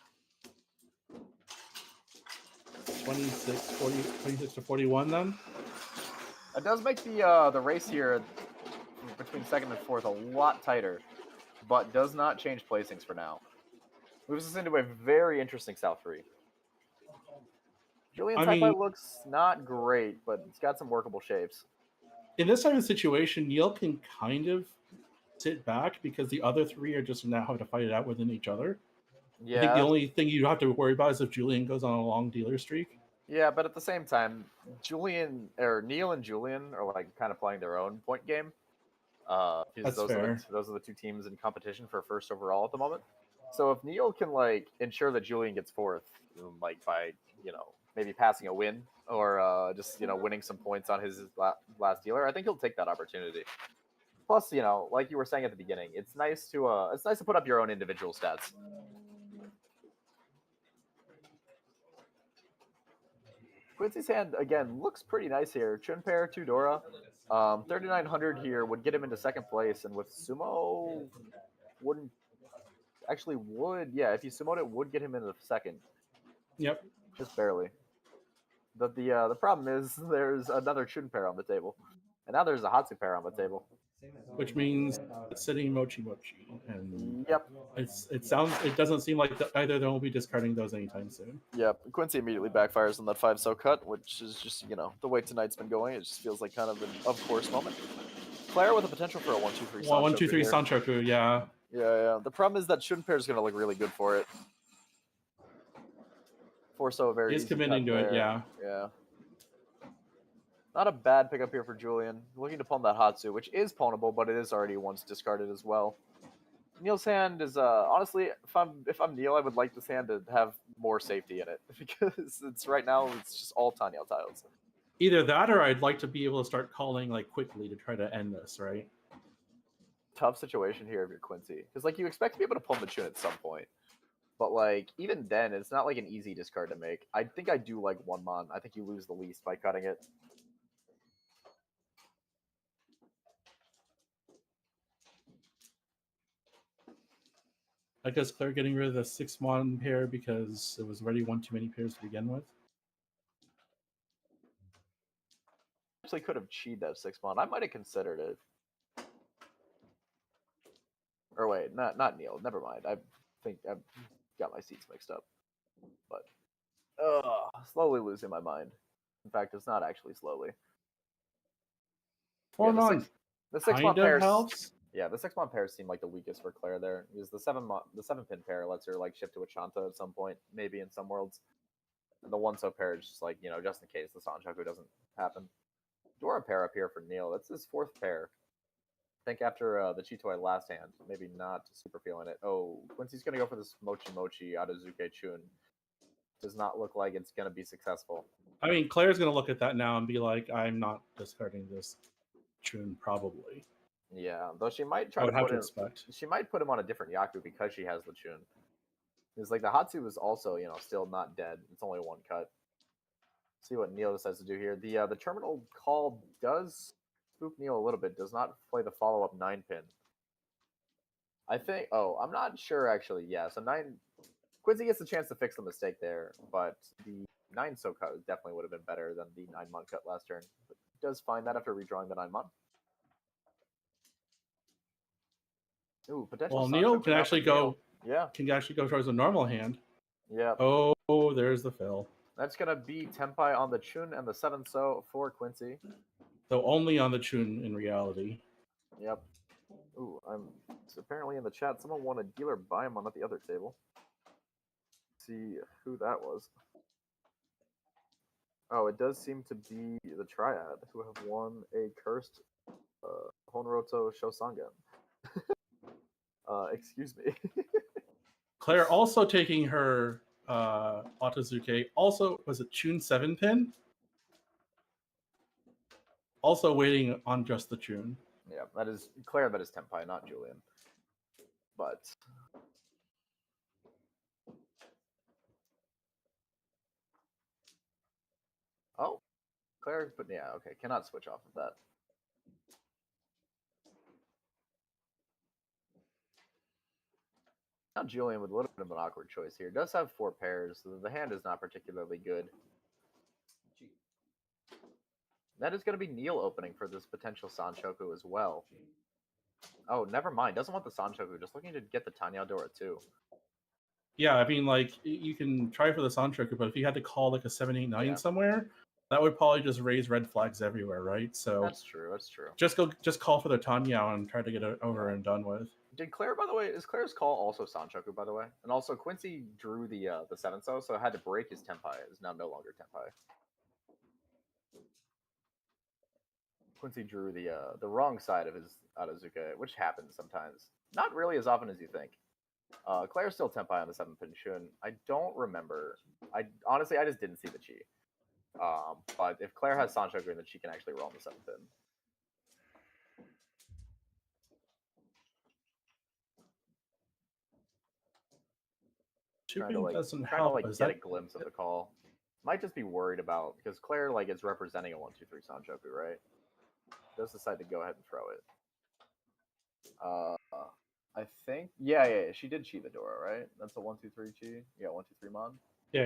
26 to 41 then? It does make the race here between second and fourth a lot tighter, but does not change placings for now. Moves us into a very interesting South 3. Julian Tempai looks not great, but it's got some workable shapes. In this type of situation, Neil can kind of sit back because the other three are just now having to fight it out within each other. Yeah. I think the only thing you have to worry about is if Julian goes on a long dealer streak. Yeah, but at the same time, Neil and Julian are like kind of playing their own point game. That's fair. Those are the two teams in competition for first overall at the moment. So if Neil can like ensure that Julian gets fourth, like by maybe passing a win or just winning some points on his last dealer, I think he'll take that opportunity. Plus, like you were saying at the beginning, it's nice to put up your own individual stats. Quincy's hand again looks pretty nice here. Chun pair, 2 Dora, 3,900 here would get him into second place, and with Sumo would. Yeah, if you sumoed it, would get him into second. Yep. Just barely. But the problem is there's another Chun pair on the table, and now there's a Hatsu pair on the table. Which means it's sitting Mochi Mochi, and yep, it doesn't seem like either of them will be discarding those anytime soon. Yep, Quincy immediately backfires on that 5-so cut, which is just the way tonight's been going. It just feels like kind of an of course moment. Claire with a potential for a 1-2-3 Sanchoku. 1-2-3 Sanchoku, yeah. Yeah. The problem is that Shun pair is going to look really good for it. 4-so very. He's committing to it, yeah. Yeah. Not a bad pickup here for Julian. Looking to pawn that Hatsu, which is pawnable, but it is already once discarded as well. Neil's hand is honestly, if I'm Neil, I would like this hand to have more safety in it because it's right now it's just all Tanyao tiles. Either that, or I'd like to be able to start calling like quickly to try to end this, right? Tough situation here if you're Quincy, because like you expect to be able to pull the Chun at some point, but like even then, it's not like an easy discard to make. I think I do like 1 mon. I think you lose the least by cutting it. I guess Claire getting rid of the 6 mon pair because it was already one too many pairs to begin with. Actually, could have cheated that 6 mon. I might have considered it. Or wait, not Neil. Never mind. I think I've got my seats mixed up. But slowly losing my mind. In fact, it's not actually slowly. 4 mon. The 6 mon pairs helps. Yeah, the 6 mon pairs seem like the weakest for Claire there. Because the 7 pin pair lets her like shift to a Chanta at some point, maybe in some worlds. And the 1-so pair is just like, just in case the Sanchoku doesn't happen. Dora pair up here for Neil. That's his 4th pair. I think after the Chitoi last hand, maybe not super feeling it. Oh, Quincy's going to go for this Mochi Mochi out of Zuke Chun. Does not look like it's going to be successful. I mean, Claire's going to look at that now and be like, I'm not discarding this Chun, probably. Yeah, though she might try she might put him on a different Yaku because she has the Chun. It's like the Hatsu is also, still not dead. It's only 1 cut. See what Neil decides to do here. The terminal call does spook Neil a little bit. Does not play the follow-up 9-pin. I think. Oh, I'm not sure actually. Yeah, so 9. Quincy gets a chance to fix the mistake there, but the 9-so cut definitely would have been better than the 9-mon cut last turn. But he does find that after redrawing the 9-mon. Ooh, potential. Well, Neil can actually go. Yeah. Can actually go towards a normal hand. Yeah. Oh, there's the fill. That's gonna be Tempai on the Chun and the 7-so for Quincy. though only on the Chun in reality. Yep. Ooh, I'm apparently in the chat. Someone won a dealer Biomon at the other table. Let's see who that was. Oh, it does seem to be the Triad who have won a cursed Honroto Shosangen. Excuse me. Claire also taking her Otozuke. Also, was it Chun 7 pin? Also waiting on just the Chun. Yeah, that is Claire. That is Tenpai, not Julian. But oh, Claire. But yeah, okay, cannot switch off of that. Now Julian with a little bit of an awkward choice here. Does have 4 pairs, so the hand is not particularly good. That is going to be Neil opening for this potential Sanchoku as well. Oh, never mind. Doesn't want the Sanchoku. Just looking to get the Tanya Dora too. Yeah, I mean, like, you can try for the Sanchoku, but if you had to call like a 789 somewhere, that would probably just raise red flags everywhere, right? So that's true. That's true. Just call for the Tanya and try to get it over and done with. Did Claire, by the way, is Claire's call also Sanchoku, by the way? And also Quincy drew the 7-so, so had to break his Tenpai. Is now no longer Tenpai. Quincy drew the wrong side of his Otozuke, which happens sometimes. Not really as often as you think. Claire's still Tenpai on the 7-pin Shun. I don't remember. Honestly, I just didn't see the chi. But if Claire has Sanchoku, then she can actually roll on the 7-pin. Trying to get a glimpse of the call. Might just be worried about because Claire is representing a 1-2-3 Sanchoku, right? Does decide to go ahead and throw it. I think yeah, she did chi the Dora, right? That's a 1-2-3 chi. Yeah, 1-2-3 mon. Yeah.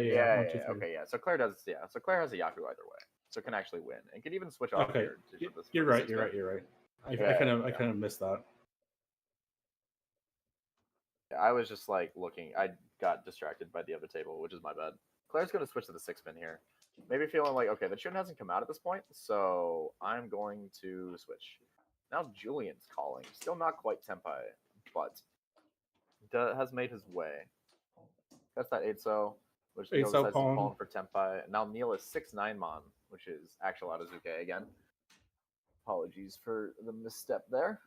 Okay, yeah. So Claire does. Yeah, so Claire has a Yaku either way, so can actually win and can even switch off. Okay, you're right. I kind of missed that. Yeah, I was just looking. I got distracted by the other table, which is my bad. Claire's going to switch to the 6-pin here. Maybe feeling like, okay, the Chun hasn't come out at this point, so I'm going to switch. Now Julian's calling. Still not quite Tenpai, but has made his way. That's that 8-so, which Neil decides to call for Tenpai. Now Neil is 6-9 mon, which is actual Otozuke again. Apologies for the misstep there.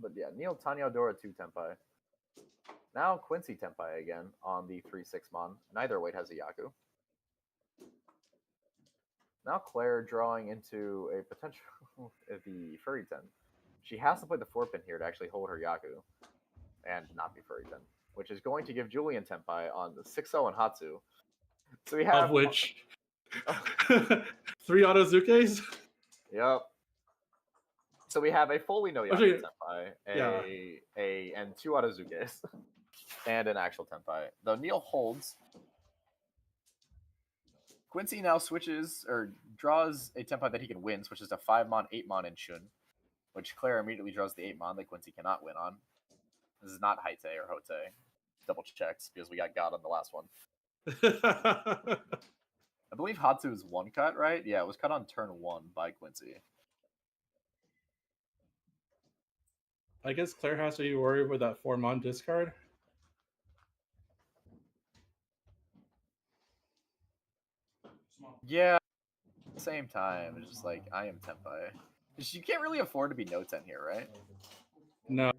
But yeah, Neil Tanya Dora 2 Tenpai. Now Quincy Tenpai again on the 3-6 mon. Neither weight has a Yaku. Now Claire drawing into a potential the Furry 10. She has to play the 4-pin here to actually hold her Yaku and not be Furry 10, which is going to give Julian Tenpai on the 6-0 and Hatsu. So we have of which 3 Otozukes. Yep. So we have a fully no Yaku Tenpai, and 2 Otozukes, and an actual Tenpai. Though Neil holds. Quincy now switches or draws a Tenpai that he can win, switches to 5 mon, 8 mon, and Shun, which Claire immediately draws the 8 mon that Quincy cannot win on. This is not Haite or Hote. Double checks because we got God on the last one. I believe Hatsu is 1 cut, right? Yeah, it was cut on turn 1 by Quincy. I guess Claire has to be worried with that 4 mon discard. Yeah, at the same time, it's just I am Tenpai. You can't really afford to be no 10 here, right? No,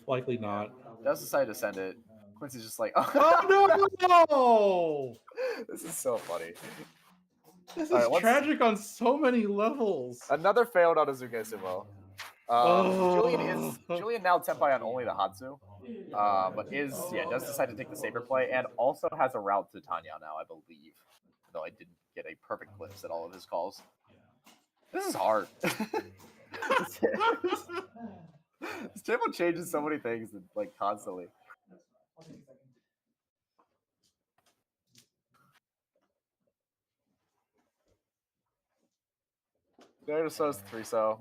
likely not. Does decide to send it. Quincy's just like, oh no! This is so funny. This is tragic on so many levels. Another failed Otozuke Sumo. Julian now Tenpai on only the Hatsu, but does decide to take the Saber play and also has a route to Tanya now, I believe. Though I didn't get a perfect glimpse at all of his calls. This is hard. This table changes so many things constantly. Dinosaur's 3-so.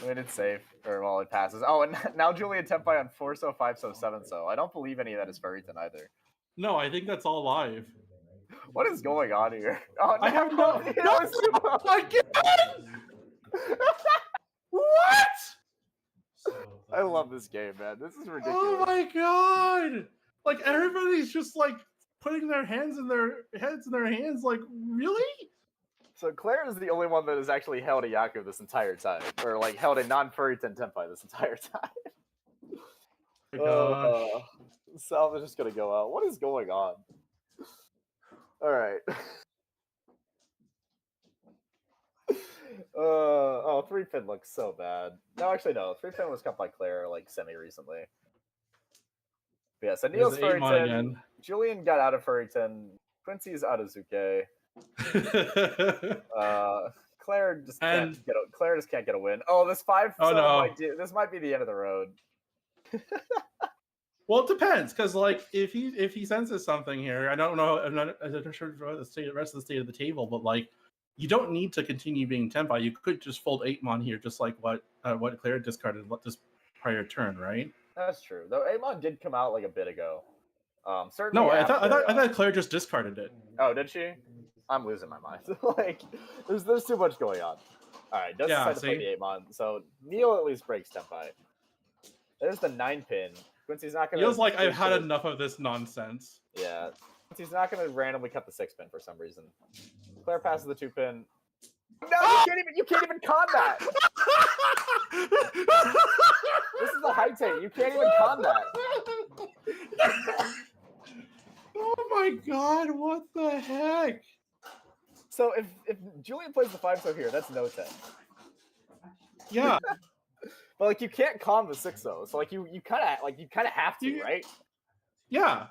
It's safe. Or it passes. Oh, and now Julian Tenpai on 4-so, 5-so, 7-so. I don't believe any of that is Furryton either. No, I think that's all live. What is going on here? Oh, I have no. No, my God! What? I love this game, man. This is ridiculous. Oh my god! Like everybody's just like putting their hands in their heads in their hands. Like, really? So Claire is the only one that has actually held a Yaku this entire time, or like held a non-Furryton Tenpai this entire time. Oh my gosh. Salve is just gonna go out. What is going on? All right. Oh, 3-pin looks so bad. No, actually, no. 3-pin was cut by Claire like semi-recently. But yeah, so Neil's There's Amon Furryton. again. Julian got out of Furryton. Quincy's out of Zuke. Claire just can't get a, Claire just can't get a win. Oh, this 5 Oh, no. this might be the end of the road. Well, it depends, because like if he senses something here, I don't know. I'm not sure about the rest of the state of the table, but like you don't need to continue being Tenpai. You could just fold 8-mon here, just like what Claire discarded this prior turn, right? That's true. Though Amon did come out like a bit ago. Certainly. No, I after, thought Claire just discarded it. Oh, did she? I'm losing my mind. Like, there's too much going on. All right, does decide to play the 8-mon. So Neil at least breaks Tenpai. There's the 9-pin. Quincy's not gonna. Feels like I've had enough of this nonsense. Yeah, Quincy's not gonna randomly cut the 6-pin for some reason. Claire passes the 2-pin. No, you can't even con that. This is the high take. You can't even con that. Oh my god, what the heck? So if Julian plays the 5-0 here, that's no 10. Yeah. But like you can't con the 6-0, so like you kind of have to, right? Yeah.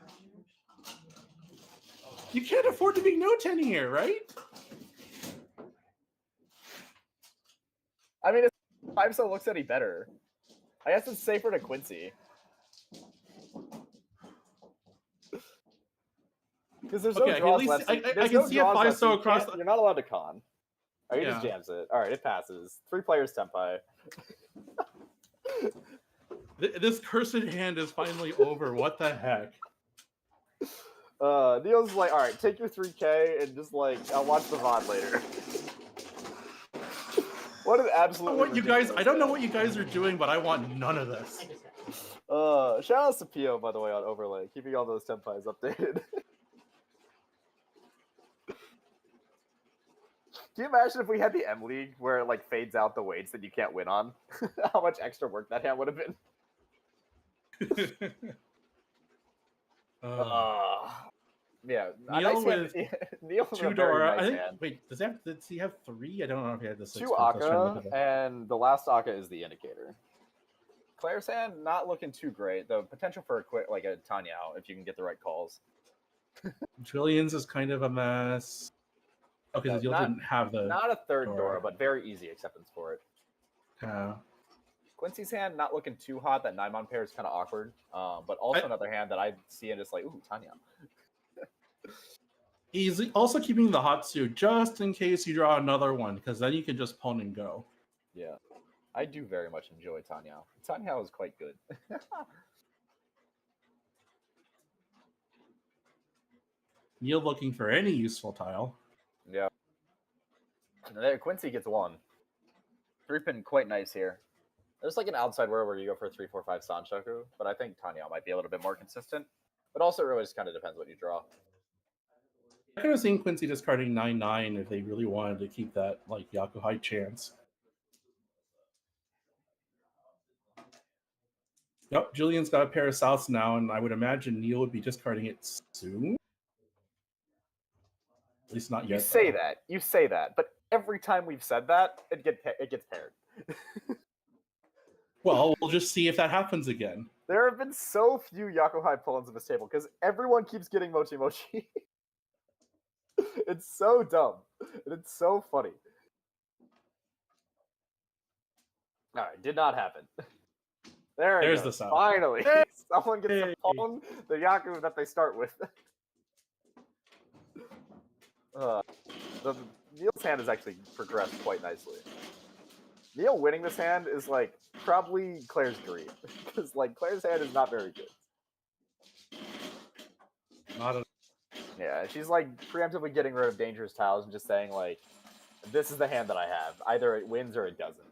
You can't afford to be no 10 here, right? I mean, if 5-0 looks any better, I guess it's safer to Quincy. Because there's no draws at least left. I There's can no see a draws left, 5-0 so across. you're not allowed to con. Oh, he Yeah. just jams it. All right, it passes. 3 players Tenpai. This cursed hand is finally over. What the heck? Neil's like, all right, take your 3K and just like, I'll watch the VOD later. What an absolute. I don't know what you guys are doing, but I want none of this. Shout out to Pio, by the way, on Overlay, keeping all those Tenpais updated. Can you imagine if we had the M League where it like fades out the weights that you can't win on? How much extra work that hand would have been. Yeah. Neil with Neil 2 Dora. I think. Wait, does he have 3? I don't know if he had the 6. 2 Akka, and the last Akka is the indicator. Claire's hand not looking too great. The potential for a quick like a Tanyao if you can get the right calls. Julian's is kind of a mess. Okay, the deal didn't have the. Not a 3rd Dora, but very easy acceptance for it. Yeah. Quincy's hand not looking too hot. That 9-mon pair is kind of awkward. But also another hand that I see and just like, ooh, Tanya. He's also keeping the Hatsu just in case you draw another one, because then you can just pawn and go. Yeah. I do very much enjoy Tanya. Tanya is quite good. Neil looking for any useful tile. Yeah. And there, Quincy gets 1. 3-pin quite nice here. There's like an outside where you go for 3, 4, 5 Sanshoku, but I think Tanya might be a little bit more consistent. But also, it really just kind of depends what you draw. I could have seen Quincy discarding 9-9 if they really wanted to keep that like Yakuhai chance. Yep, Julian's got a pair of Souths now, and I would imagine Neil would be discarding it soon. At least not yet. You say that, but every time we've said that, it gets paired. Well, we'll just see if that happens again. There have been so few Yakuhai pull-ins of this table because everyone keeps getting Mochi Mochi. It's so dumb. And it's so funny. Alright, did not happen. There's the sound. Finally. Hey! Someone gets to pawn the Yaku that they start with. Neil's hand has actually progressed quite nicely. Neil winning this hand is like probably Claire's dream. Because like Claire's hand is not very good. Not a Yeah, she's like preemptively getting rid of dangerous tiles and just saying like, This is the hand that I have. Either it wins or it doesn't.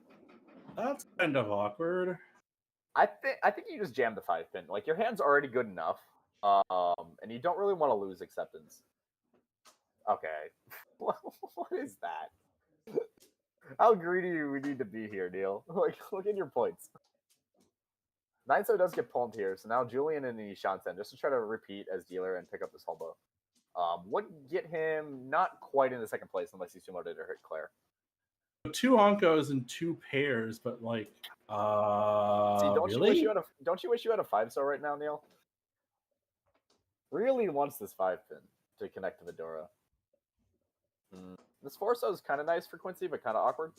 That's kind of awkward. I think you just jam the 5-pin. Like, your hand's already good enough, and you don't really want to lose acceptance. Okay. What is that? How greedy do we need to be here, Neil? Like, look at your points. 9-so does get palmed here, so now Julian and Ishanten, just to try to repeat as dealer and pick up this hobo. Would get him not quite in the second place unless he sumoed it or hit Claire. 2 onkos and 2 pairs, but like, See, don't really? you wish you had a 5-so right now, Neil? Really wants this 5-pin to connect to the Dora. This 4-so is kind of nice for Quincy, but kind of awkward.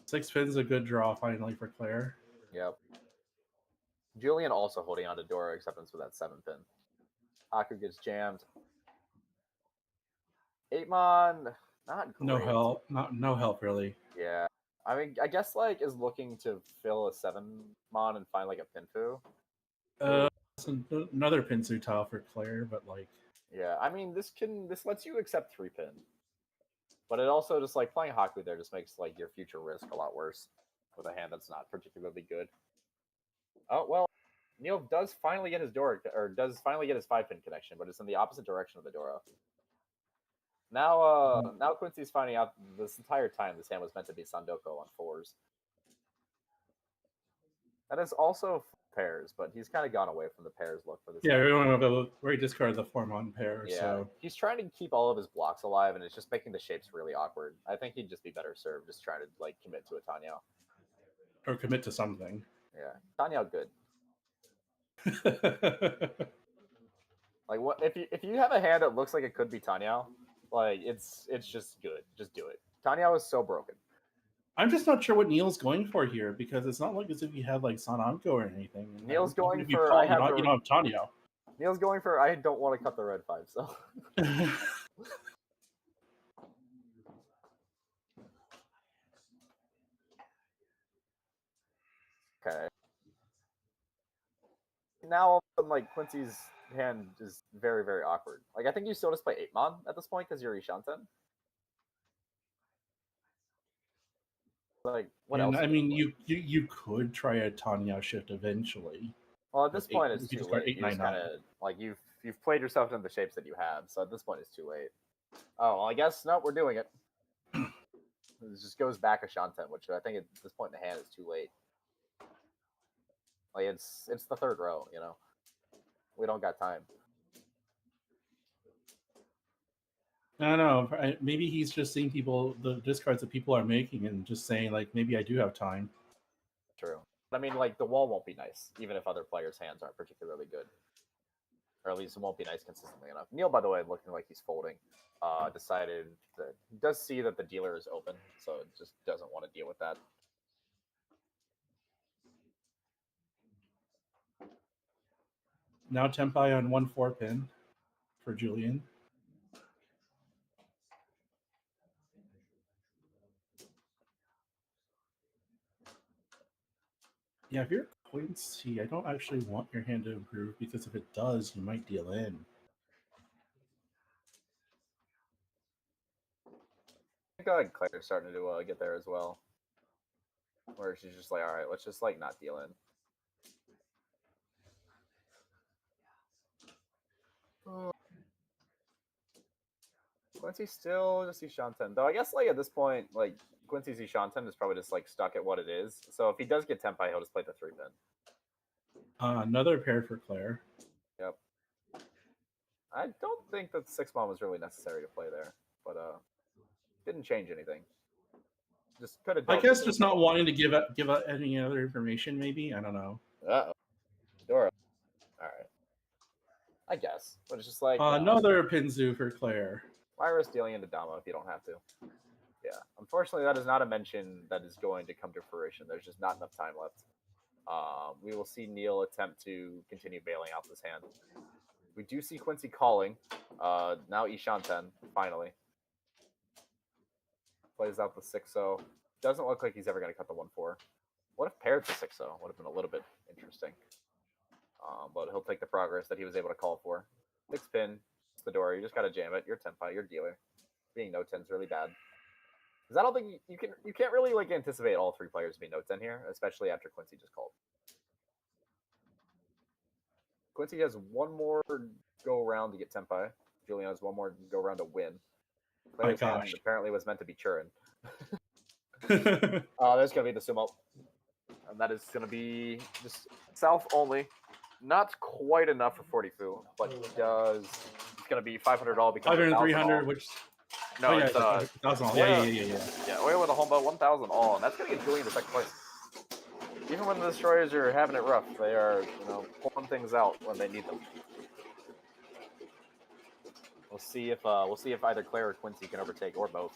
6 pins a good draw finally for Claire. Yep. Julian also holding on to Dora acceptance with that 7-pin. Haku gets jammed. 8-mon, not great. No help. No help really. Yeah. I mean, I guess like is looking to fill a 7-mon and find like a pinfu. Another pinsu tile for Claire, but like. Yeah, I mean this lets you accept 3-pin. But it also just like playing Haku there just makes like your future risk a lot worse with a hand that's not particularly good. Oh well, Neil does finally get his Dora, or does finally get his 5-pin connection, but it's in the opposite direction of the Dora. Now, now Quincy's finding out this entire time this hand was meant to be Sandoko on 4s. That is also pairs, but he's kind of gone away from the pairs look for this. Yeah, we don't know where he discarded the 4-mon pair. Yeah, so he's trying to keep all of his blocks alive, and it's just making the shapes really awkward. I think he'd just be better served just trying to like commit to a Tanyao. Or commit to something. Yeah, Tanyao good. Like what if you have a hand that looks like it could be Tanyao, like it's just good. Just do it. Tanyao is so broken. I'm just not sure what Neil's going for here because it's not like as if you have like Sananko or anything. Neil's going for you don't have Tanyao. Neil's going for I don't want to cut the red 5, so. Okay. Now all of a sudden, like Quincy's hand is very, very awkward. Like I think you still just play 8-mon at this point because you're Ishanten. Like what else? I mean, you could try a Tanyao shift eventually. Well, at this point, it's if you too just got late. 8, You just 9, kind of like you've played yourself into the shapes that you have. So at this point, it's too late. Oh, well, I guess no, we're doing it. It just goes back a Shanten, which I think at this point in the hand is too late. Like it's the 3rd row, you know. We don't got time. I don't know. Maybe he's just seeing the discards that people are making and just saying like, maybe I do have time. True. I mean, like the wall won't be nice, even if other players' hands aren't particularly good, or at least it won't be nice consistently enough. Neil, by the way, looking like he's folding, decided that he does see that the dealer is open, so just doesn't want to deal with that. Now Tempai on 1 4-pin for Julian. Yeah, if you're Quincy, I don't actually want your hand to improve because if it does, you might deal in. Go ahead, Claire's starting to get there as well, where she's just like, all right, let's just like not deal in. Quincy still just Ishanten, though. I guess like at this point, like Quincy's Ishanten is probably just like stuck at what it is. So if he does get Tempai, he'll just play the 3-pin. Another pair for Claire. Yep. I don't think that 6-mon was really necessary to play there, but didn't change anything. Just could have. I guess just not wanting to give out any other information. Maybe I don't know. Dora. All right. I guess, but it's just like another Pinzu for Claire. Why risk dealing into Dama if you don't have to? Yeah. Unfortunately, that is not a mention that is going to come to fruition. There's just not enough time left. We will see Neil attempt to continue bailing out this hand. We do see Quincy calling. Now Ishanten, finally. Plays out the 6-0. Doesn't look like he's ever going to cut the 1-4. What if paired the 6-0? Would have been a little bit interesting. But he'll take the progress that he was able to call for. 6-pin. It's the door. You just got to jam it. You're Tempai. You're dealer. being no 10 is really bad. Because I don't think you can't really like anticipate all three players being no 10 here, especially after Quincy just called. Quincy has one more go around to get Tenpai. Julian has one more go around to win. Claire's hand apparently was meant to be Churin. There's gonna be the sumo, and that is gonna be just south only. Not quite enough for 40 fu, but it's gonna be 500 all because 500 and 300, which no, it's 1,000 all. Yeah. Yeah, Oil with a home bow, 1,000 all, and that's gonna get Julian to second place. Even when the destroyers are having it rough, they are pulling things out when they need them. We'll see if either Claire or Quincy can overtake, or both.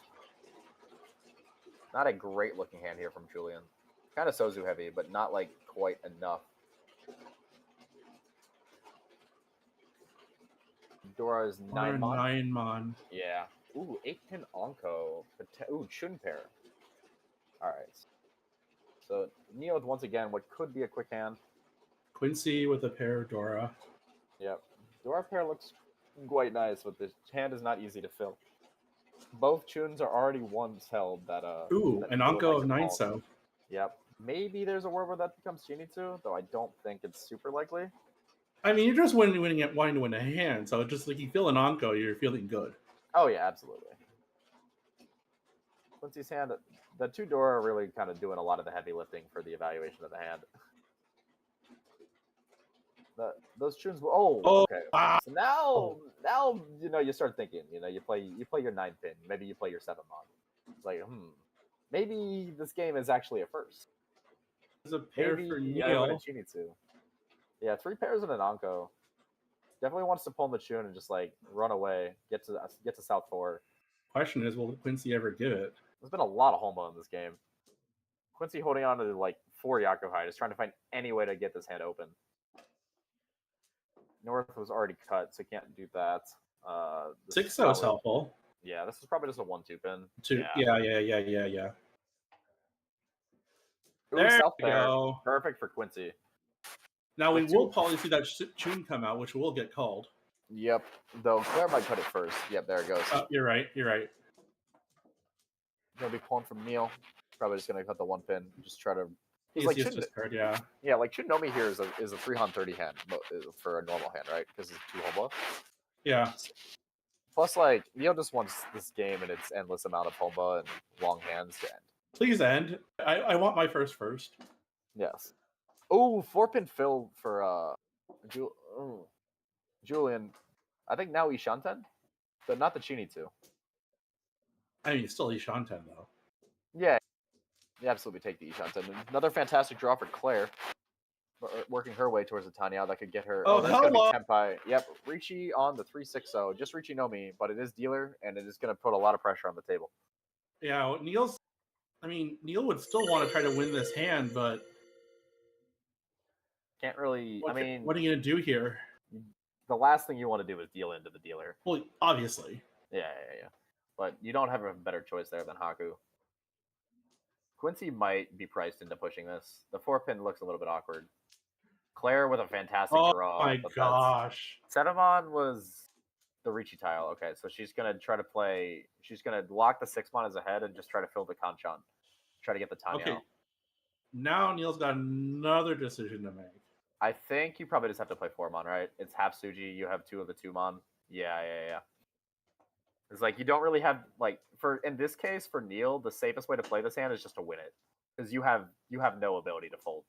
Not a great looking hand here from Julian. Kind of Sozu heavy, but not like quite enough. Dora is 9 mon. 9 mon. Yeah. Ooh, 8-pin Onko. Ooh, Chun pair. All right. So Neo once again, what could be a quick hand. Quincy with a pair of Dora. Yep. Dora pair looks quite nice, but this hand is not easy to fill. Both Chuns are already once held that Ooh, that an Onko of 9 so. Yep. Maybe there's a world where that becomes Shinitsu, though I don't think it's super likely. I mean, you're just wanting to win a hand, so just like you feel an Onko, you're feeling good. Oh yeah, absolutely. Quincy's hand, the two Dora are really kind of doing a lot of the heavy lifting for the evaluation of the hand. Those tunes. Okay. Wow. So now you start thinking. You play your 9-pin. Maybe you play your 7 mon. It's like maybe this game is actually a first. There's a pair maybe for Neil. Yeah, 3 pairs and an Onko. Definitely wants to pull in the tune and just like run away, get to South 4. Question is, will Quincy ever give it? There's been a lot of homo in this game. Quincy holding on to like 4 Yakuhai, just trying to find any way to get this hand open. North was already cut, so can't do that. 6-0 is helpful. Yeah, this is probably just a 1-2 pin. Yeah. There you go. Perfect for Quincy. Now we will probably see that tune come out, which will get called. Yep. Though Claire might cut it first. Yep, there it goes. You're right. Gonna be pulling from Neil. Probably just gonna cut the 1 pin. Just try to. Easiest card, yeah. Yeah, like Nomi here is a 330 hand for a normal hand, right? Because it's 2 homo. Yeah. Plus, like Neil just wants this game and its endless amount of homo and long hands to end. Please end. I want my first. Yes. Oh, 4-pin fill for Julian. I think now Ishanten, but not the Chinitsu. I mean, still Ishanten though. Yeah, you absolutely take the Ishanten. Another fantastic draw for Claire, working her way towards the Tanya that could get her. Oh, that's gonna be Tenpai. Yep, Richi on the 3-6-0. Just Richi Nomi, but it is dealer, and it is going to put a lot of pressure on the table. Yeah, Neil would still want to try to win this hand, but can't really. What are you going to do here? The last thing you want to do is deal into the dealer. Well, obviously. Yeah. But you don't have a better choice there than Haku. Quincy might be priced into pushing this. The 4-pin looks a little bit awkward. Claire with a fantastic draw. Oh my gosh. Sedamon was the Richi tile. Okay, so she's going to try to play. She's going to lock the 6-mon as a head and just try to fill the Kanchan. Try to get the Tanya. Okay. Now Neil's got another decision to make. I think you probably just have to play 4-mon, right? It's half Suji. You have 2 of the 2-mon. Yeah. It's like you don't really have in this case for Neil, the safest way to play this hand is just to win it because you have no ability to fold.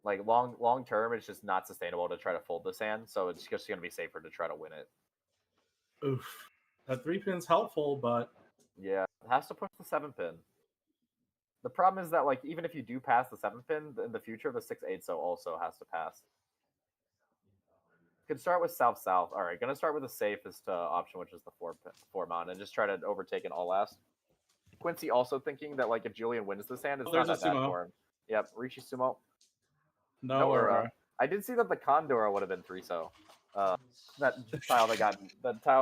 Like long term, it's just not sustainable to try to fold this hand, so it's just going to be safer to try to win it. Oof, that 3-pin's helpful, but yeah, it has to push the 7-pin. The problem is that, like, even if you do pass the 7-pin, in the future, the 6-8 also has to pass. You could start with South-South. All right, going to start with the safest option, which is the 4-mon, and just try to overtake an all-last. Quincy also thinking that, like, if Julian wins this hand, it's not that bad for him. Yep, Rishi Sumo. No, I did see that the Condor would have been 3-so. That tile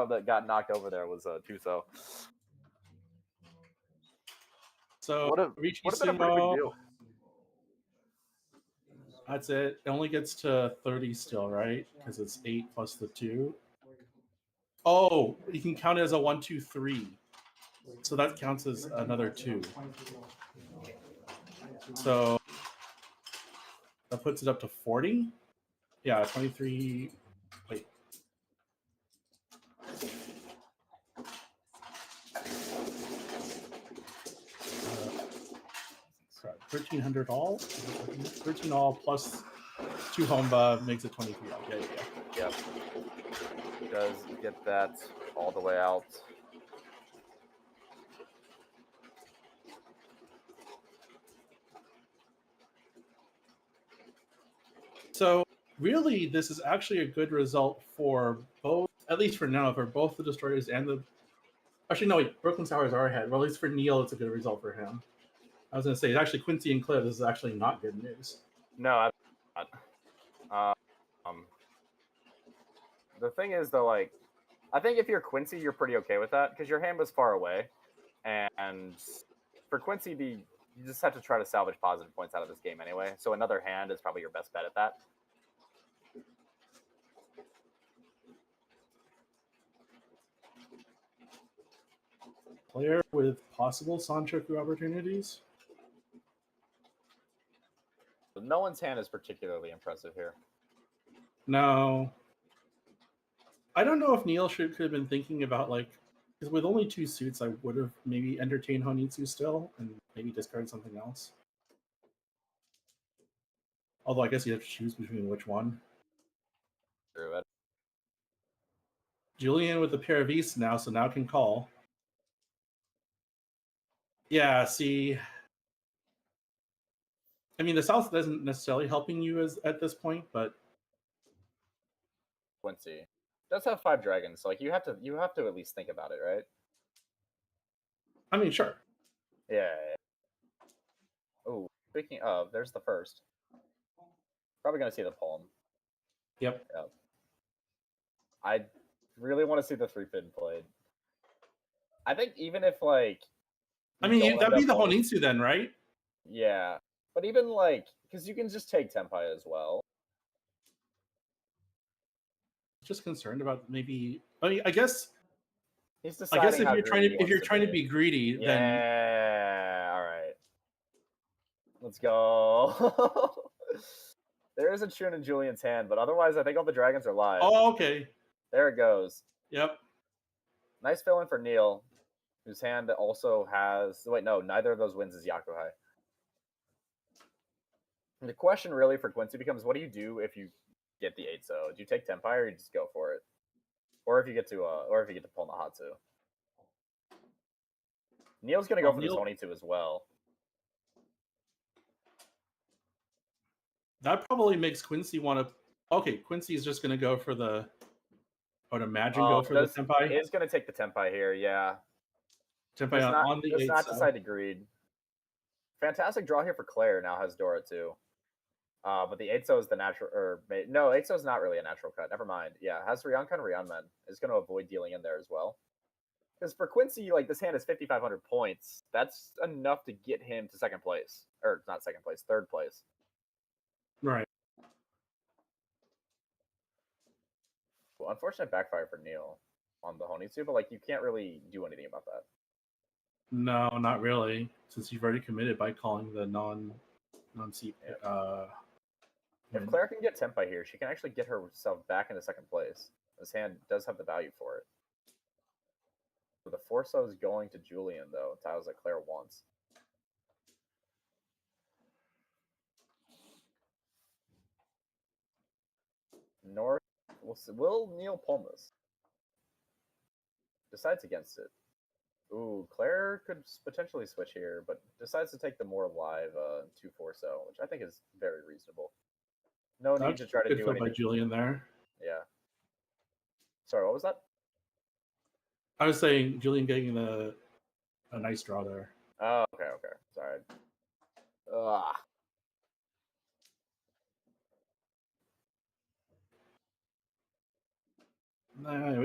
that got knocked over there was 2-so. So what a been a pretty big deal. That's it. It only gets to 30 still, right? Because it's 8 plus the 2. Oh, you can count it as a 1, 2, 3. So that counts as another 2. So that puts it up to 40. Yeah, 23. Wait. 1300 all. 13 all plus 2 homba makes it 23 all. Yeah. Yep. Does get that all the way out. So really, this is actually a good result for both, at least for now, for both the Destroyers and the. Actually, no, wait, Brooklyn Towers are ahead. Well, at least for Neil, it's a good result for him. I was going to say, actually, Quincy and Cliff, this is actually not good news. No, not. The thing is, though, like, I think if you're Quincy, you're pretty okay with that because your hand was far away, and for Quincy, you just have to try to salvage positive points out of this game anyway. So another hand is probably your best bet at that. Player with possible Sanchoku opportunities. No one's hand is particularly impressive here. No. I don't know if Neil could have been thinking about, like, because with only 2 suits, I would have maybe entertained Honitsu still and maybe discard something else. Although I guess you have to choose between which one. True. Julian with a pair of East now, so now can call. Yeah, see. I mean, the South isn't necessarily helping you at this point, but Quincy does have 5 dragons, so like you have to at least think about it, right? I mean, sure. Yeah. Oh, speaking of, there's the first. Probably gonna see the palm. Yep. I really want to see the 3-pin played. I think even if like, I mean, that'd be the Honitsu then, right? Yeah, but even like, because you can just take Tenpai as well. Just concerned about maybe. I mean, I guess. He's I guess deciding if you're trying to be greedy, then yeah. All right. Let's go. There is a tune in Julian's hand, but otherwise, I think all the dragons are live. Oh, okay. There it goes. Yep. Nice fill in for Neil, whose hand also has. Wait, no, neither of those wins is Yakuhai. The question really for Quincy becomes, what do you do if you get the 8-so? Do you take Tenpai or you just go for it? Or if you get to pull Nahatsu. Neil's gonna go for the Honitsu as well. That probably makes Quincy want to. Okay, Quincy is just gonna go for the. I would imagine go for the Tenpai. He's gonna take the Tenpai here, yeah. Tenpai on the 8-so. Does not decide to greed. Fantastic draw here for Claire. Now has Dora too. But the 8-so is the natural, no, 8-so is not really a natural cut. Never mind. Yeah, has Ryankan Ryanmen. Is going to avoid dealing in there as well. Because for Quincy, like, this hand is 5,500 points. That's enough to get him to second place. Or, not second place, third place. Right. Well, unfortunate backfire for Neil on the Honitsu, but, like, you can't really do anything about that. No, not really. Since you've already committed by calling the non-seat. If Claire can get Tenpai here, she can actually get herself back into second place. This hand does have the value for it. So the 4-so is going to Julian, though. Tiles that Claire wants. North. Will Neil palm this? Decides against it. Ooh, Claire could potentially switch here, but decides to take the more live 2-4-so, which I think is very reasonable. No need to try to do anything. By Julian there. Yeah. Sorry, what was that? I was saying Julian getting a nice draw there. Oh, okay. Sorry.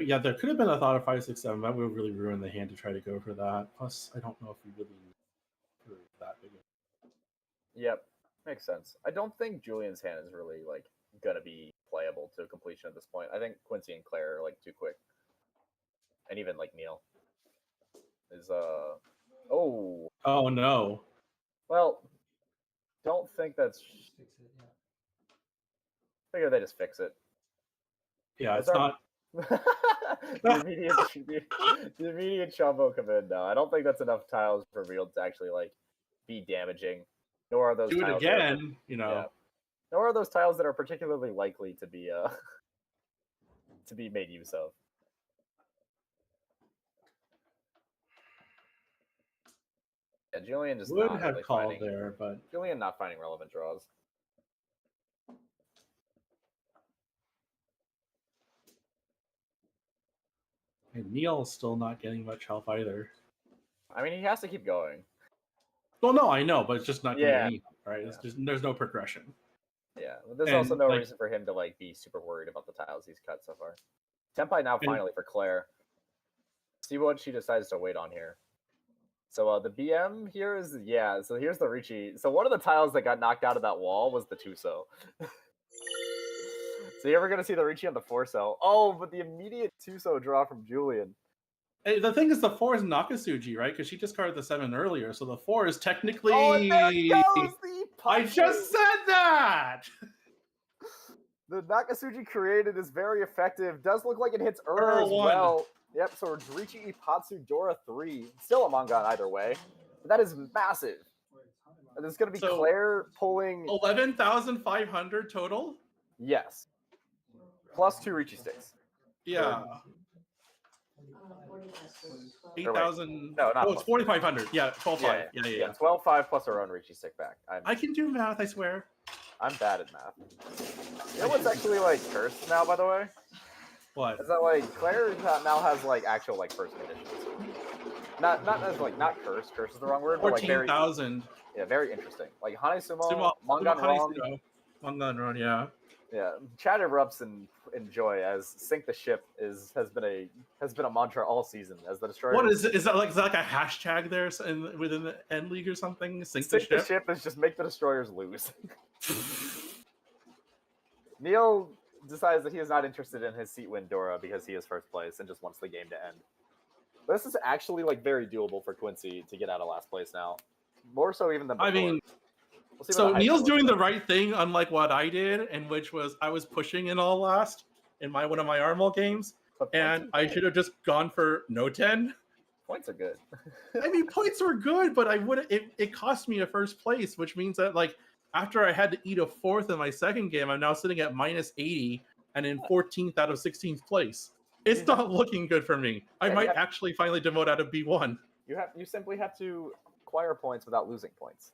Yeah, there could have been a thought of 5-6-7. That would have really ruined the hand to try to go for that. Plus, I don't know if we really for that big. Yep. Makes sense. I don't think Julian's hand is really like gonna be playable to completion at this point. I think Quincy and Claire are like too quick, and even like Neil is oh no. well. Don't think that's. Just fix it, yeah. Figure they just fix it. Yeah, Is it's our- not. the immediate Chumbo come in now. I don't think that's enough tiles revealed to actually like be damaging. Nor are those Do it tiles that are- again, you know. Yeah. Nor are those tiles that are particularly likely to be to be made use of. Yeah, Julian just Would not have really called finding there, but Julian not finding relevant draws. and Neil's still not getting much help either. I mean, he has to keep going. Well, no, I know, but it's just not getting Yeah. any help, right? It's just there's no progression. Yeah, but there's And, also no like- reason for him to like be super worried about the tiles he's cut so far. Tempai now And- finally for Claire. See what she decides to wait on here. So the BM here is so here's the Ricci. So one of the tiles that got knocked out of that wall was the Tuso. So you're ever gonna see the Ricci on the 4-so. Oh, but the immediate Tuso draw from Julian. Hey, the thing is, the 4 is Nakasuji, right? Because she discarded the 7 earlier, so the 4 is technically. Oh, and there it goes! The I punch just said that. The Nakasuji created is very effective. Does look like it hits Ur Ur as one. well. Yep, so it's Ricci Ipatsu Dora 3. Still a Mangan either way. But that is massive. And there's going to be So- Claire pulling... 11,500 total. Yes. Plus 2 Ricci sticks. Yeah, 8,000. No, not Oh, it's plus. 4,500. Yeah, 12,500. Yeah. 12-5 plus our own Ricci stick back. I can do math, I swear. I'm bad at math. You know what's actually like cursed now, by the way? What? Is that like Claire now has like actual like first conditions. Not as like not cursed. Curse is the wrong word, but like very 14,000. very interesting. Like Hane Sumo, Sumo, Mangan Ron. Mangan Ron, yeah. Yeah, chat erupts in joy as sink the ship has been a mantra all season as the destroyer. What is that like? Is that like a hashtag there within the End League or something? Sink the ship. is just make the destroyers lose. Neil decides that he is not interested in his seat win Dora because he is first place and just wants the game to end. But this is actually like very doable for Quincy to get out of last place now, more so even than before. I mean, We'll see what so the hype Neil's looks doing the like. right thing, unlike what I did, and which was I was pushing in all last in one of my Armall games, But and I should have just gone for no 10. points are good. I mean, points were good, but it cost me a first place, which means that like after I had to eat a fourth in my second game, I'm now sitting at minus 80 and in 14th out of 16th place. It's not looking good for me. I Yeah, might you have- actually finally demote out of B1. You simply have to acquire points without losing points.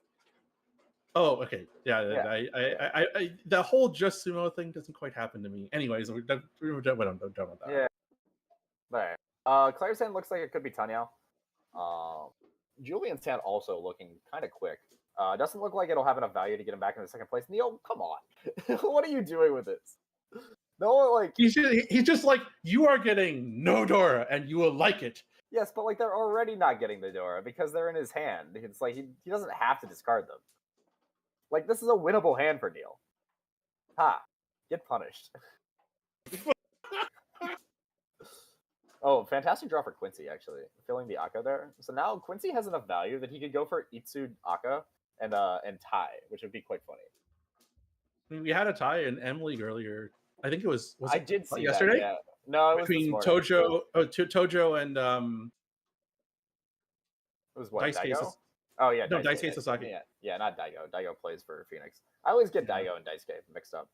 Oh, okay. Yeah. Yeah. I the whole just sumo thing doesn't quite happen to me. Anyways, we're done with that. Yeah. Alright. Claire's hand looks like it could be Tanyao. Julian's hand also looking kind of quick. Doesn't look like it'll have enough value to get him back into second place. Neil, come on. What are you doing with this? No, like... He's just like, you are getting no Dora, and you will like it. Yes, but like they're already not getting the Dora because they're in his hand. It's like he doesn't have to discard them. Like, this is a winnable hand for Neil. Ha. Get punished. Oh, fantastic draw for Quincy, actually. Filling the Akka there. So now Quincy has enough value that he could go for Itsu Akka and tie, which would be quite funny. I mean, we had a tie in M League earlier. I think it was I it did see yesterday? that, yeah. No, it was Between this morning. Tojo and It was what, Daisuke Daigo? Sas- Oh, yeah. No, Daisuke Sasaki. Yeah, not Daigo. Daigo plays for Phoenix. I always get Yeah. Daigo and Daisuke mixed up.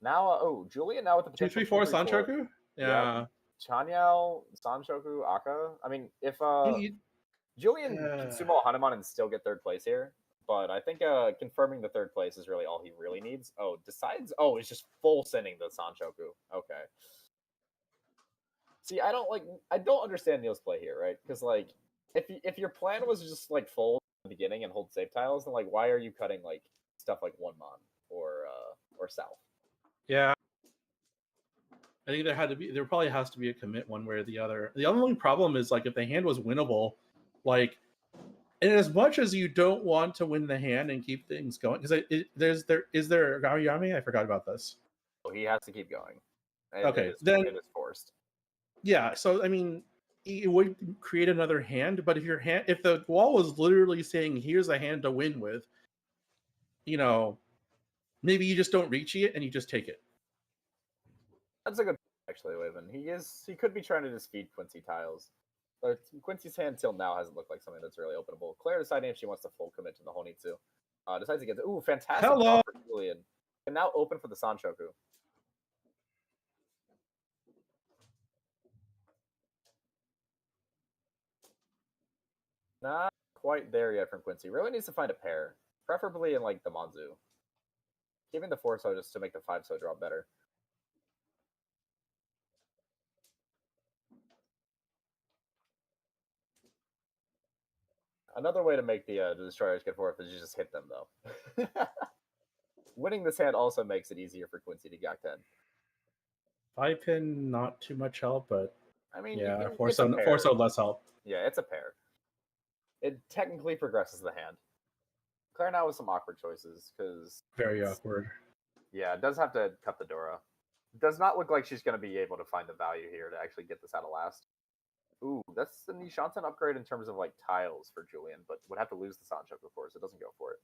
Now, Julian now with the potential 2-3-4 2-3-4. Sanchoku? Yeah. Yeah. Chanyao, Sanshoku, Akka. I mean, if Julian can sumo Hanuman and still get third place here, but I think confirming the third place is really all he really needs. It's just full sending the Sanshoku. Okay. See, I don't understand Neil's play here, right? Because like, if your plan was just like full in the beginning and hold save tiles, then like, why are you cutting like stuff like One Mon or South? Yeah. I think there probably has to be a commit one way or the other. The only problem is like if the hand was winnable, like And as much as you don't want to win the hand and keep things going, because is there Gaoyami? I forgot about this. So he has to keep going. Okay, it then is forced. Yeah, so I mean, it would create another hand, but if the wall was literally saying here's a hand to win with, maybe you just don't reach it and you just take it. That's a good point, actually, Waven. He could be trying to just feed Quincy tiles. But Quincy's hand till now hasn't looked like something that's really openable. Claire deciding if she wants to full commit to the Honitsu. Decides to get the fantastic Hello. draw for Julian. And now open for the Sanchoku. Not quite there yet from Quincy. Really needs to find a pair. Preferably in like the Manzu. Keeping the 4-so just to make the 5-so draw better. Another way to make the destroyers get forth is you just hit them, though. Winning this hand also makes it easier for Quincy to Gak 10. 5-pin, not too much help, but I mean, yeah, it's a pair. 4-so less help. Yeah, it's a pair. It technically progresses the hand. Claire now with some awkward choices, because... Very awkward. Yeah, it does have to cut the Dora. It does not look like she's going to be able to find the value here to actually get this out of last. Ooh, that's the Nishanten upgrade in terms of like tiles for Julian, but would have to lose the Sanchoku, of course. It doesn't go for it.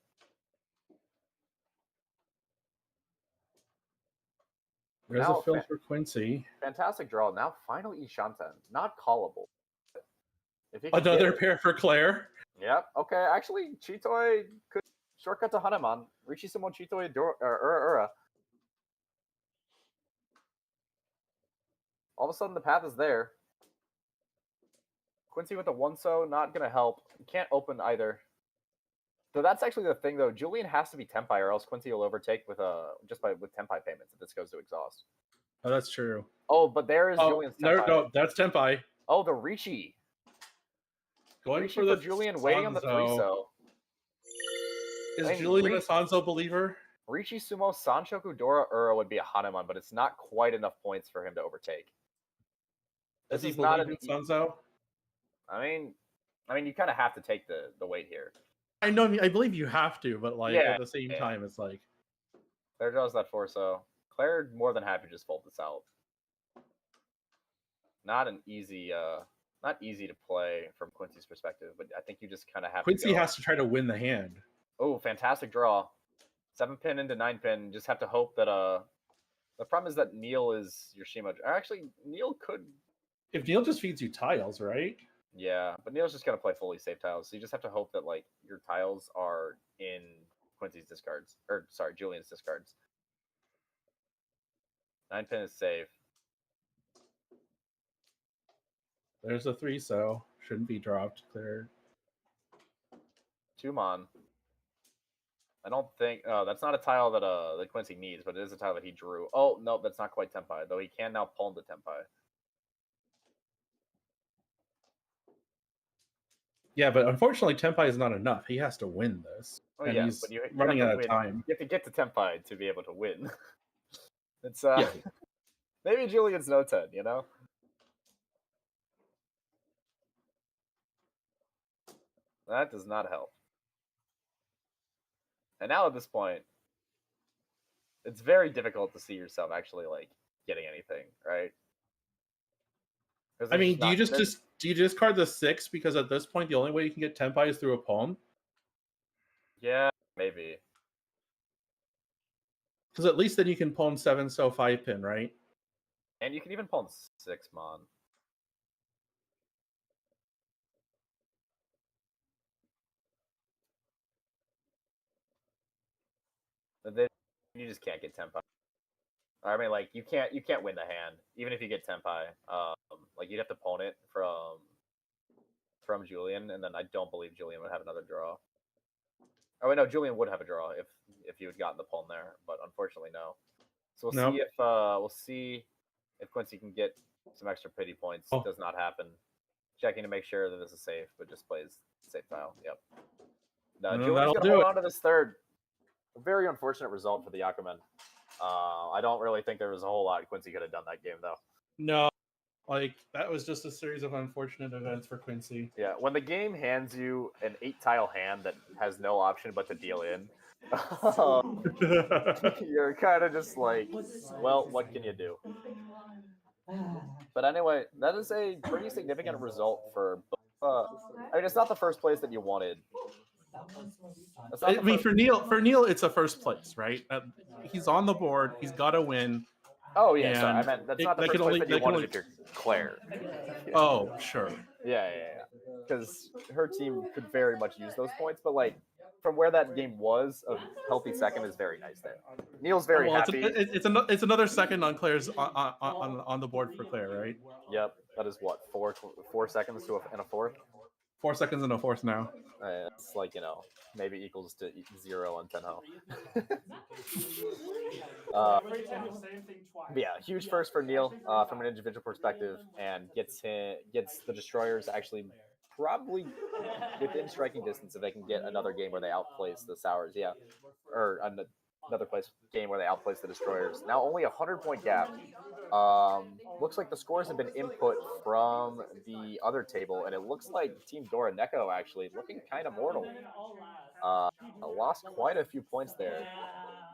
There's Now, a fill for Quincy. Fantastic draw. Now final Ishanten. Not callable. Another pair for Claire. Yep. Okay, actually, Chitoi could shortcut to Hanuman. Richisumo Chitoi Ura. All of a sudden, the path is there. Quincy with the 1-so, not going to help. Can't open either. So that's actually the thing, though. Julian has to be Tempai, or else Quincy will overtake with Tempai payments if this goes to exhaust. Oh, that's true. Oh, but there is Julian's Tempai. No, that's Tempai. Oh, the Rishi. Going Rishi for the Julian waiting on the 3-so. Is Julian a Sanzo believer? Rishi Sumo Sanchoku Dora Ura would be a Hanuman, but it's not quite enough points for him to overtake. Does he believe in Sanzo? I mean, you kind of have to take the weight here. I know. I believe you have to, but at the same time, it's like Claire draws that 4-so. Claire more than happy to just fold this out. Not easy to play from Quincy's perspective, but I think you just kind of have Quincy to go. has to try to win the hand. Oh, fantastic draw. 7-pin into 9-pin. Just have to hope that the problem is that Neil is your Shima. Actually, Neil could. If Neil just feeds you tiles, right? Yeah, but Neil's just gonna play fully safe tiles, so you just have to hope that like your tiles are in Quincy's discards, or sorry, Julian's discards. 9-pin is safe. There's a 3-so. Shouldn't be dropped. Clear. 2-mon. I don't think. That's not a tile that Quincy needs, but it is a tile that he drew. Oh no, that's not quite Tempai, though. He can now pawn the Tempai. Yeah, but unfortunately, Tempai is not enough. He has to win this. Oh, and yeah, he's but you running have out to of win. time. You have to get to Tempai to be able to win. It's Yeah. Maybe Julian's no 10, you know? That does not help. And now at this point, it's very difficult to see yourself actually like getting anything, right? I mean, do you discard the 6 because at this point the only way you can get Tempai is through a palm? Yeah, maybe. Because at least then you can palm 7-so 5-pin, right? And you can even pawn 6-mon. But then you just can't get Tempai. I mean, like you can't win the hand even if you get Tempai. Like you'd have to pawn it from Julian, and then I don't believe Julian would have another draw. Oh wait, no, Julian would have a draw if you had gotten the pawn there, but unfortunately no. So we'll see if Quincy can get some extra pity points. Oh. Does not happen. Checking to make sure that this is safe, but just plays safe tile. Yep. No, Julian's gonna hold on to this third. A very unfortunate result for the Yakumen. I don't really think there was a whole lot Quincy could have done that game though. No. Like that was just a series of unfortunate events for Quincy. Yeah, when the game hands you an 8-tile hand that has no option but to deal in, you're kind of just like, well, what can you do? But anyway, that is a pretty significant result for. I mean, it's not the first place that you wanted. I mean, for Neil, it's a first place, right? He's on the board. He's got to win. Oh yeah, sorry, I and meant that's it- not the that first can place only- that you that can wanted only- if you're Claire. Oh, sure. Yeah. Because her team could very much use those points, but like from where that game was, a healthy second is very nice there. Neil's very Well, happy. it's another second on Claire's on the board for Claire, right? Yep, that is what 4 seconds to and a fourth. 4 seconds and a fourth now. It's like maybe equals to 0 on Tenho. Yeah, huge first for Neil from an individual perspective, and gets the Destroyers actually probably within striking distance if they can get another game where they outplace the Sours. Yeah, or another game where they outplace the Destroyers. Now only a 100-point gap. Looks like the scores have been input from the other table, and it looks like Team Dora Neko actually looking kind of mortal. Lost quite a few points there,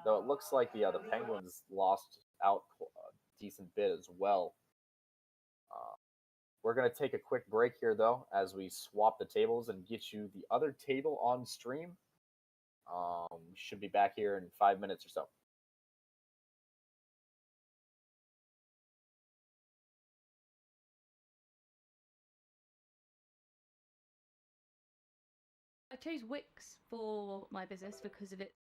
though it looks like the Penguins lost out a decent bit as well. We're going to take a quick break here, though, as we swap the tables and get you the other table on stream. Should be back here in 5 minutes or so. I chose Wix for my business because of it.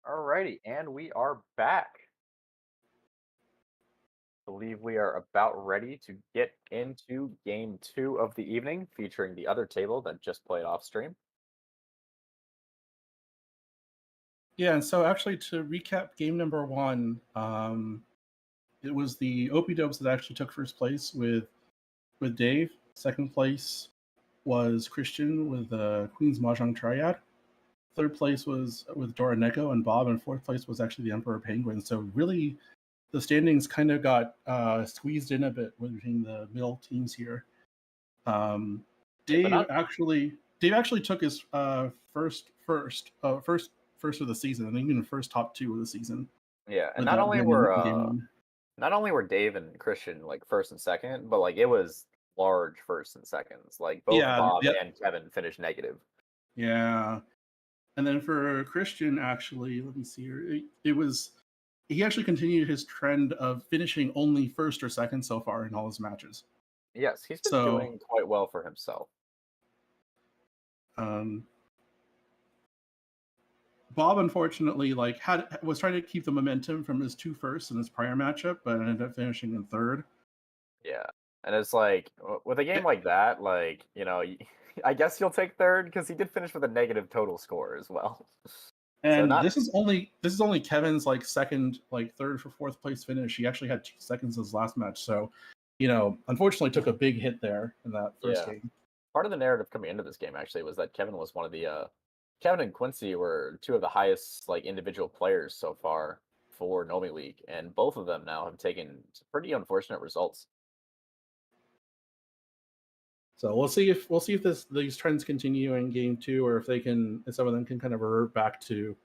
Alrighty, and we are back. Believe we are about ready to get into game 2 of the evening, featuring the other table that just played off stream. Yeah, and so actually to recap game number 1, it was the OP Dubs that actually took first place with Dave. Second place was Christian with Queens Mahjong Triad. Third place was with Dora Neko and Bob, and fourth place was actually the Emperor Penguin. So really, the standings kind of got squeezed in a bit between the middle teams here. Dave actually took his first of the season, and even first top 2 of the season. Yeah, and not only were Dave and Christian like first and second, but like it was large first and seconds. Like both Bob and Kevin finished negative. Yeah. And then for Christian, actually, let me see here. He actually continued his trend of finishing only first or second so far in all his matches. Yes, he's been doing quite well for himself. Bob, unfortunately, was trying to keep the momentum from his 2 firsts in his prior matchup, but ended up finishing in third. Yeah, and it's like with a game like that, like I guess you'll take third because he did finish with a negative total score as well. And this is only Kevin's second, third for fourth place finish. He actually had 2 seconds in his last match, so unfortunately took a big hit there in that first game. Part of the narrative coming into this game actually was that Kevin was one of the Kevin and Quincy were 2 of the highest individual players so far for Nomi League, and both of them now have taken pretty unfortunate results. So we'll see if these trends continue in game 2, or if some of them can kind of revert back to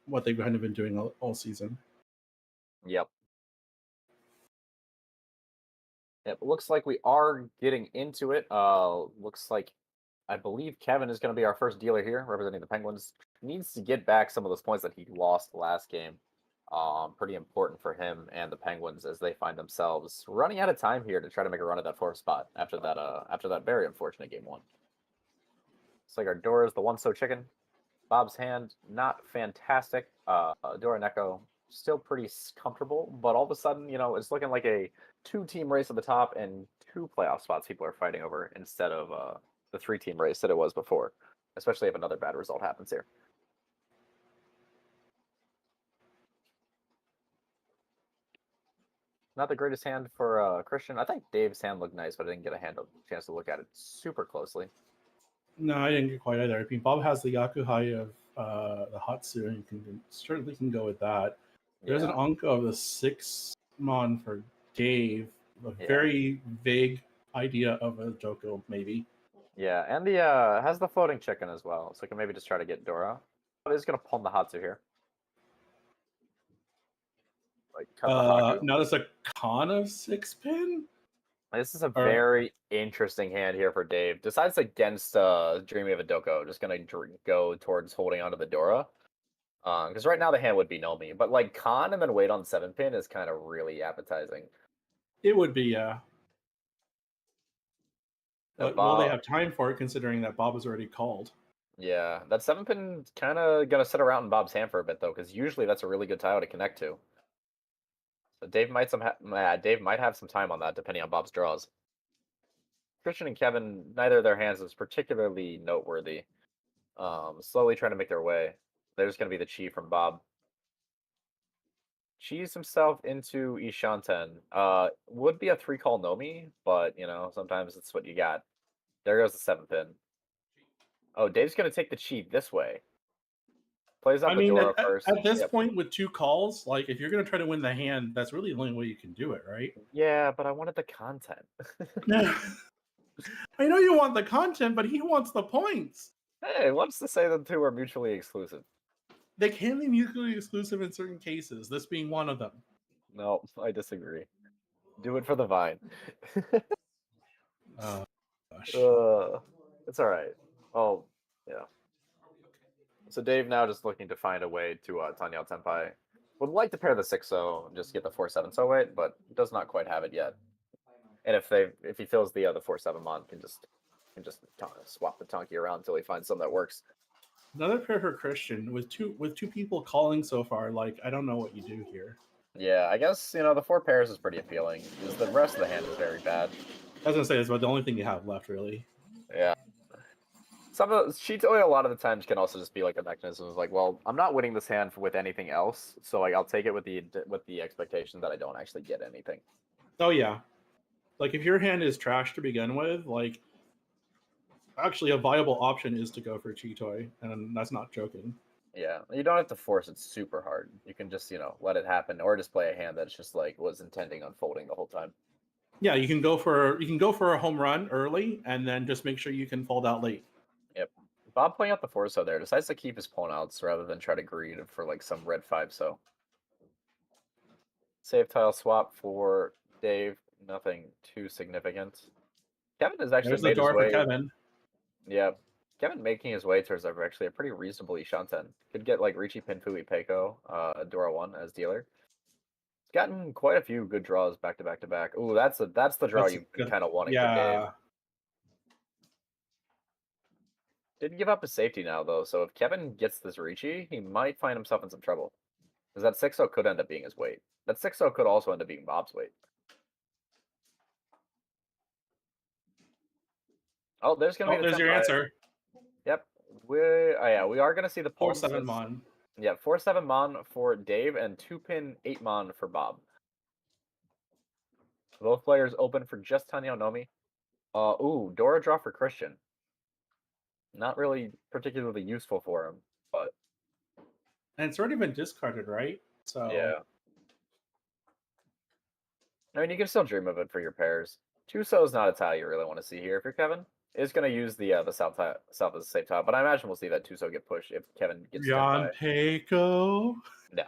what they've kind of been doing all season. Yep. It looks like we are getting into it. Looks like I believe Kevin is going to be our first dealer here, representing the Penguins. Needs to get back some of those points that he lost last game. Pretty important for him and the Penguins as they find themselves running out of time here to try to make a run at that 4th spot after that very unfortunate game 1. It's like our Dora is the one-so chicken. Bob's hand, not fantastic. Dora Neko still pretty comfortable, but all of a sudden, it's looking like a 2-team race at the top and 2 playoff spots people are fighting over instead of the 3-team race that it was before, especially if another bad result happens here. Not the greatest hand for Christian. I think Dave's hand looked nice, but I didn't get a chance to look at it super closely. No, I didn't get quite either. I mean, Bob has the Yakuhai of the Hatsu, and you certainly can go with that. There's an Anka of the 6-mon for Dave. A very vague idea of a Joko, maybe. Yeah, and the has the floating chicken as well, so I can maybe just try to get Dora. I'm just gonna pawn the Hatsu here. Like cut the Haku. Now there's a con of 6-pin. This is a very interesting hand here for Dave. Decides against Dreamy of a Doko. Just gonna go towards holding onto the Dora. Because right now the hand would be Nomi, but like con and then wait on 7-pin is kind of really appetizing. It would be, yeah. But will they have time for it, considering that Bob was already called? Yeah, that 7-pin kind of gonna sit around in Bob's hand for a bit though, because usually that's a really good tile to connect to. So Dave might have some time on that, depending on Bob's draws. Christian and Kevin, neither of their hands is particularly noteworthy. Slowly trying to make their way. There's gonna be the Chi from Bob. Cheese himself into Ishanten. Would be a 3-call Nomi, but you know, sometimes it's what you got. There goes the 7-pin. Oh, Dave's gonna take the Chi this way. Plays up the Dora first. At this point, with 2 calls, like if you're gonna try to win the hand, that's really the only way you can do it, right? Yeah, but I wanted the content. I know you want the content, but he wants the points. Hey, what's to say the two are mutually exclusive? They can be mutually exclusive in certain cases, this being one of them. No, I disagree. Do it for the Vine. Oh, gosh. It's all right. Oh, yeah. So Dave now just looking to find a way to Tanya Tenpai. Would like to pair the 6-0 and just get the 4-7 so wait, but does not quite have it yet. And if he feels the 4-7 mon, can just swap the Tonki around until he finds something that works. Another pair for Christian with two people calling so far. Like, I don't know what you do here. Yeah, I guess the 4 pairs is pretty appealing. Because the rest of the hand is very bad. I was gonna say it's about the only thing you have left, really. Yeah. Some of Shitoi a lot of the times can also just be like a mechanism of like, well, I'm not winning this hand with anything else, so like I'll take it with the expectation that I don't actually get anything. Oh yeah, like if your hand is trash to begin with, like actually a viable option is to go for Chitoi, and that's not joking. Yeah, you don't have to force it super hard. You can just let it happen, or just play a hand that's just like was intending on folding the whole time. Yeah, you can go for a home run early, and then just make sure you can fold out late. Yep. Bob playing out the 4-so there decides to keep his pawn outs rather than try to greed for like some red 5-so. Save tile swap for Dave. Nothing too significant. Kevin has actually made his way. Kevin. Yeah. Kevin making his way towards actually a pretty reasonable Ishanten. Could get like Richi Pinfui Peiko, Dora 1 as dealer. He's gotten quite a few good draws back to back to back. Ooh, that's the draw you kind of wanting for Dave. Didn't give up his safety now though, so if Kevin gets this Richi, he might find himself in some trouble. Because that 6-0 could end up being his weight. That 6-0 could also end up being Bob's weight. Oh, there's gonna be there's your answer. Yep. We are gonna see the 4-7 mon. Yeah, 4-7 mon for Dave and 2-pin 8 mon for Bob. Both players open for just Tanya Nomi. Ooh, Dora draw for Christian. Not really particularly useful for him, but and it's already been discarded, right? So yeah. I mean, you can still dream of it for your pairs. 2-so is not a tile you really want to see here. If you're Kevin, is going to use the south as a safe tile, but I imagine we'll see that 2-so get pushed if Kevin gets John Peiko. No,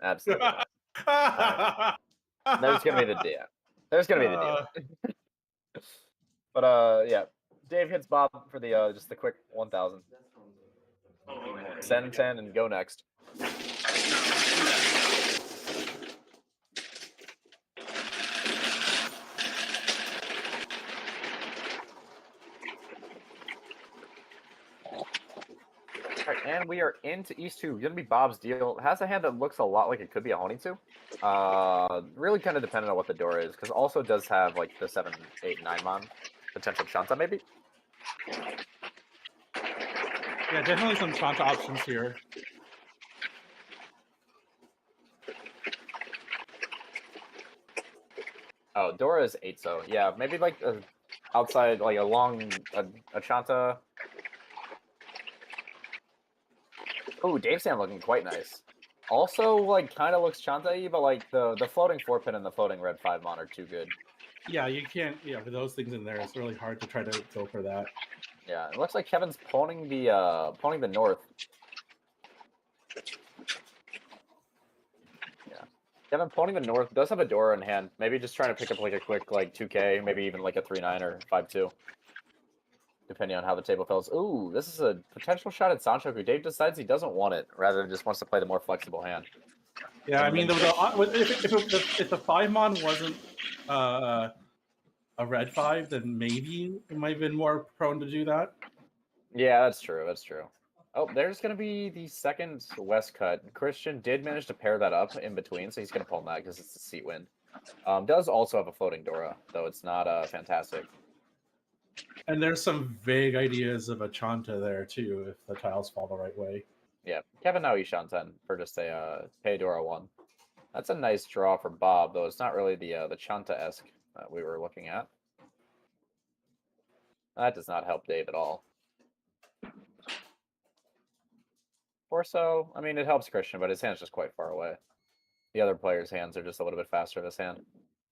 absolutely not. There's going to be the deal. There's going to be the deal. But yeah, Dave hits Bob for the just the quick 1,000. Send 10 and go next. Alright, and we are into East 2. Gonna be Bob's deal. It has a hand that looks a lot like it could be a Honitsu. Really kind of dependent on what the door is, because also does have like the 7, 8, 9 mon potential Shanta maybe. Yeah, definitely some Shanta options here. Oh, Dora is 8-so. Yeah, maybe like outside, like a long a Shanta Oh, Dave's hand looking quite nice. Also, like, kind of looks Chanta-y, but like the floating 4-pin and the floating red 5-mon are too good. Yeah, you can't. Yeah, with those things in there, it's really hard to try to go for that. Yeah, it looks like Kevin's pawning the north. Yeah, Kevin pawning the north does have a Dora in hand. Maybe just trying to pick up like a quick like 2K, maybe even like a 3-9 or 5-2. Depending on how the table falls. Ooh, this is a potential shot at Sanchoku. Dave decides he doesn't want it, rather than just wants to play the more flexible hand. Yeah, I mean, if the 5-mon wasn't a red 5, then maybe it might have been more prone to do that. Yeah, that's true. That's true. Oh, there's going to be the second West cut. Christian did manage to pair that up in between, so he's going to pull that because it's a seat wind. Does also have a floating Dora, though it's not fantastic. And there's some vague ideas of a Chanta there, too, if the tiles fall the right way. Yeah, Kevin now Ishanten for just a pay Dora 1. That's a nice draw for Bob, though it's not really the Chanta-esque that we were looking at. That does not help Dave at all. Or so. I mean, it helps Christian, but his hand's just quite far away. The other player's hands are just a little bit faster of his hand.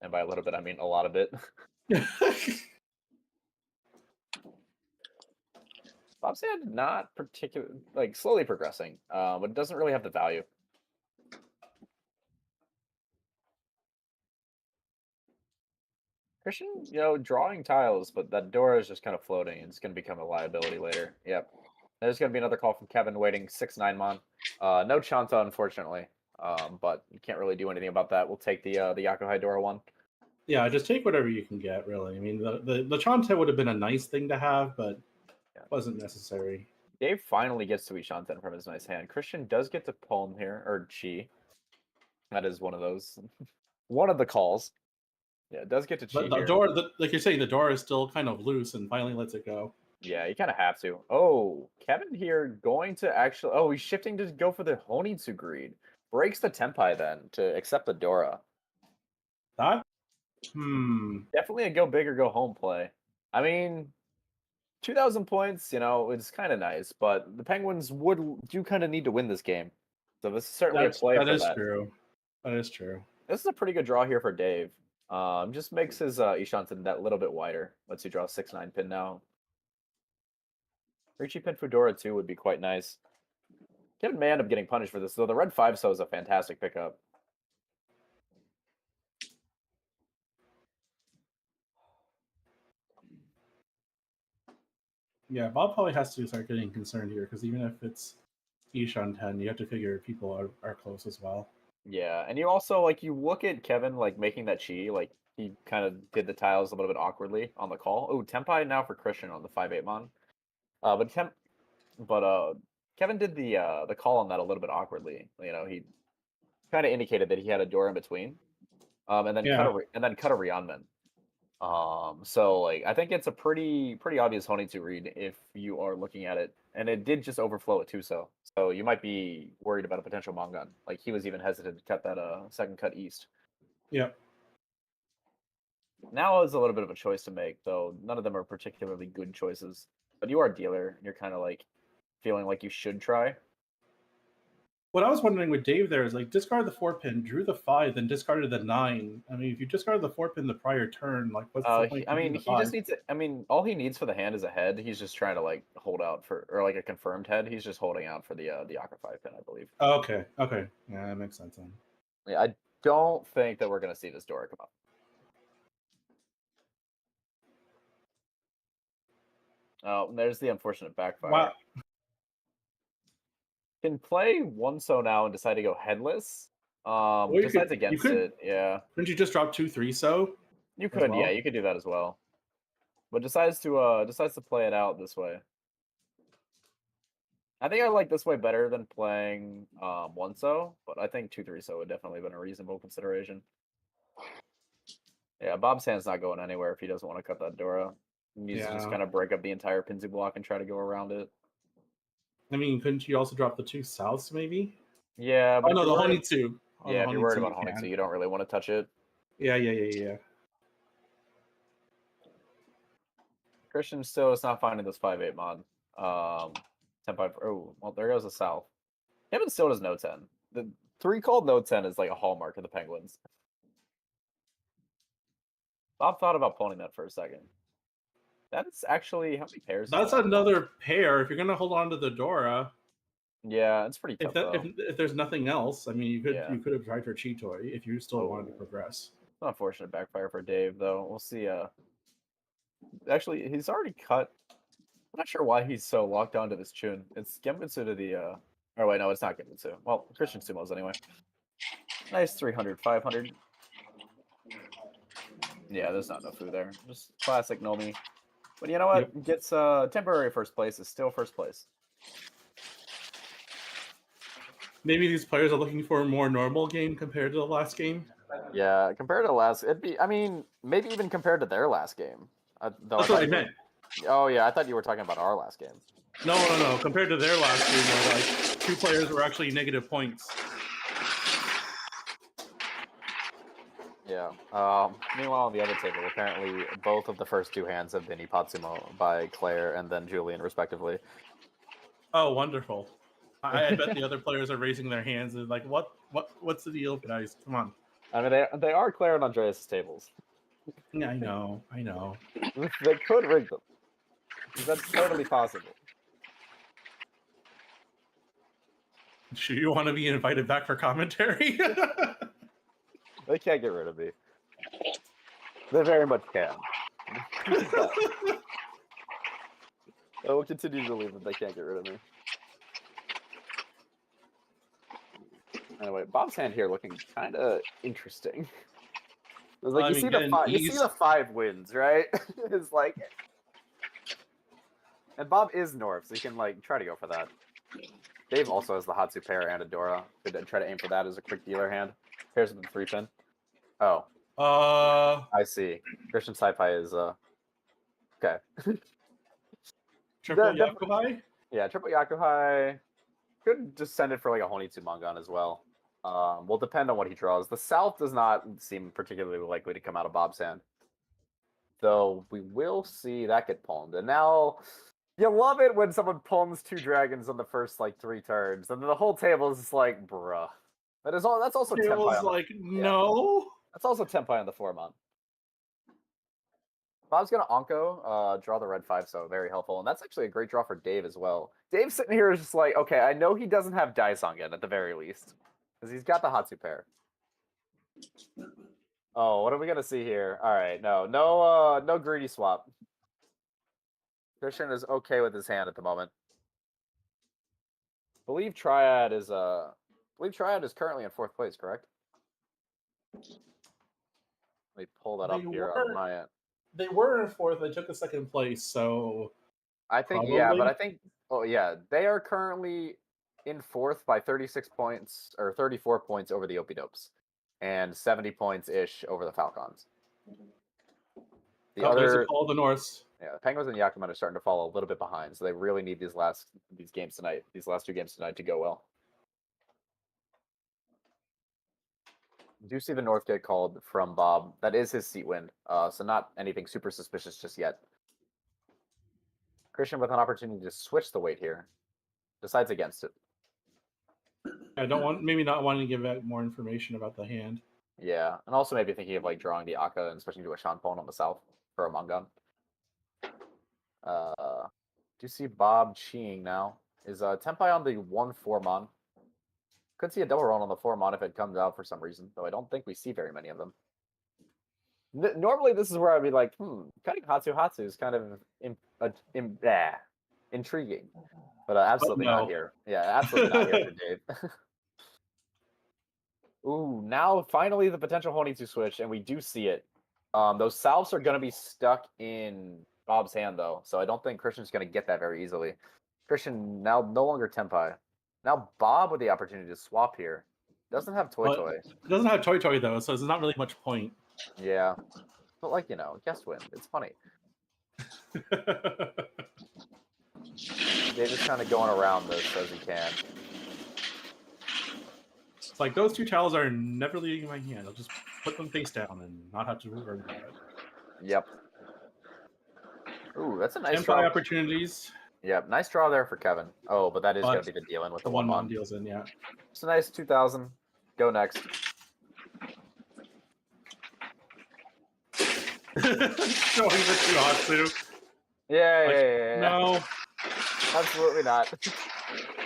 And by a little bit, I mean a lot of bit. Bob's hand not particularly, like, slowly progressing, but it doesn't really have the value. Christian, drawing tiles, but that Dora is just kind of floating. It's going to become a liability later. Yep. There's going to be another call from Kevin waiting 6-9 mon. No Chanta, unfortunately, but you can't really do anything about that. We'll take the Yakuhai Dora 1. Yeah, just take whatever you can get, really. I mean, the Chanta would have been a nice thing to have, but it wasn't necessary. Dave finally gets to eat Shanten from his nice hand. Christian does get to palm here, or Chi. That is one of those. One of the calls. Yeah, it does get to Chi But the here. door, like you're saying, the door is still kind of loose and finally lets it go. Yeah, you kind of have to. Oh, Kevin here going to actually... Oh, he's shifting to go for the Honitsu greed. Breaks the Tenpai then to accept the Dora. That? Definitely a go big or go home play. I mean... 2,000 points, it's kind of nice, but the Penguins do kind of need to win this game. So this is certainly a play for that. That is true. That is true. This is a pretty good draw here for Dave. Just makes his Ishanten that little bit wider. Lets you draw a 6-9 pin now. Richie pin Fedora 2 would be quite nice. Kevin may end up getting punished for this, though the red 5-so is a fantastic pickup. Yeah, Bob probably has to start getting concerned here, because even if it's Ishan 10, you have to figure people are close as well. Yeah, and you also, you look at Kevin, making that Chi, he kind of did the tiles a little bit awkwardly on the call. Oh, Tenpai now for Christian on the 5-8 mon. But Kevin did the call on that a little bit awkwardly. He kind of indicated that he had a door in between, and then cut a Rionman. So I think it's a pretty obvious Honitsu read if you are looking at it, and it did just overflow at 2-so. So you might be worried about a potential Mongun. He was even hesitant to cut that second cut east. Yeah. Now is a little bit of a choice to make, though none of them are particularly good choices. But you are a dealer, and you're kind of feeling like you should try. What I was wondering with Dave there is discard the 4-pin, drew the 5, then discarded the 9. I mean, if you discarded the 4-pin the prior turn, what's the point? He just needs it. I mean, all he needs for the hand is a head. He's just trying to hold out for, or a confirmed head. He's just holding out for the Aqua 5-pin, I believe. Oh, okay. Yeah, that makes sense then. Yeah, I don't think that we're gonna see this Dora come up. Oh, there's the unfortunate backfire. Wow. Can play 1-so now and decide to go headless. Decides against it. Yeah. Couldn't you just drop 2-3-so? You could, yeah, you could do that as well. But decides to play it out this way. I think I like this way better than playing 1-so, but I think 2-3-so would definitely have been a reasonable consideration. Yeah, Bob's hand's not going anywhere if he doesn't want to cut that Dora. He needs to just kind of break up the entire Pinzu block and try to go around it. I mean, couldn't you also drop the 2 souths, maybe? Yeah. But the Honitsu. Yeah, if you're worried about Honitsu, you don't really want to touch it. Yeah. Christian still is not finding this 5-8 mod. 10-5. Oh, well, there goes the south. Him and still does no 10. The 3 called no 10 is like a hallmark of the Penguins. Bob thought about pulling that for a second. That's actually, how many pairs? That's another pair. If you're gonna hold on to the Dora, yeah, it's pretty tough. If there's nothing else, I mean, you could Yeah. you could have tried for Cheat Toy if you still wanted to progress. It's an unfortunate backfire for Dave, though. We'll see. Actually, he's already cut. I'm not sure why he's so locked onto this tune. It's Genbutsu to the. Oh wait, no, it's not Genbutsu. Well, Christian Sumos anyway. Nice 300, 500. Yeah, there's not enough food there. Just classic Nomi. But you know what? Yep. Gets temporary first place. Is still first place. Maybe these players are looking for a more normal game compared to the last game. Yeah, compared to the last, it'd be. I mean, maybe even compared to their last game. That's what I meant. Oh yeah, I thought you were talking about our last game. No. Compared to their last game, where like 2 players were actually negative points. Yeah. Meanwhile, on the other table, apparently both of the first 2 hands have been Ipatsumo by Claire and then Julian, respectively. Oh, wonderful! I bet the other players are raising their hands and like, what's the deal, guys? Come on. I mean, they are Claire and Andreas' tables. Yeah, I know. They could rig them. That's totally possible. Sure, you want to be invited back for commentary? They can't get rid of me. They very much can. I will continue to believe that they can't get rid of me. Anyway, Bob's hand here looking kind of interesting. It's like you see the 5 wins, right? It's like, and Bob is North, so you can like try to go for that. Dave also has the Hatsu pair and a Dora. Could try to aim for that as a quick dealer hand. Pairs with the 3-pin. Oh. I see. Christian Saipai is okay. Triple Yakubai? Yeah, triple Yakuhai. Could just send it for like a Honitsu Mangan as well. Will depend on what he draws. The South does not seem particularly likely to come out of Bob's hand. Though we will see that get palmed. And now you love it when someone palms 2 dragons on the first like 3 turns. And then the whole table is just like, bruh. That's also Tenpai. Like, no. That's also Tenpai on the 4-mon. Bob's gonna Onko, draw the red 5, so very helpful. And that's actually a great draw for Dave as well. Dave sitting here is just like, okay, I know he doesn't have Daisong yet at the very least. Because he's got the Hatsu pair. Oh, what are we gonna see here? Alright, no greedy swap. Christian is okay with his hand at the moment. I believe Triad is currently in 4th place, correct? Let me pull that up here on my end. They were in 4th. They took a 2nd place, so I think they are currently in 4th by 36 points or 34 points over the Opidopes and 70 points ish over the Falcons. all the Norths. Yeah, the Penguins and Yakumen are starting to fall a little bit behind, so they really need these last 2 games tonight to go well. Do see the North get called from Bob. That is his seat win, so not anything super suspicious just yet. Christian with an opportunity to switch the weight here. Decides against it. Maybe not wanting to give out more information about the hand. Yeah, and also maybe thinking of like drawing the Aka and switching to a Shanpon on the South for a Mangan. Do you see Bob cheeing now? Is Tenpai on the 1-4-mon? Could see a double run on the 4-mon if it comes out for some reason, though I don't think we see very many of them. Normally, this is where I'd be like, cutting Hatsu is kind of intriguing. But absolutely not here. Yeah, absolutely not here for Dave. Ooh, now finally the potential Honitsu switch, and we do see it. Those Souths are going to be stuck in Bob's hand, though, so I don't think Christian's going to get that very easily. Christian now no longer Tenpai. Now Bob with the opportunity to swap here. Doesn't have Toy. It doesn't have Toy, though, so there's not really much point. Yeah. But, like, guest win. It's funny. They're just kind of going around this as he can. It's like, those 2 tiles are never leaving my hand. I'll just put them face down and not have to worry about it. Yep. Ooh, that's a nice Tenpai opportunities. Yep, nice draw there for Kevin. Oh, but that is going But to be the deal in with The the 1-1 1-1. deals in, yeah. It's a nice 2,000. Go next. Showing the Chihatsu. Yeah. No. Absolutely not.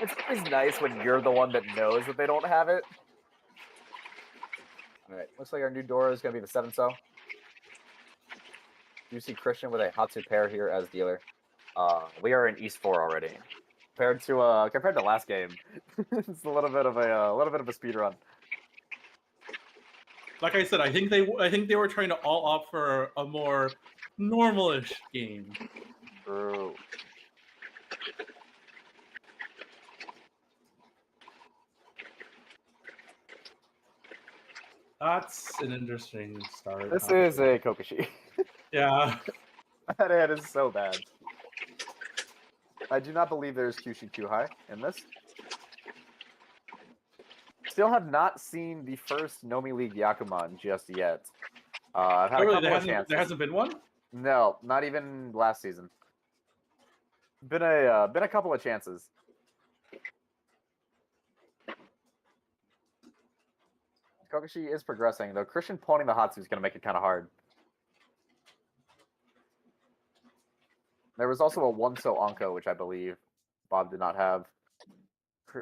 It's always nice when you're the one that knows that they don't have it. All right, looks like our new Dora is going to be the 7-so. You see Christian with a Hatsu pair here as dealer. We are in East 4 already. Compared to last game, it's a little bit of a speed run. Like I said, I think they were trying to all opt for a more normalish game. True. That's an interesting start. This is a Kokushi. Yeah. That hand is so bad. I do not believe there's Kyushu too high in this. Still have not seen the first Nomi League Yakuman just yet. I've had a couple of chances. There hasn't been one? No, not even last season. Been a couple of chances. Kokushi is progressing, though Christian pawning the Hatsu is going to make it kind of hard. There was also a 1-so Anko, which I believe Bob did not have.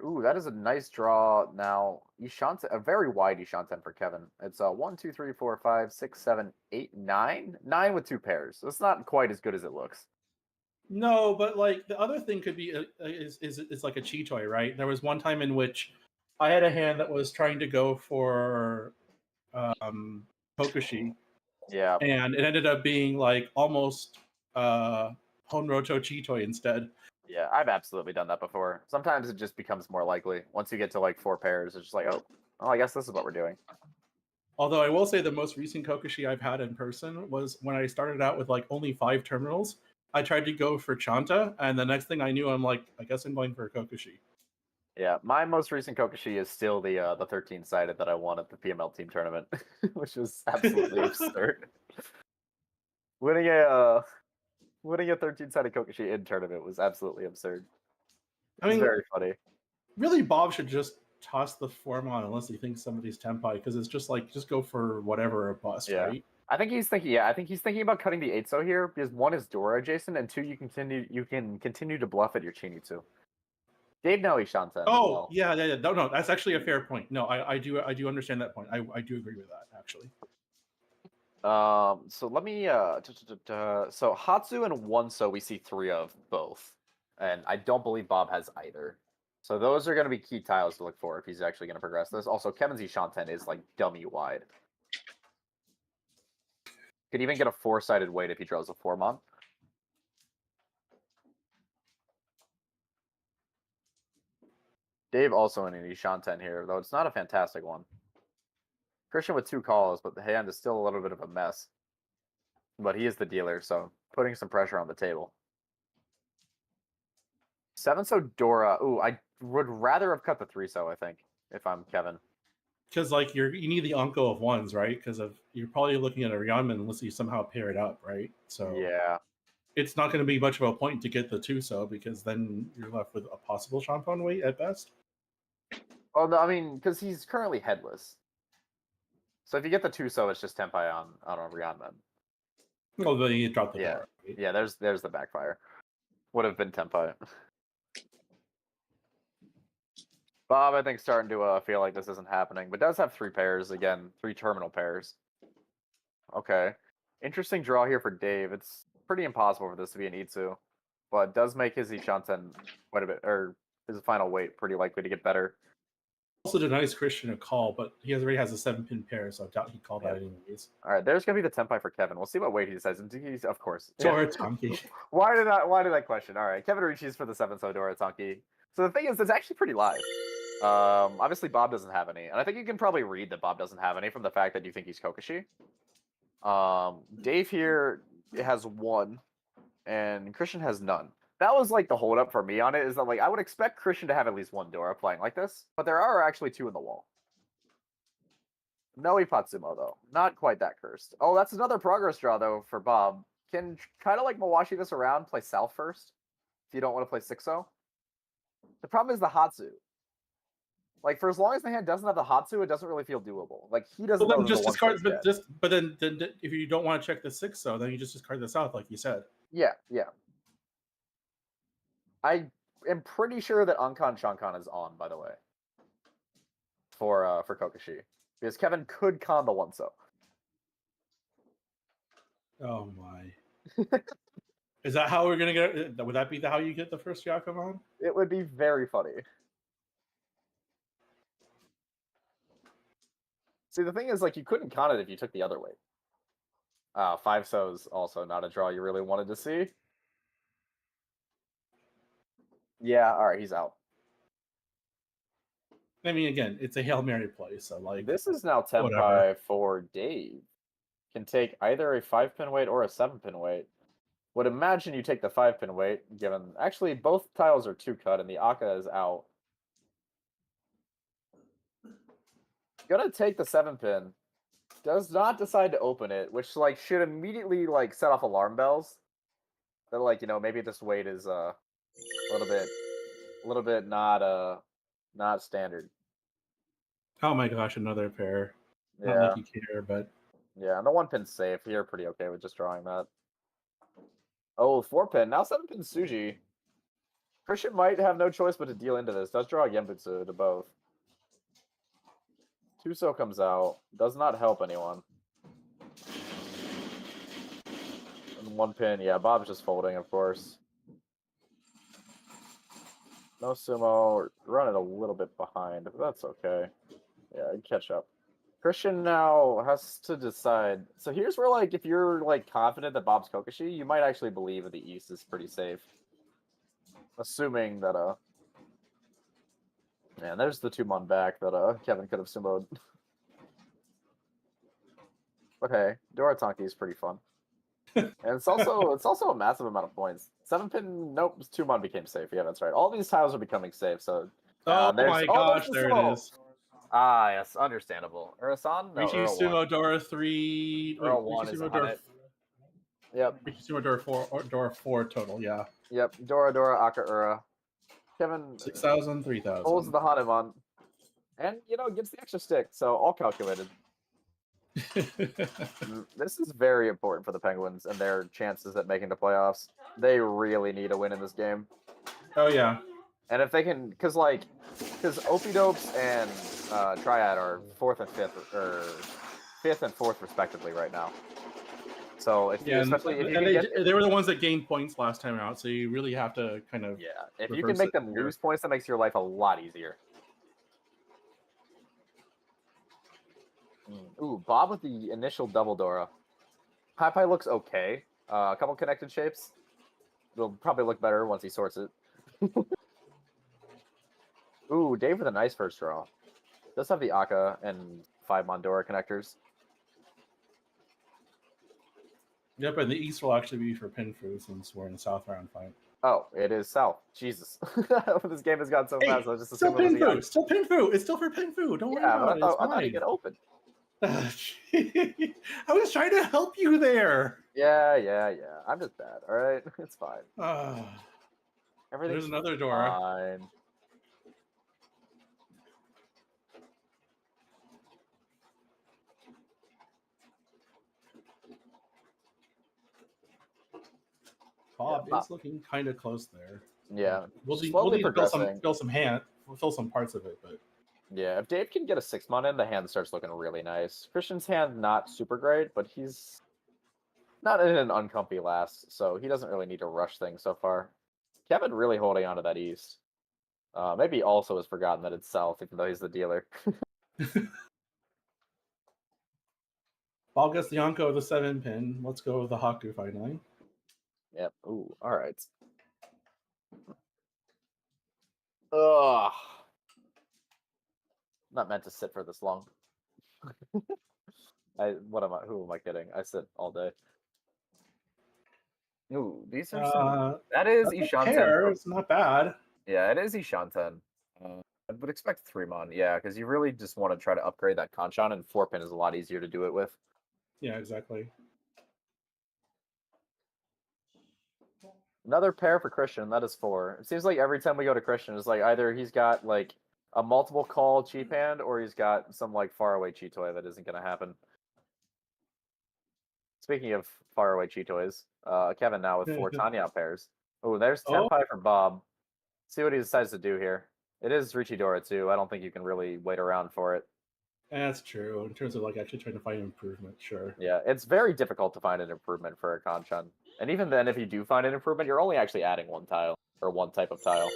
Ooh, that is a nice draw now. Ishanten, a very wide Ishanten for Kevin. It's 1, 2, 3, 4, 5, 6, 7, 8, 9. 9 with 2 pairs. So it's not quite as good as it looks. No, but like the other thing could be is like a Chitoy, right? There was one time in which I had a hand that was trying to go for Kokushi. Yeah. And it ended up being like almost Honroto Chitoy instead. Yeah, I've absolutely done that before. Sometimes it just becomes more likely. Once you get to like 4 pairs, it's just like, oh, well, I guess this is what we're doing. Although I will say the most recent Kokushi I've had in person was when I started out with like only 5 terminals. I tried to go for Chanta, and the next thing I knew, I'm like, I guess I'm going for a Kokushi. Yeah, my most recent Kokushi is still the 13-sided that I won at the PML team tournament, which was absolutely absurd. Winning a 13-sided Kokushi in tournament was absolutely absurd. It's very funny. Really, Bob should just toss the form on unless he thinks somebody's Tenpai, because it's just like, just go for whatever a bust, right? I think he's thinking about cutting the 8-so here because 1 is Dora adjacent, and 2 you can continue to bluff at your Chinitsu. Dave now Ishanten. Oh, yeah. No, that's actually a fair point. No, I do understand that point. I do agree with that, actually. So let me so Hatsu and 1-so we see 3 of both, and I don't believe Bob has either. So those are going to be key tiles to look for if he's actually going to progress this. Also, Kevin's Ishanten is like dummy wide. Could even get a 4-sided weight if he draws a 4-mon. Dave also in an Ishanten here, though it's not a fantastic one. Christian with 2 calls, but the hand is still a little bit of a mess. But he is the dealer, so putting some pressure on the table. 7-so Dora. Ooh, I would rather have cut the 3-so, I think, if I'm Kevin. Because like you need the Anko of 1s, right? Because you're probably looking at a Ryanman unless you somehow pair it up, right? So yeah, it's not going to be much of a point to get the 2-so because then you're left with a possible Champon weight at best. Well, no, I mean, because he's currently headless. So if you get the 2-so, it's just Tenpai on a Ryanman. Well, then you drop the Dora. Right? Yeah, there's the backfire. Would have been Tenpai. Bob, I think, starting to feel like this isn't happening, but does have 3 pairs again, 3 terminal pairs. Okay, interesting draw here for Dave. It's pretty impossible for this to be an Itsu, but does make his Ishanten quite a bit, or his final weight pretty likely to get better. Also denies Christian a call, but he already has a 7-pin pair, so I doubt he'd call that anyways. All right, there's gonna be the Tenpai for Kevin. We'll see what weight he decides. He's, of course. Dora Tonki. Why did I question? All right, Kevin reaches for the 7-so Dora Tonki. So the thing is, it's actually pretty live. Obviously Bob doesn't have any, and I think you can probably read that Bob doesn't have any from the fact that you think he's Kokushi. Dave here has 1, and Christian has none. That was like the holdup for me on it, is that like I would expect Christian to have at least 1 Dora playing like this, but there are actually 2 in the wall. No Ipatsumo though, not quite that cursed. Oh, that's another progress draw though for Bob. Can kind of like Mawashi this around, play south first. if you don't want to play 6-0. The problem is the Hatsu. Like, for as long as the hand doesn't have the Hatsu, it doesn't really feel doable. Like, he doesn't Well, know then that just the discard. one-plate's dead. But then if you don't want to check the 6-0, then you just discard the south, like you said. Yeah. I am pretty sure that Unkan Shankan is on, by the way, for Kokushi. Because Kevin could con the 1-0. Oh my. Is that how we're gonna get it? Would that be how you get the first Yakuman? It would be very funny. See, the thing is, like, you couldn't con it if you took the other way. 5-so's also not a draw you really wanted to see. Yeah, alright, he's out. I mean, again, it's a Hail Mary play, so like This is now Tenpai for Dave. Can take either a 5-pin weight or a 7-pin weight. Would imagine you take the 5-pin weight, given actually both tiles are 2-cut and the Aka is out. Gonna take the 7-pin. Does not decide to open it, which like should immediately like set off alarm bells. That like, you know, maybe this weight is a little bit not standard. Oh my gosh, another pair. Yeah. Not like you care, but Yeah, and the 1-pin's safe. You're pretty okay with just drawing that. Oh, 4-pin. Now 7-pin Suji. Christian might have no choice but to deal into this. Does draw a Genbutsu to both. 2-so comes out. Does not help anyone. And 1-pin. Yeah, Bob's just folding, of course. No sumo. Running a little bit behind, but that's okay. Yeah, catch up. Christian now has to decide. So here's where, like, if you're like confident that Bob's Kokushi, you might actually believe that the East is pretty safe. Assuming that man, there's the 2-mon back that Kevin could have sumoed. But hey, Dora Tonki is pretty fun. And it's also a massive amount of points. 7-pin, nope, 2-mon became safe. Yeah, that's right. All these tiles are becoming safe, so oh my gosh, there it is. Ah, yes, understandable. Urasan? No, Rishi Sumo Dora 3. Ura 1 Rishi is Sumo on Dora. it. Yep. Rishi Sumo Dora 4 or Dora 4 total, yeah. Yep. Dora, Aka, Ura. Kevin 6,000, 3,000. holds the Hanuman. And, you know, gets the extra stick, so all calculated. This is very important for the Penguins and their chances at making the playoffs. They really need a win in this game. Oh, yeah. And if they can, because Opie-Dopes and Triad are 4th and 5th, or 5th and 4th respectively right now. So if you, especially if you they were the ones that gained points last time out, so you really have to kind of if you can make them lose points, that makes your life a lot easier. Ooh, Bob with the initial double Dora. Pai looks okay. A couple connected shapes. It'll probably look better once he sorts it. Ooh, Dave with a nice first draw. Does have the Aka and 5-mon Dora connectors. Yep, and the East will actually be for Pinfu since we're in the South round fight. Oh, it is South. Jesus. This game has gone so fast. I was just still assuming Pinfu. Still Pinfu. It's still for Pinfu. Don't worry about it. I thought he'd get open. I was trying to help you there. Yeah. I'm just bad. All right, it's fine. Everything's There's another Dora. fine. Bob is looking kind of close there. Yeah, we'll slowly need to fill some parts of it, but yeah, if Dave can get a 6-mon in, the hand starts looking really nice. Christian's hand not super great, but he's not in an uncomfy last, so he doesn't really need to rush things so far. Kevin really holding on to that East. Maybe also has forgotten that it's South, even though he's the dealer. Bob gets the Yonko with a 7-pin. Let's go with the Haku finally. Yep. Ooh, all right. Ugh. Not meant to sit for this long. Who am I kidding? I sit all day. Ooh, these are some... That is Ishanten. It's not bad. Yeah, it is Ishanten. I would expect 3-mon, yeah, because you really just want to try to upgrade that Kanchan, and 4-pin is a lot easier to do it with. Yeah, exactly. Another pair for Christian. That is 4. It seems like every time we go to Christian, it's like either he's got like a multiple call cheap hand, or he's got some like faraway cheat toy that isn't gonna happen. Speaking of faraway cheat toys, Kevin now with 4 Tanya pairs. Oh, there's Tenpai for Bob. See what he decides to do here. It is Richidora too. I don't think you can really wait around for it. That's true. In terms of like actually trying to find improvement, sure. Yeah, it's very difficult to find an improvement for a Kanchan. And even then, if you do find an improvement, you're only actually adding 1 tile, or 1 type of tile.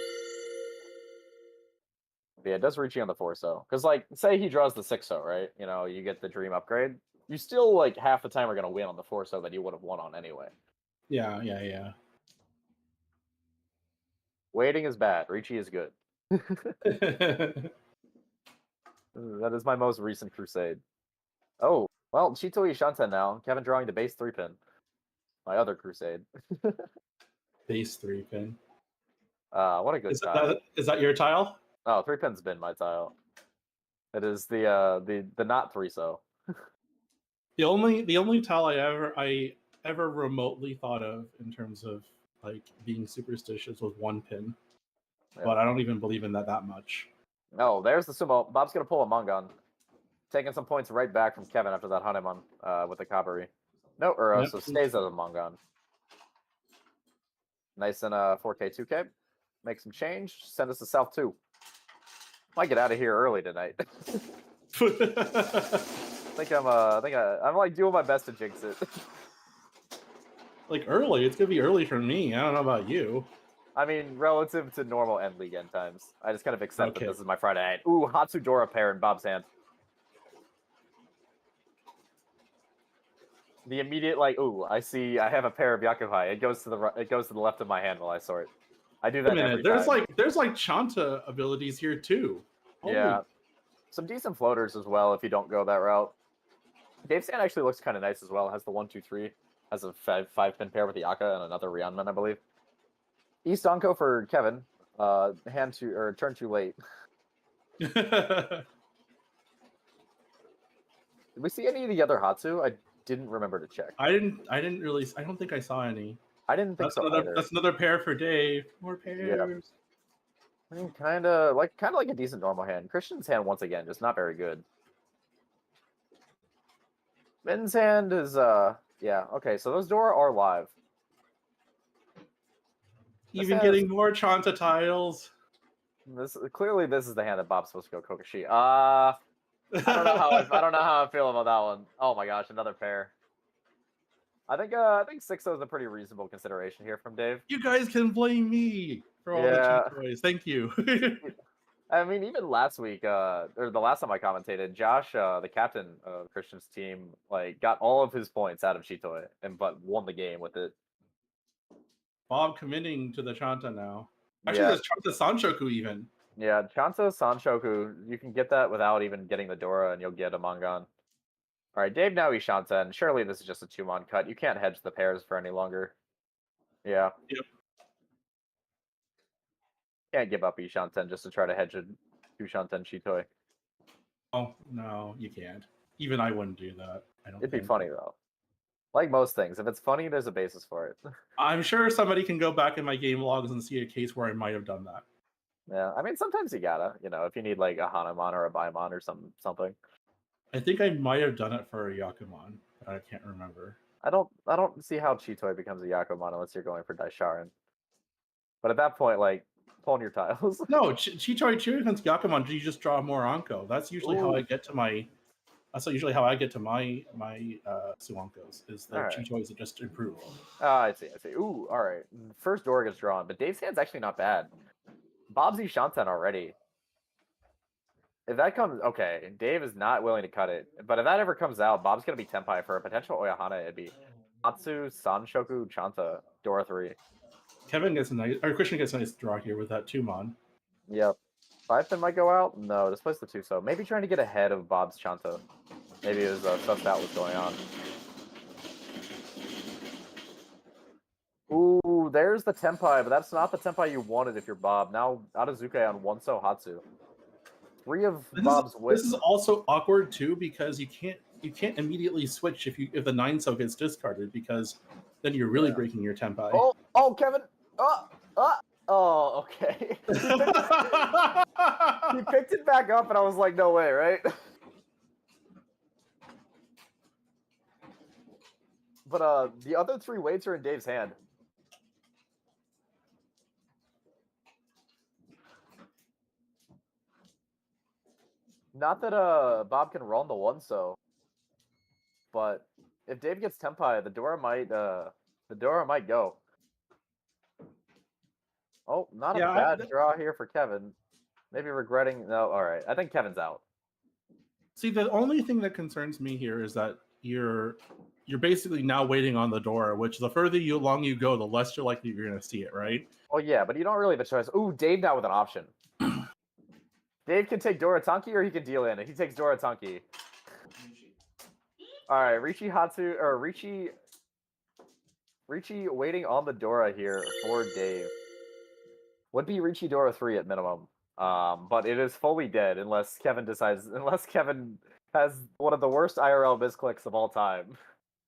But yeah, it does reach you on the 4-so. Because, like, say he draws the 6-so, right? You know, you get the dream upgrade. You still, like, half the time are going to win on the 4-so that you would have won on anyway. Yeah. Waiting is bad. Ricci is good. That is my most recent crusade. Oh, well, Chito Ishanten now. Kevin drawing the base 3-pin. My other crusade. Base 3-pin. What a good tile. Is that your tile? Oh, 3-pin's been my tile. It is the not 3-so. The only tile I ever remotely thought of in terms of like being superstitious was 1-pin. Yeah. But I don't even believe in that much. Oh, there's the sumo. Bob's gonna pull a Mongon. Taking some points right back from Kevin after that Hanemon with the Kabari. No, so stays as a Mongon. Nice and 4K, 2K. Make some change. Send us to South 2. Might get out of here early tonight. I'm like doing my best to jinx it. Like early, it's gonna be early for me. I don't know about you. I mean, relative to normal end league end times, I just kind of accept Okay. that this is my Friday night. Ooh, Hatsudora pair in Bob's hand. The immediate like, ooh, I have a pair of Yakuhai. It goes to the left of my hand while I sort. I do that every time. There's like Chanta abilities here too. Yeah, some decent floaters as well if you don't go that route. Dave's hand actually looks kind of nice as well. It has the 1-2-3, has a 5-pin pair with the Yaka and another Ryanman, I believe. East Onko for Kevin. Turn too late. Did we see any of the other Hatsu? I didn't remember to check. I don't think I saw any. I didn't think so either. That's another pair for Dave. More pairs. Yeah. I mean, kind of like a decent normal hand. Christian's hand once again just not very good. Min's hand is yeah, okay, so those Dora are live. Even getting more Chanta tiles. Clearly this is the hand that Bob's supposed to go Kokashi. I don't know how I feel about that one. Oh my gosh, another pair. I think 6-0 is a pretty reasonable consideration here from Dave. You guys can blame me for all the cheat toys. Thank you. I mean, even last week, or the last time I commentated, Josh, the captain of Christian's team, like got all of his points out of Chitoy but won the game with it. Bob committing to the Chanta now. Actually, there's Chanta Sanshoku even. Yeah, Chanta Sanshoku, you can get that without even getting the Dora, and you'll get a Mongon. All right, Dave now Ishanta, and surely this is just a 2-mon cut. You can't hedge the pairs for any longer. Yeah. Yep. Can't give up Ishanten just to try to hedge a Ushanten Chitoy. Oh, no, you can't. Even I wouldn't do that. It'd be funny, though. Like most things, if it's funny, there's a basis for it. I'm sure somebody can go back in my game logs and see a case where I might have done that. Yeah, I mean, sometimes you gotta, if you need like a Hanuman or a Baimon or something. I think I might have done it for a Yakuman, but I can't remember. I don't see how Chitoy becomes a Yakuman unless you're going for Daisharan. But at that point, like, pull on your tiles. No, Chitoy becomes Yakuman, you just draw more Anko. That's usually how I get to my... That's usually how I get to my Suankos, is the Chitoys that just improve. I see. Ooh, all right. First Dora gets drawn, but Dave's hand's actually not bad. Bob's Ishanten already. If that comes... Okay, Dave is not willing to cut it. But if that ever comes out, Bob's going to be Tenpai for a potential Oyahana. It'd be Atsu, Sanshoku, Chanta, Dora 3. Christian gets a nice draw here with that 2-mon. Yep. 5-pin might go out? No, this plays the 2-so. Maybe trying to get ahead of Bob's Chanta. Maybe it was sussed out what's going on. Ooh, there's the Tenpai, but that's not the Tenpai you wanted if you're Bob. Now, Adazuke on 1-so Hatsu. 3 of Bob's wins. This is also awkward, too, because you can't immediately switch if the 9-so gets discarded, because then you're really breaking your Tenpai. Oh, Kevin! Oh, okay. He picked it back up, and I was like, no way, right? But the other 3 weights are in Dave's hand. Not that Bob can run the 1-so, but if Dave gets Tempai, the Dora might go. Oh, not a bad draw here for Kevin. Maybe regretting. No, all right. I think Kevin's out. See, the only thing that concerns me here is that you're basically now waiting on the Dora, which the further along you go, the less you're likely you're going to see it, right? Oh yeah, but you don't really have a choice. Ooh, Dave now with an option. Dave can take Dora Tanki or he can deal in it. He takes Dora Tanki. All right, Richi waiting on the Dora here for Dave. Would be Richi Dora 3 at minimum. But it is fully dead unless Kevin has one of the worst IRL misclicks of all time.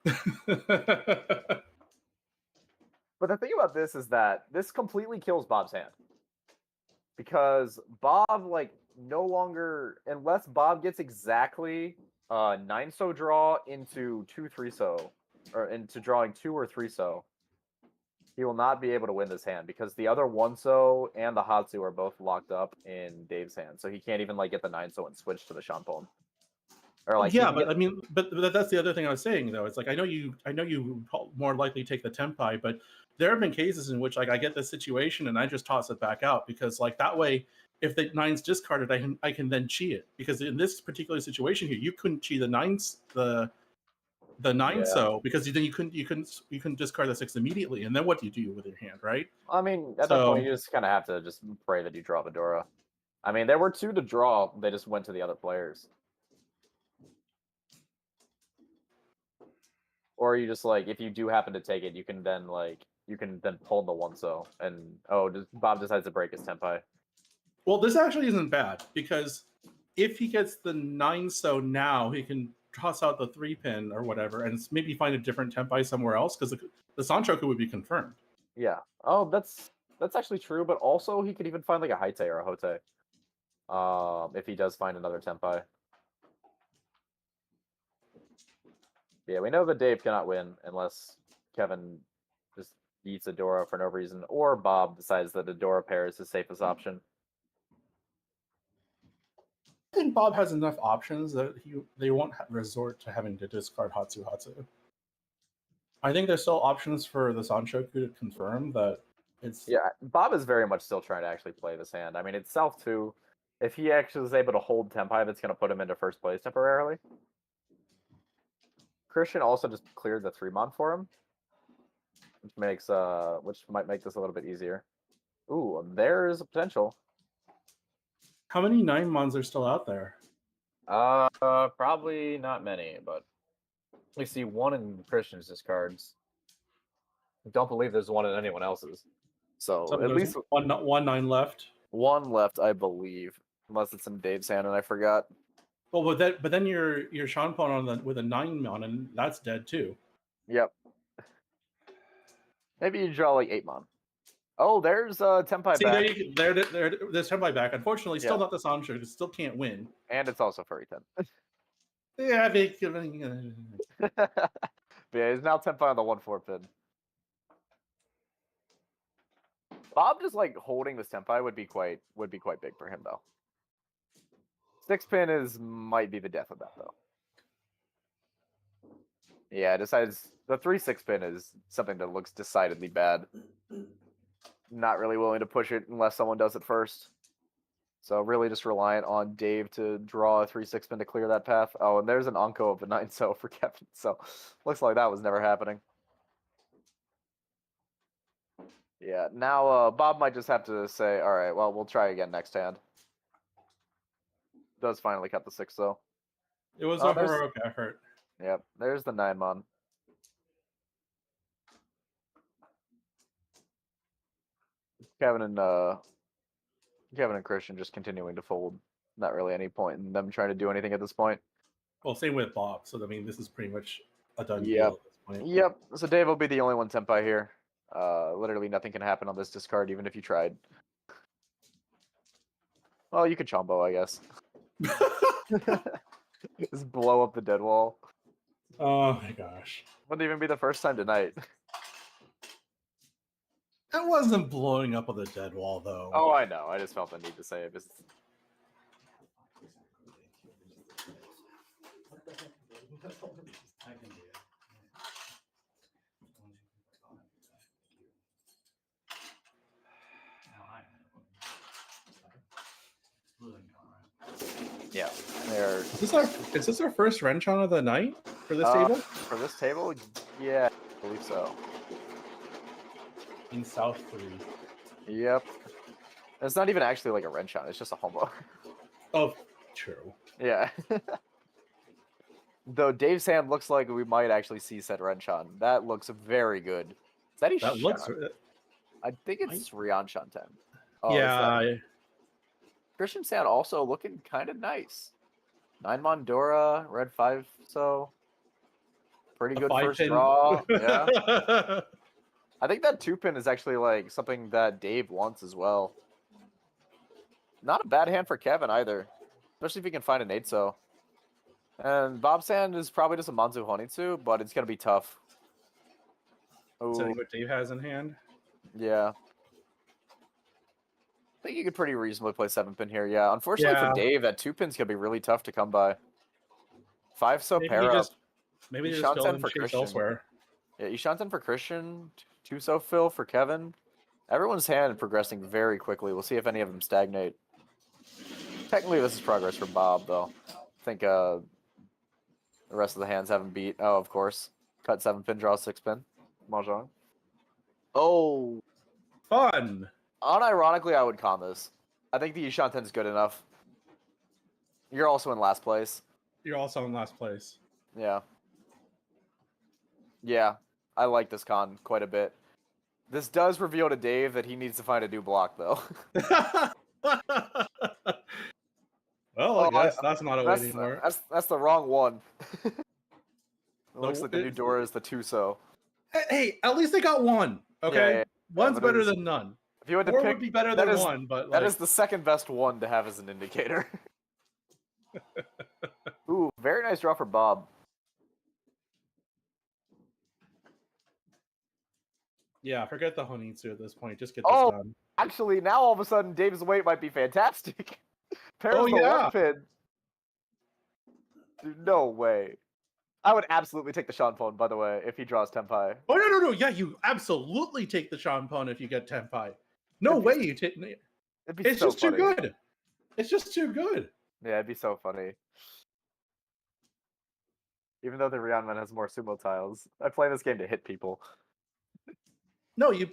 But the thing about this is that this completely kills Bob's hand. Because Bob, no longer, unless Bob gets exactly 9-so draw into 2-3-so, or into drawing 2 or 3-so, he will not be able to win this hand because the other 1-so and the Hatsu are both locked up in Dave's hand, so he can't even get the 9-so and switch to the Shanpon. Or yeah, but I mean, but that's the other thing I was saying though. It's I know you more likely take the Tempai, but there have been cases in which I get this situation and I just toss it back out because that way, if the 9's discarded, I can then chi it because in this particular situation here, you couldn't chi the 9's the 9-so because then you couldn't discard the 6 immediately, and then what do you do with your hand, right? I mean, at that point, you just kind of have to just pray that you draw the Dora. I mean, there were 2 to draw; they just went to the other players. Or you just if you do happen to take it, you can then pull the 1-so, and Bob decides to break his Tempai. Well, this actually isn't bad because if he gets the 9-so now, he can toss out the 3-pin or whatever, and maybe find a different Tempai somewhere else because the Sanchoku would be confirmed. Yeah. Oh, that's actually true, but also he could even find a Haite or a Hote. If he does find another Tempai. Yeah, we know that Dave cannot win unless Kevin just beats a Dora for no reason, or Bob decides that a Dora pair is the safest option. I think Bob has enough options that they won't resort to having to discard Hatsu. I think there's still options for the Sanchoku to confirm that it's... Yeah, Bob is very much still trying to actually play this hand. I mean, it's South 2. If he actually is able to hold Tempai, that's going to put him into first place temporarily. Christian also just cleared the 3-mon for him, which might make this a little bit easier. Ooh, there's a potential. How many 9-mons are still out there? Probably not many, but we see 1 in Christian's discards. I don't believe there's 1 in anyone else's. So at least one 9 left. 1 left, I believe, unless it's in Dave's hand and I forgot. Well, but then your Shanpon with a 9-mon, and that's dead too. Yep. Maybe you draw 8-mon. Oh, there's Tempai back. See, there's Tempai back. Unfortunately, still not the Sancho. It still can't win. And it's also Furry 10. Yeah, But yeah, he's now Tempai on the 1-4 pin. Bob just holding this Tempai would be quite big for him though. 6-pin might be the death of that though. Yeah, decides the 3-6-pin is something that looks decidedly bad. Not really willing to push it unless someone does it first. So really just reliant on Dave to draw a 3-6-pin to clear that path. Oh, and there's an Anko of the 9-so for Kevin. So looks like that was never happening. Yeah, now Bob might just have to say, all right, well, we'll try again next hand. Does finally cut the 6 though. It was a heroic effort. Yep, there's the 9-mon. Kevin and Christian just continuing to fold. Not really any point in them trying to do anything at this point. Well, same with Bob. So I mean, this is pretty much a done deal at this point. Yep. So Dave will be the only one Tempai here. Literally nothing can happen on this discard, even if you tried. Well, you could chombo, I guess. Just blow up the dead wall. Oh my gosh. Wouldn't even be the first time tonight. That wasn't blowing up on the dead wall, though. Oh, I know. I just felt the need to say it. Yeah. Is this our first Renchon of the night for this table? For this table? Yeah, I believe so. In South 3. Yep. It's not even actually like a Renchon, it's just a homo. Oh, true. Yeah. Though Dave's hand looks like we might actually see said Renchon. That looks very good. Is that That looks. I think it's Ryanshan 10. Oh, Yeah. Christian Sand also looking kind of nice. 9-mon Dora, red 5, so pretty good first draw. Yeah. I think that 2-pin is actually like something that Dave wants as well. Not a bad hand for Kevin either, especially if he can find an 8-so. And Bob's hand is probably just a Manzu Honitsu, but it's gonna be tough. Setting what Dave has in hand. Yeah. I think you could pretty reasonably play 7-pin here. Yeah, unfortunately for Dave, that 2-pin's gonna be really tough to come by. 5-so pair up. Maybe just fill in chase elsewhere. Yeah, Ishanten for Christian, 2-so fill for Kevin. Everyone's hand progressing very quickly. We'll see if any of them stagnate. Technically, this is progress for Bob, though. I think the rest of the hands haven't beat. Oh, of course. Cut 7-pin, draw 6-pin. Mahjong. Oh. Fun! Unironically, I would con this. I think the Ishanten's good enough. You're also in last place. You're also in last place. Yeah. Yeah, I like this con quite a bit. This does reveal to Dave that he needs to find a new block, though. Well, I guess that's not a way anymore. That's the wrong one. It looks like the new Dora is the 2-so. Hey, at least they got one. Okay, one's better than none. If you had to Four pick, would be better than one, but that is the second best one to have as an indicator. Ooh, very nice draw for Bob. Yeah, forget the Honitsu at this point. Just get this done. Actually, now all of a sudden, Dave's weight might be fantastic. Pairs the 1-pin. Dude, no way. I would absolutely take the Shanpon, by the way, if he draws Tenpai. Oh, no. Yeah, you absolutely take the Shanpon if you get Tenpai. No way you take it. It's just too good. It's just too good. Yeah, it'd be so funny. Even though the Ryanman has more sumo tiles. I play this game to hit people. No, the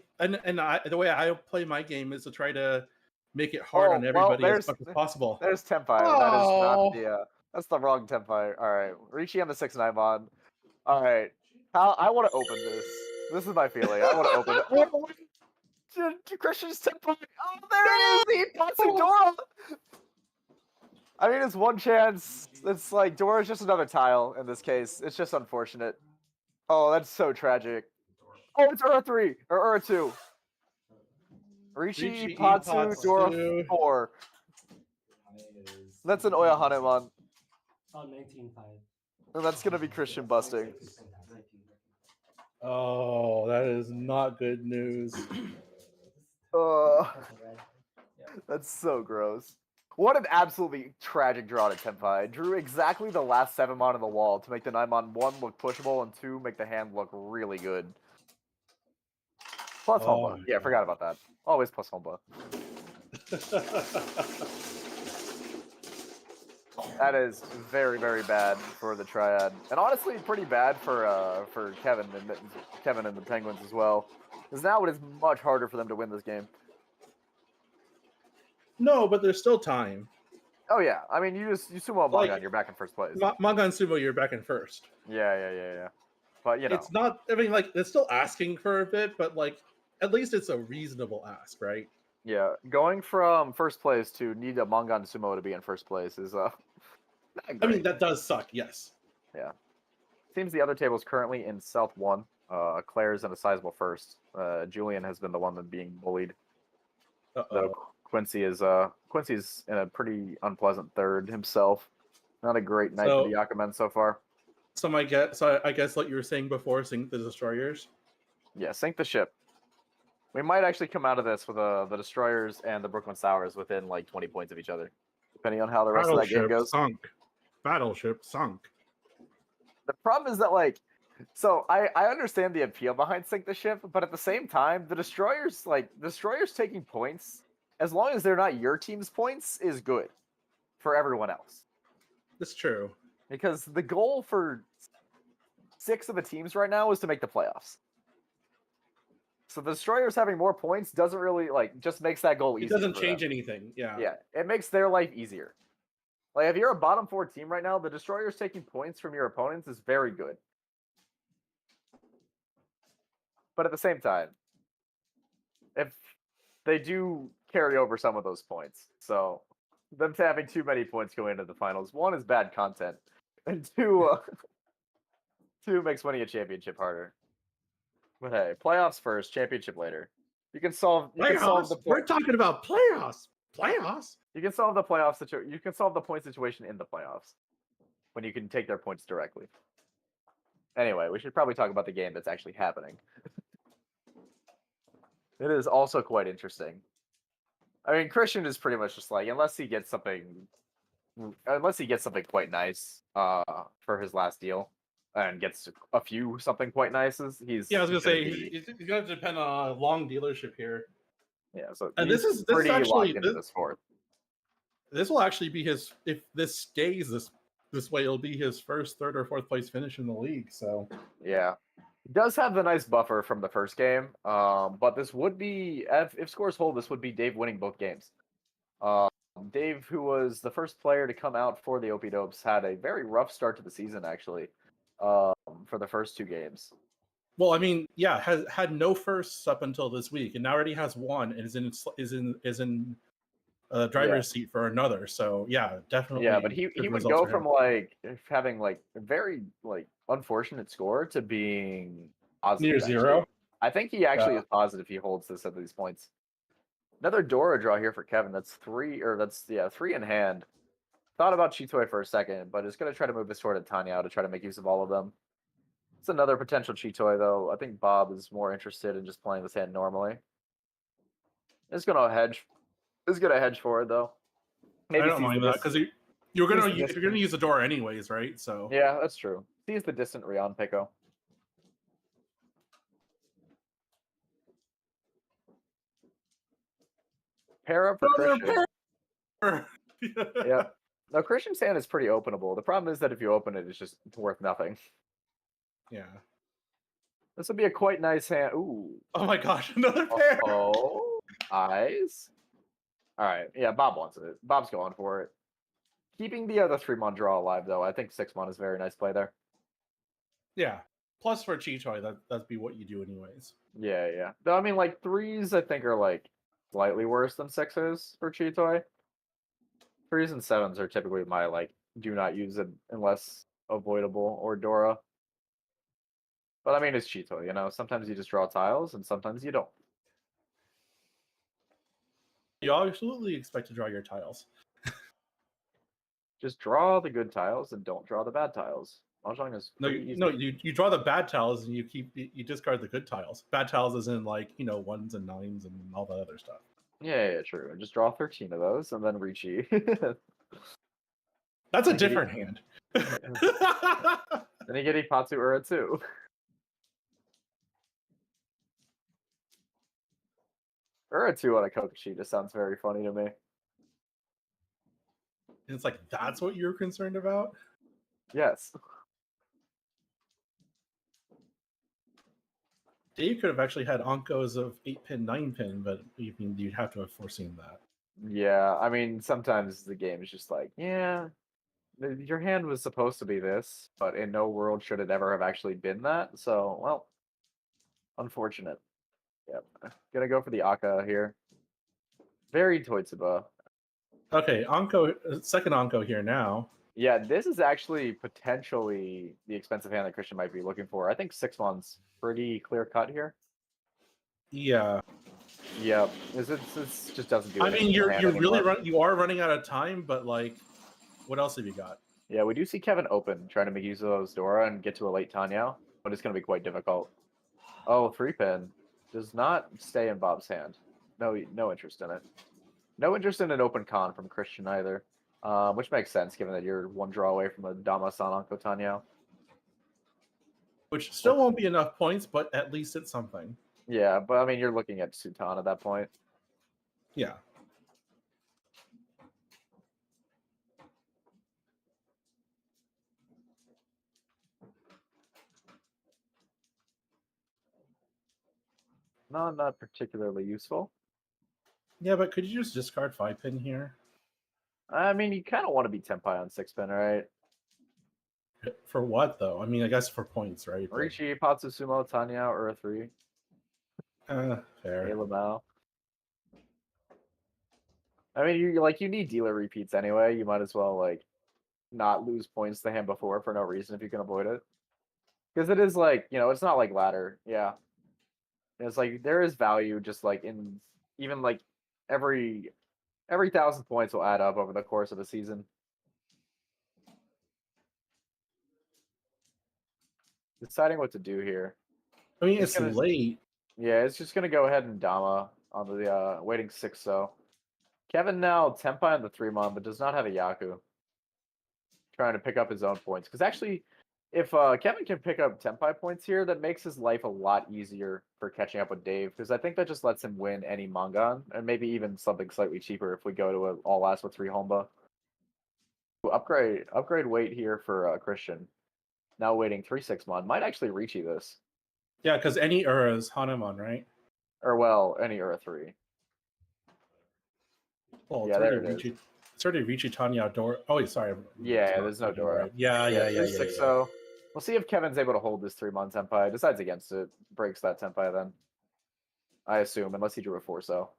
way I play my game is to try to make it hard on everybody as much as possible. There's Tenpai. That is not the that's the wrong Tenpai. Alright. Rishi on the 6-9-mon. Alright. I want to open this. This is my feeling. I want to open it. Christian's Tenpai. Oh, there it is! He passing Dora! I mean, it's one chance. It's like Dora's just another tile in this case. It's just unfortunate. Oh, that's so tragic. Oh, it's Ura 3 or Ura 2. Rishi, Patsu, Dora 4. That's an Oya Hanemon. Oh, 19-5. And that's gonna be Christian busting. Oh, that is not good news. That's so gross. What an absolutely tragic draw to Tenpai. Drew exactly the last 7-mon on the wall to make the 9-mon 1 look pushable and 2 make the hand look really good. Plus Homba. Yeah, I forgot about that. Always plus Homba. That is very, very bad for the Triad. And honestly, pretty bad for Kevin and the Penguins as well. Because now it is much harder for them to win this game. No, but there's still time. Oh yeah, I mean you sumo a Magan, you're back in first place. Magan sumo, you're back in first. Yeah. But you know, it's not. I mean, like it's still asking for a bit, but like at least it's a reasonable ask, right? Yeah, going from first place to need a Mangan sumo to be in first place is I mean that does suck. Yes. Yeah. Seems the other table is currently in South 1. Claire's in a sizable first. Julian has been the one that being bullied. Though Quincy's in a pretty unpleasant third himself. Not a great night for the Yakumen so far. So I guess like you were saying before, sink the destroyers. Yeah, sink the ship. We might actually come out of this with the destroyers and the Brooklyn Sours within like 20 points of each other, depending on how the rest of that game goes. Sunk. Battleship sunk. The problem is that so I understand the appeal behind sink the ship, but at the same time, the destroyers taking points, as long as they're not your team's points, is good for everyone else. That's true. Because the goal for 6 of the teams right now is to make the playoffs. So the destroyers having more points doesn't really just makes that goal easier. It doesn't change anything. Yeah. Yeah, it makes their life easier. Like if you're a bottom 4 team right now, the destroyers taking points from your opponents is very good. But at the same time, if they do carry over some of those points, so them having too many points going into the finals, 1 is bad content, and 2 makes winning a championship harder. But hey, playoffs first, championship later. You can solve the We're talking about playoffs. Playoffs. You can solve the playoff situation. You can solve the point situation in the playoffs when you can take their points directly. Anyway, we should probably talk about the game that's actually happening. It is also quite interesting. I mean, Christian is pretty much just unless he gets something quite nice for his last deal and gets a few something quite nices, I was gonna say he's gonna depend on a long dealership here. Yeah, so and this is pretty actually locked into this fourth. This will actually be if this stays this way, it'll be his first 3rd or 4th place finish in the league. So yeah, he does have the nice buffer from the first game. But this would be if scores hold, this would be Dave winning both games. Dave, who was the first player to come out for the Opie Dopes, had a very rough start to the season actually. For the first 2 games. Well, I mean, yeah, has had no firsts up until this week, and now already has 1, and is in driver's seat for another. So yeah, definitely. Yeah, but he would go from having a very unfortunate score to being positive, near 0. I think he actually is positive he holds this at these points. Another Dora draw here for Kevin. That's 3 in hand. Thought about Chitoy for a second, but is going to try to move this toward Tanya to try to make use of all of them. It's another potential Chitoy, though. I think Bob is more interested in just playing this hand normally. It's going to hedge. It's going to hedge for it, though. Maybe I don't mind that, because you're going to use the door anyways, right? So yeah, that's true. Sees the distant Rion Pico. Pair up for Christian. Yeah. Now, Christian's hand is pretty openable. The problem is that if you open it, it's just worth nothing. Yeah. This would be a quite nice hand. Ooh. Oh my gosh, another pair. Oh, eyes. All right. Yeah, Bob wants it. Bob's going for it. Keeping the other 3-mon draw alive, though. I think 6-mon is a very nice play there. Yeah. Plus for Chitoy, that'd be what you do anyways. Yeah, yeah. Though, I mean, 3s, I think, are, slightly worse than 6s for Chitoy. 3s and 7s are typically my, do not use it unless avoidable or Dora. But, I mean, it's Chitoy, you know? Sometimes you just draw tiles, and sometimes you don't. You absolutely expect to draw your tiles. Just draw the good tiles and don't draw the bad tiles. Mahjong is easy. You draw the bad tiles and you discard the good tiles. Bad tiles is in 1s and 9s and all that other stuff. Yeah, true. And just draw 13 of those and then Ricci. That's a different hand. Then you get Ipatsu Ura too. Ura 2 on a Kokushi just sounds very funny to me. And it's that's what you're concerned about? Yes. Dave could have actually had Onkos of 8-pin, 9-pin, but you'd have to have foreseen that. Yeah, I mean, sometimes the game is just yeah, your hand was supposed to be this, but in no world should it ever have actually been that. So, well, unfortunate. Yep. Gonna go for the Aka here. Very Toitsuba. Okay, second Onko here now. Yeah, this is actually potentially the expensive hand that Christian might be looking for. I think 6 months, pretty clear cut here. Yeah. Yep, this just doesn't do I anything. mean, to the hand anymore. you are running out of time, but like, what else have you got? Yeah, we do see Kevin open, trying to make use of those Dora and get to a late Tanya, but it's going to be quite difficult. Oh, 3-pin does not stay in Bob's hand. No interest in it. No interest in an open con from Christian either, which makes sense given that you're one draw away from a Dama-san on Kotanya. Which still won't be enough points, but at least it's something. Yeah, but I mean, you're looking at Sutan at that point. Yeah. Not particularly useful. Yeah, but could you just discard 5-pin here? I mean, you kind of want to be Tenpai on 6-pin, right? For what, though? I mean, I guess for points, right? Rishi, Patsusumo, Tanya, or a 3. Fair. Lamau. I mean, you need dealer repeats anyway. You might as well like not lose points to the hand before for no reason if you can avoid it. Because it is like, it's not like ladder. Yeah. It's like there is value just like in even like every 1,000 points will add up over the course of a season. Deciding what to do here. I mean, it's late. Yeah, it's just gonna go ahead and Dama on the waiting 6 so. Kevin now Tenpai on the 3-mon, but does not have a Yaku. Trying to pick up his own points. Because actually, if Kevin can pick up Tenpai points here, that makes his life a lot easier for catching up with Dave. Because I think that just lets him win any Mangan, and maybe even something slightly cheaper if we go to an all-last with 3 Honba. Upgrade weight here for Christian. Now waiting 3-6-mon. Might actually reach you this. Yeah, because any Ura is Hanuman, right? Or, well, any Ura 3. Well, yeah, there it is. It's already Ricci, Tanya, Dora. Oh, wait, sorry. Yeah, there's no Dora. Right. Yeah. 6-0. We'll see if Kevin's able to hold this 3-mon Tenpai. Decides against it. Breaks that Tenpai then. I assume, unless he drew a 4-so.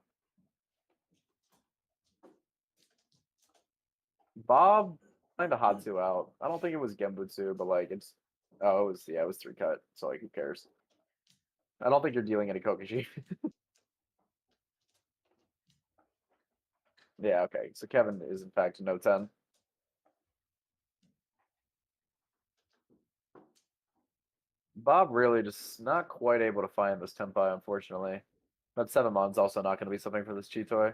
Bob kind of Hatsu out. I don't think it was Gembutsu, but like it's... Oh, it was 3-cut. So like, who cares? I don't think you're dealing any Kokushi. Yeah, okay. So Kevin is in fact no 10. Bob really just not quite able to find this Tenpai, unfortunately. That 7-mon's also not going to be something for this Chitoi.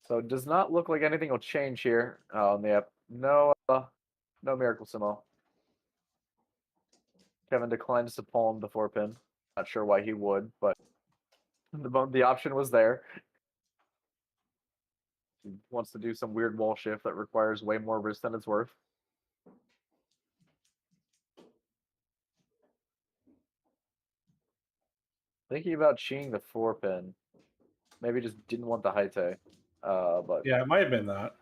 So it does not look like anything will change here. Yeah, no Miracle Sumo. Kevin declines to palm the 4-pin. Not sure why he would, but the option was there. He wants to do some weird wall shift that requires way more risk than it's worth. Thinking about cheating the 4-pin. Maybe just didn't want the Haite. But yeah, it might have been that.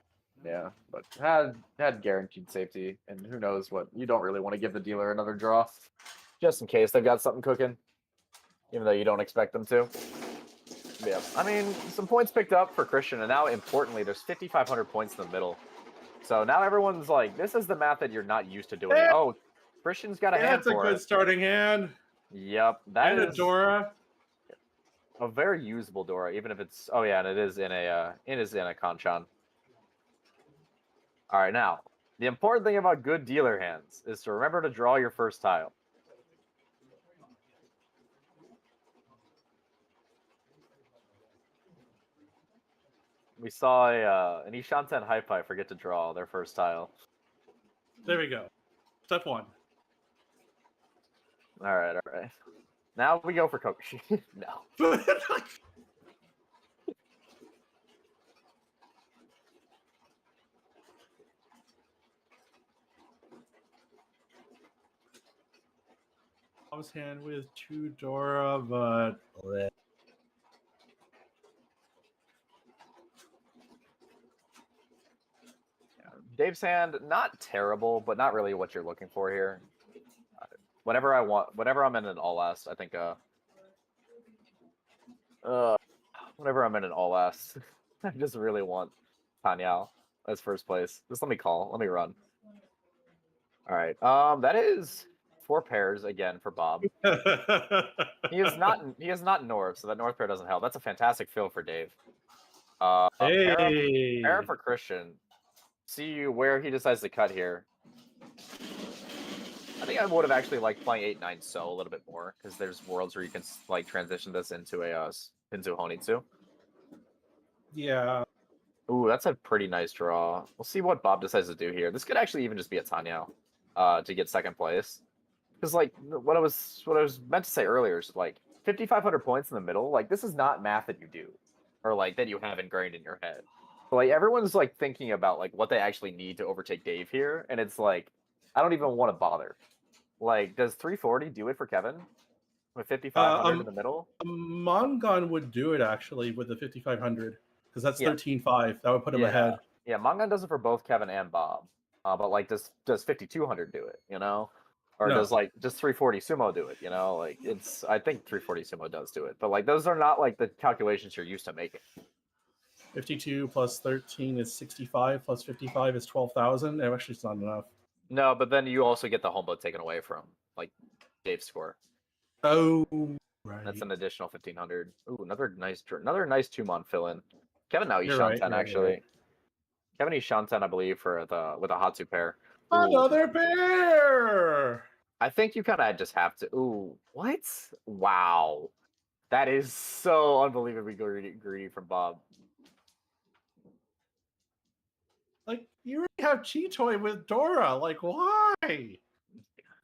Yeah, but had guaranteed safety, and who knows what. You don't really want to give the dealer another draw, just in case they've got something cooking, even though you don't expect them to. But yeah, I mean, some points picked up for Christian, and now importantly, there's 5,500 points in the middle. So now everyone's like, this is the math that you're not used to doing. Oh, Christian's got a hand for it. That's a good starting hand. Yep, that is a Dora. A very usable Dora, even if it's... Oh yeah, and it is in a Kanchan. All right, now, the important thing about good dealer hands is to remember to draw your first tile. We saw an Ishanta and Hi-Fi forget to draw their first tile. There we go. Step 1. All right. Now we go for Kokushi. No. Bob's hand with 2 Dora, but... Dave's hand, not terrible, but not really what you're looking for here. Whenever I'm in an all-last, I think, whenever I'm in an all-last, I just really want Tanyao. as first place. Just let me call. Let me run. All right. That is 4 pairs again for Bob. He is not north, so that north pair doesn't help. That's a fantastic fill for Dave. Pair up for Christian. See where he decides to cut here. I think I would have actually liked playing 8-9 so a little bit more, because there's worlds where you can like transition this into a Honitsu. Yeah. Ooh, that's a pretty nice draw. We'll see what Bob decides to do here. This could actually even just be a Tanyao to get second place. Because like what I was meant to say earlier is like 5,500 points in the middle. Like this is not math that you do, or like that you have ingrained in your head. But, like everyone's like thinking about like what they actually need to overtake Dave here, and it's like I don't even want to bother. Like, does 340 do it for Kevin with 5,500 in the middle? Mongon would do it actually with the 5,500 because that's 13.5. That would put him ahead. Yeah, Mongon does it for both Kevin and Bob. But like, does 5,200 do it? You know, or No. does 340 Sumo do it? You know, like I think 340 Sumo does do it, but like those are not like the calculations you're used to making. 52 plus 13 is 65 plus 55 is 12,000. Actually, it's not enough. No, but then you also get the hombo taken away from like Dave's score. Oh, right. That's an additional 1,500. Ooh, another nice 2-mon fill in. Kevin now he's You're right, Shanten you're actually. right. Kevin he's Shanten, I believe, for with a Hatsu pair. Ooh. Another pair. I think you kind of just have to. Ooh, what? Wow, that is so unbelievably greedy from Bob. Like, you already have Chitoy with Dora. Like, why? It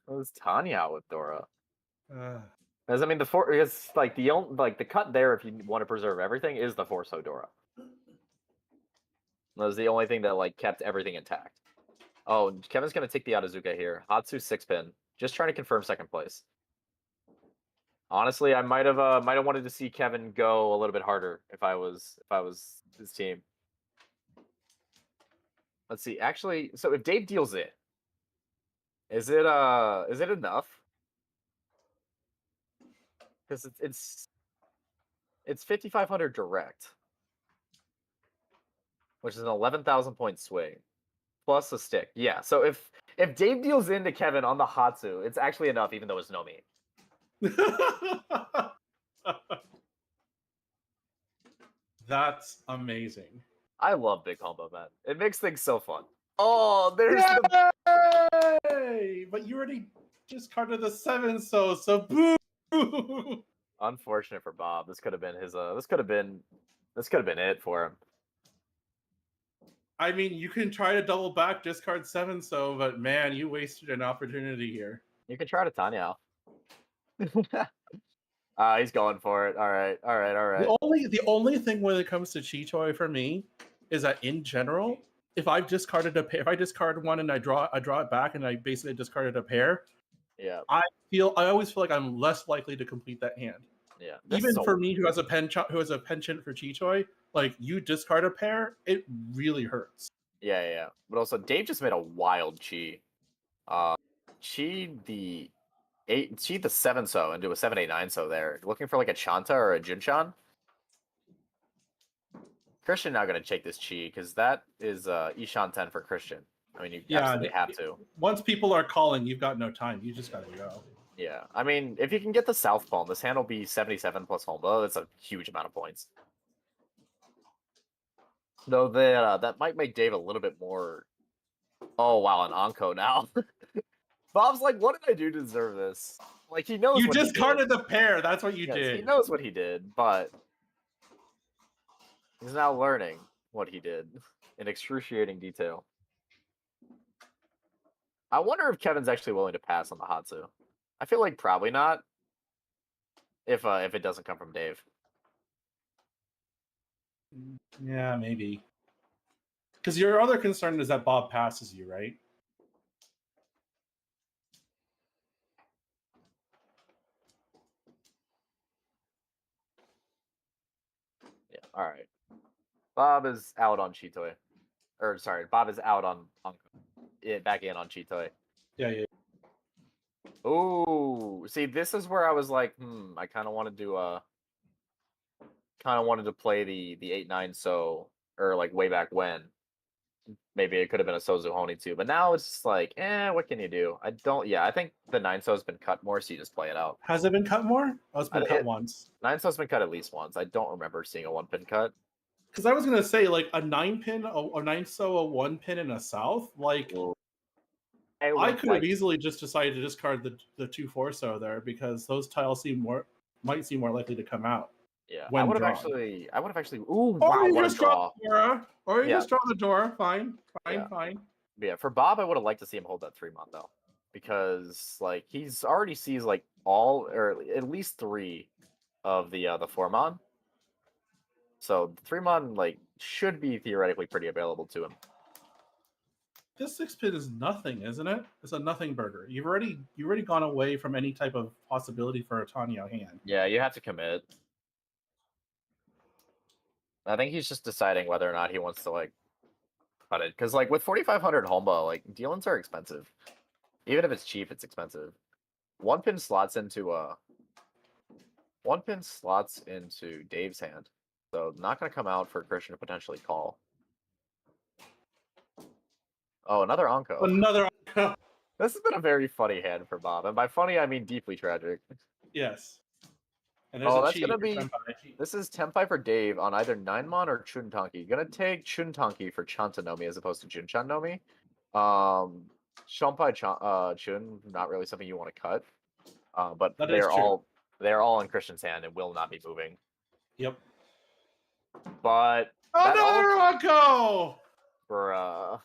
was Tanya with Dora. Uh, Because I mean, it's like the cut there, if you want to preserve everything, is the Forso Dora. That was the only thing that like kept everything intact. Oh, Kevin's gonna take the Atazuka here. Hatsu 6-pin, just trying to confirm second place. Honestly, I might have wanted to see Kevin go a little bit harder if I was his team. Let's see. Actually, so if Dave deals it, is it enough? Because it's 5,500 direct, which is an 11,000 point swing, plus a stick. Yeah. So if Dave deals into Kevin on the Hatsu, it's actually enough, even though it's Nomi. That's amazing. I love big combo, man. It makes things so fun. Oh, there's Yay! But you already discarded the 7, so boo. Unfortunate for Bob. This could have been his. This could have been it for him. I mean, you can try to double back discard 7, so but man, you wasted an opportunity here. You can try to Tanya. He's going for it. All right. The only thing when it comes to Chitoy for me is that in general, if I discard one and I draw it back and I basically discarded a pair, yeah, I always feel like I'm less likely to complete that hand. Yeah. Even for me who has a penchant for Chitoy, like you discard a pair, it really hurts. Yeah. But also Dave just made a wild Chi. Chi the 7 so into a 7-8-9 so there. Looking for like a Chanta or a Junchan. Christian now gonna take this Chi because that is Ishan 10 for Christian. I mean, you absolutely have to. Once people are calling, you've got no time. You just gotta go. Yeah, I mean, if you can get the South Palm, this hand will be 77 plus Hombo. That's a huge amount of points. Though that might make Dave a little bit more. Oh wow, an Anko now. Bob's like, what did I do to deserve this? Like he knows. You what discarded the pair. That's what you did. He knows what he did, but he's now learning what he did in excruciating detail. I wonder if Kevin's actually willing to pass on the Hatsu. I feel like probably not. If it doesn't come from Dave. Yeah, maybe. Because your other concern is that Bob passes you, right? Yeah. All right. Bob is out on Chitoy. Or sorry, Bob is out on back in on Chitoy. Yeah. Ooh, see, this is where I was like, I kind of wanted to play the 8-9 so, or like way back when. maybe it could have been a Sozu Honi too. But now it's just like, what can you do? I think the 9-so has been cut more, so you just play it out. Has it been cut more? Oh, it's been cut once. 9-so has been cut at least once. I don't remember seeing a 1-pin cut. Because I was gonna say like a 9-pin, a 9-so, a 1-pin, and a south. Like I could have easily just decided to discard the 2 4-so there because those tiles might seem more likely to come out. Yeah, when I would have actually. Ooh, wow, you what just a draw! Or you just draw the door. Fine. But yeah, for Bob, I would have liked to see him hold that 3-mon though, because like he's already sees like all or at least 3 of the 4-mon. So the 3-mon like should be theoretically pretty available to him. This 6-pin is nothing, isn't it? It's a nothing burger. You've already gone away from any type of possibility for a Tanyo hand. Yeah, you have to commit. I think he's just deciding whether or not he wants to like cut it, because like with 4,500 Homba, like dealings are expensive. Even if it's cheap, it's expensive. 1-pin slots into 1-pin slots into Dave's hand, so not going to come out for Christian to potentially call. Oh, another Onko. Another Onko. This has been a very funny hand for Bob, and by funny I mean deeply tragic. Yes. And that's gonna be. This is Tenpai for Dave on either 9-mon or Chuntanki. Gonna take Chuntanki for Chantanomi as opposed to Junchan Nomi. Shonpai Chun, not really something you want to cut. But they're all in Christian's hand and will not be moving. Yep. But another Onko! Bruh.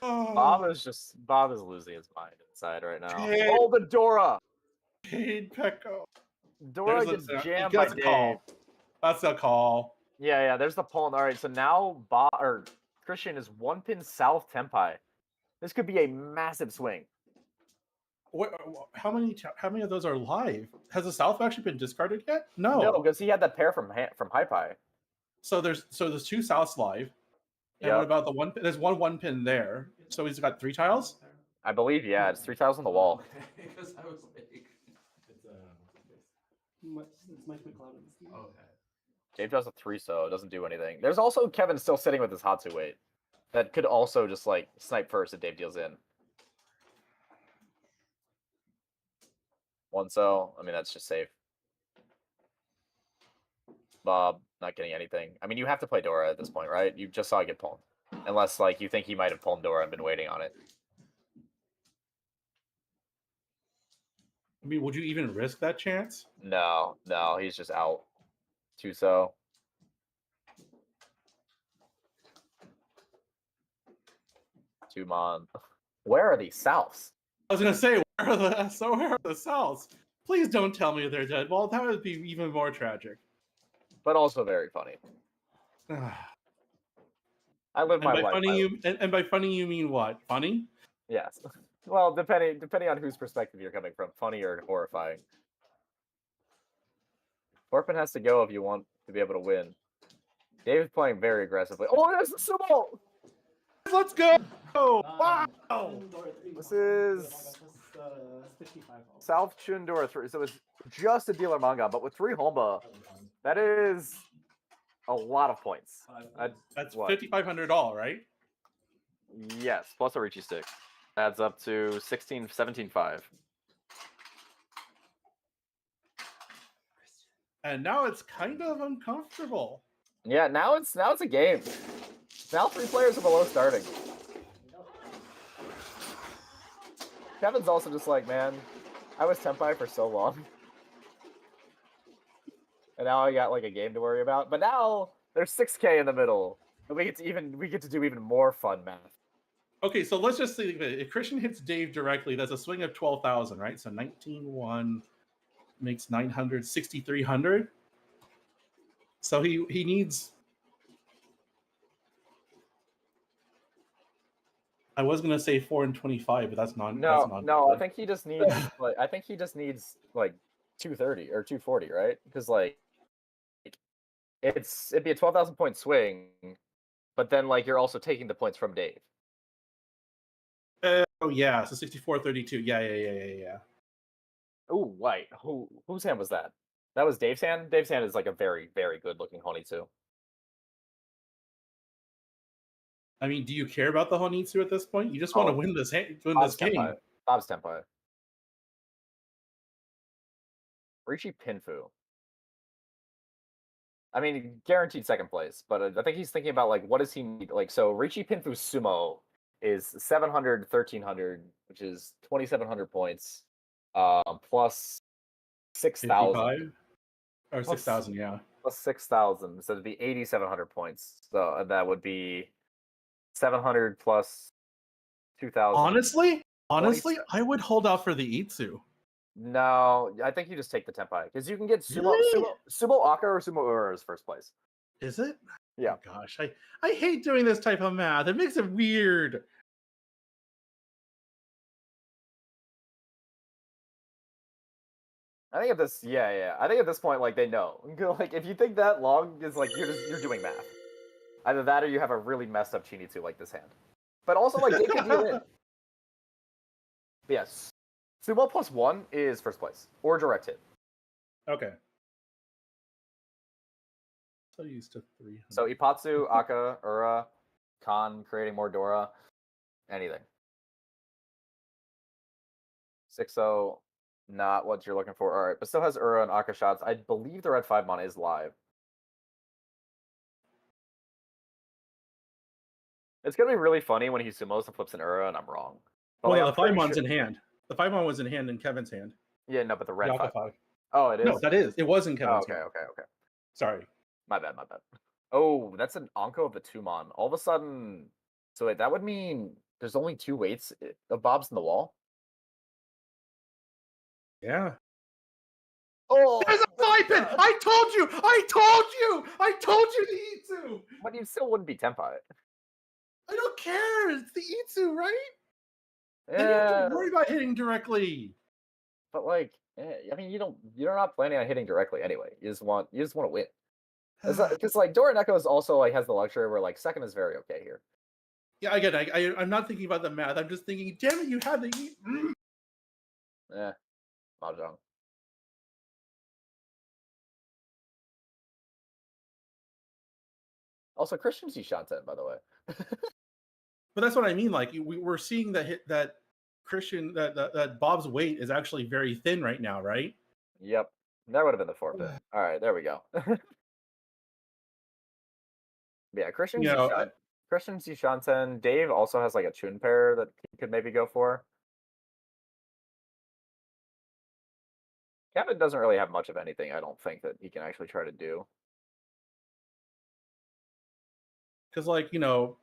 Oh. Bob is losing his mind inside right now. Hey. Oh, the Dora! Paid Pecco. Dora gets jammed by Dave. Call. That's a call. Yeah, there's the pull. All right, so now Christian is 1-pin south Tenpai. This could be a massive swing. How many of those are live? Has the south actually been discarded yet? No, because he had that pair from Hi-Pi. So there's 2 souths live. And what about the 1-pin? There's 1-pin there. So he's got 3 tiles? I believe, yeah. It's 3 tiles on the wall. Because I was like... It's Mike McLeod. Okay. Dave does a 3-so. It doesn't do anything. There's also Kevin still sitting with his Hatsu weight. That could also just, like, snipe first if Dave deals in. 1-so. I mean, that's just safe. Bob not getting anything. I mean, you have to play Dora at this point, right? You just saw it get pulled. Unless, like, you think he might have pulled Dora and been waiting on it. I mean, would you even risk that chance? No, he's just out. 2-so. Two-mon. Where are these souths? I was gonna say, where are the souths? Please don't tell me they're dead. Well, that would be even more tragic. But also very funny. I live my life. And by funny you mean what? Funny? Yes. Well, depending on whose perspective you're coming from, funny or horrifying. 4-pin has to go if you want to be able to win. Dave's playing very aggressively. Oh, there's the sumo! Let's go! Wow! This is South Chundora 3. So it's just a dealer manga, but with 3 Homba, that is a lot of points. That's $5,500 all, right? Yes, plus a Riichi stick. Adds up to 17.5. And now it's kind of uncomfortable. Yeah, now it's a game. Now 3 players are below starting. Kevin's also just like, man, I was Tenpai for so long. And now I got like a game to worry about. But now there's 6K in the middle. And we get to do even more fun math. Okay, so let's just see if Christian hits Dave directly, that's a swing of 12,000, right? So 19-1 makes 900, 6,300. So he needs. I was gonna say 4 and 25, but that's not. No. I think he just needs like 230 or 240, right? Because like it'd be a 12,000 point swing, but then like you're also taking the points from Dave. Oh yeah, so 64-32. Yeah. Oh, wait. Whose hand was that? That was Dave's hand? Dave's hand is like a very, very good looking Honi too. I mean, do you care about the Honitsu at this point? You just want to win this game. Bob's Tenpai. Rishi Pinfu. I mean, guaranteed second place, but I think he's thinking about like what does he need? Like, so Rishi Pinfu Sumo is 700, 1300, which is 2,700 points, plus 6,000 or 6,000, yeah, plus 6,000, so it'd be 8,700 points. So that would be 700 plus 2,000. Honestly, I would hold out for the Itsu. No, I think you just take the Tenpai because you can get Sumo Aka or Sumo Ura as first place. Is it? Yeah. Oh, gosh, I hate doing this type of math. It makes it weird. I think at this, I think at this point, like they know. Like if you think that long is like you're doing math. Either that or you have a really messed up Chinitsu like this hand. But also like they could deal in. But yes, Sumo +1 is first place or direct hit. Okay. So used to 300. So Ipatsu, Aka, Ura, Khan creating more Dora, anything. 6-0, not what you're looking for. All right, but still has Ura and Aka shots. I believe the red 5 mana is live. It's gonna be really funny when he sumos and flips an Ura and I'm wrong. But Well, like, the 5-mon's in hand. The 5-mon was in hand in Kevin's hand. Yeah, no, but the red Yaka 5. Oh, it is? No, that is. It was in Kevin's hand. Okay. Sorry. My bad. Oh, that's an Anko of the 2-mon. All of a sudden, so wait, that would mean there's only 2 weights of Bob's in the wall? Yeah. Oh! There's a 5-pin! I told you the Itsu! But you still wouldn't be Tenpai. I don't care. It's the Itsu, right? Yeah. Then you have to worry about hitting directly. But like, I mean, you're not planning on hitting directly anyway. You just want to win. Because like Dora Neko is also like has the luxury where like second is very okay here. Yeah, again, I'm not thinking about the math. I'm just thinking, damn it, you have the Mahjong. Also, Christian's Shanten, by the way. But that's what I mean. Like we're seeing that Christian that Bob's weight is actually very thin right now, right? Yep, that would have been the 4-pin. All right, there we go. Yeah, Christian's Shanten. Dave also has like a tune pair that he could maybe go for. Kevin doesn't really have much of anything, I don't think, that he can actually try to do. Because, like,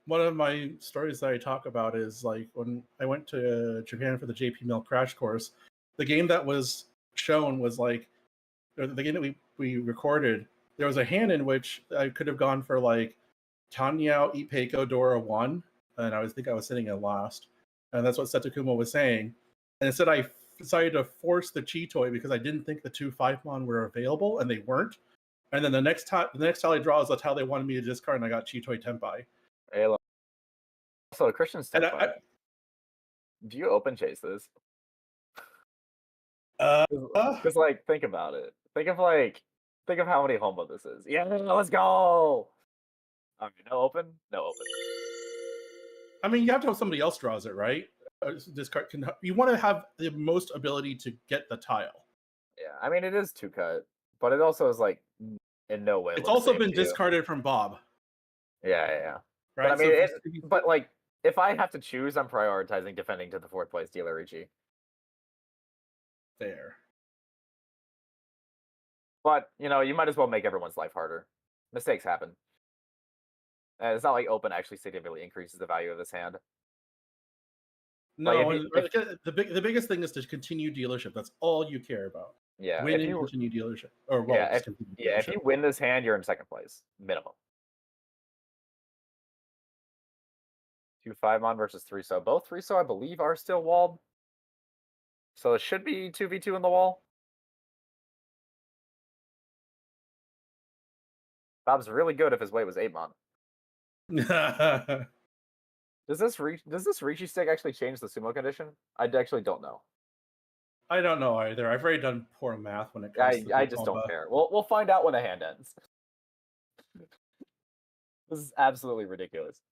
one of my stories that I talk about is, like, when I went to Japan for the JP Mill crash course, the game that was shown was, like, the game that we recorded, there was a hand in which I could have gone for, like, Tanyao, Ipeko, Dora 1, and I think I was sitting in last. And that's what Setakuma was saying. And instead I decided to force the Chi-Toy because I didn't think the 2 5-mon were available, and they weren't. And then the next tally draw is that's how they wanted me to discard, and I got Chi-Toy Tenpai. Also, Christian's Tenpai. Do you open chase this? Because like, think about it. Think of how many Hombo this is. Yeah, let's go. No open. I mean, you have to have somebody else draws it, right? Discard you want to have the most ability to get the tile. Yeah, I mean it is 2-cut, but it also is like in no way. It's also been discarded from Bob. Yeah. Right. But I mean, but like, if I have to choose, I'm prioritizing defending to the 4th place dealer Ricci. Fair. But you might as well make everyone's life harder. Mistakes happen. And it's not like open actually significantly increases the value of this hand. No, the biggest thing is to continue dealership. That's all you care about. Yeah, win and continue dealership. Or if you win this hand, you're in second place minimum. 2 5-mon versus 3-so. Both 3-so, I believe, are still walled. So it should be 2v2 in the wall. Bob's really good if his weight was 8-mon. Does this Rishi stick actually change the sumo condition? I actually don't know. I don't know either. I've already done poor math when it comes to I just don't care. We'll find out when the hand ends. This is absolutely ridiculous.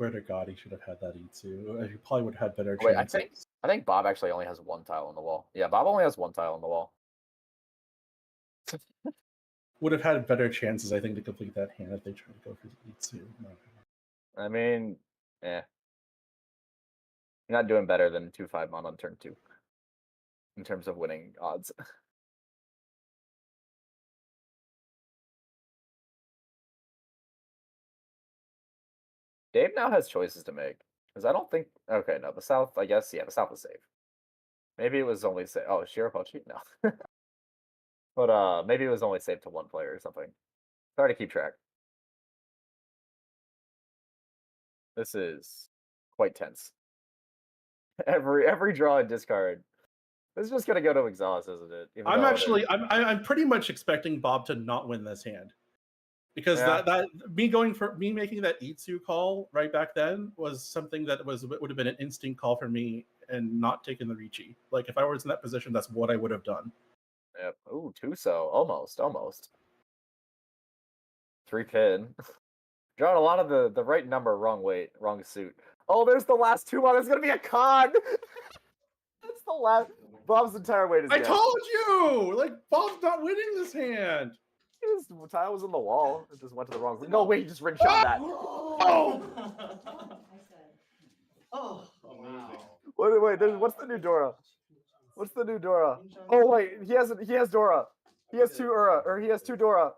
swear to God, he should have had that E2. He probably would have had better Wait, chances. I think Bob actually only has one tile on the wall. Yeah, Bob only has one tile on the wall. Would have had better chances, I think, to complete that hand if they tried to go for the E2. I mean, You're not doing better than 2-5 mon on turn 2 in terms of winning odds. Dave now has choices to make. Because I don't think... Okay, no, the South, I guess, yeah, the South is safe. Maybe it was only safe... Oh, Shirapochi? No. But maybe it was only safe to one player or something. Hard to keep track. This is quite tense. Every draw and discard. This is just gonna go to exhaust, isn't it? Even I'm though actually, I'm pretty much expecting Bob to not win this hand, because Yeah. that me making that E2 call right back then was something that would have been an instinct call for me and not taking the Ricci. Like if I was in that position, that's what I would have done. Yep. Ooh, Tuso. Almost. 3-pin. Drawing a lot of the right number, wrong weight, wrong suit. Oh, there's the last 2 mon. It's gonna be a con. That's the last. Bob's entire weight is. I dead. told you, like Bob's not winning this hand. His tile was in the wall. It just went to the wrong. No, wait, he just ring shot that. Oh! Oh, Wait. What's the new Dora? What's the new Dora? Oh wait, he has Dora. He has 2 Ura, or he has 2 Dora.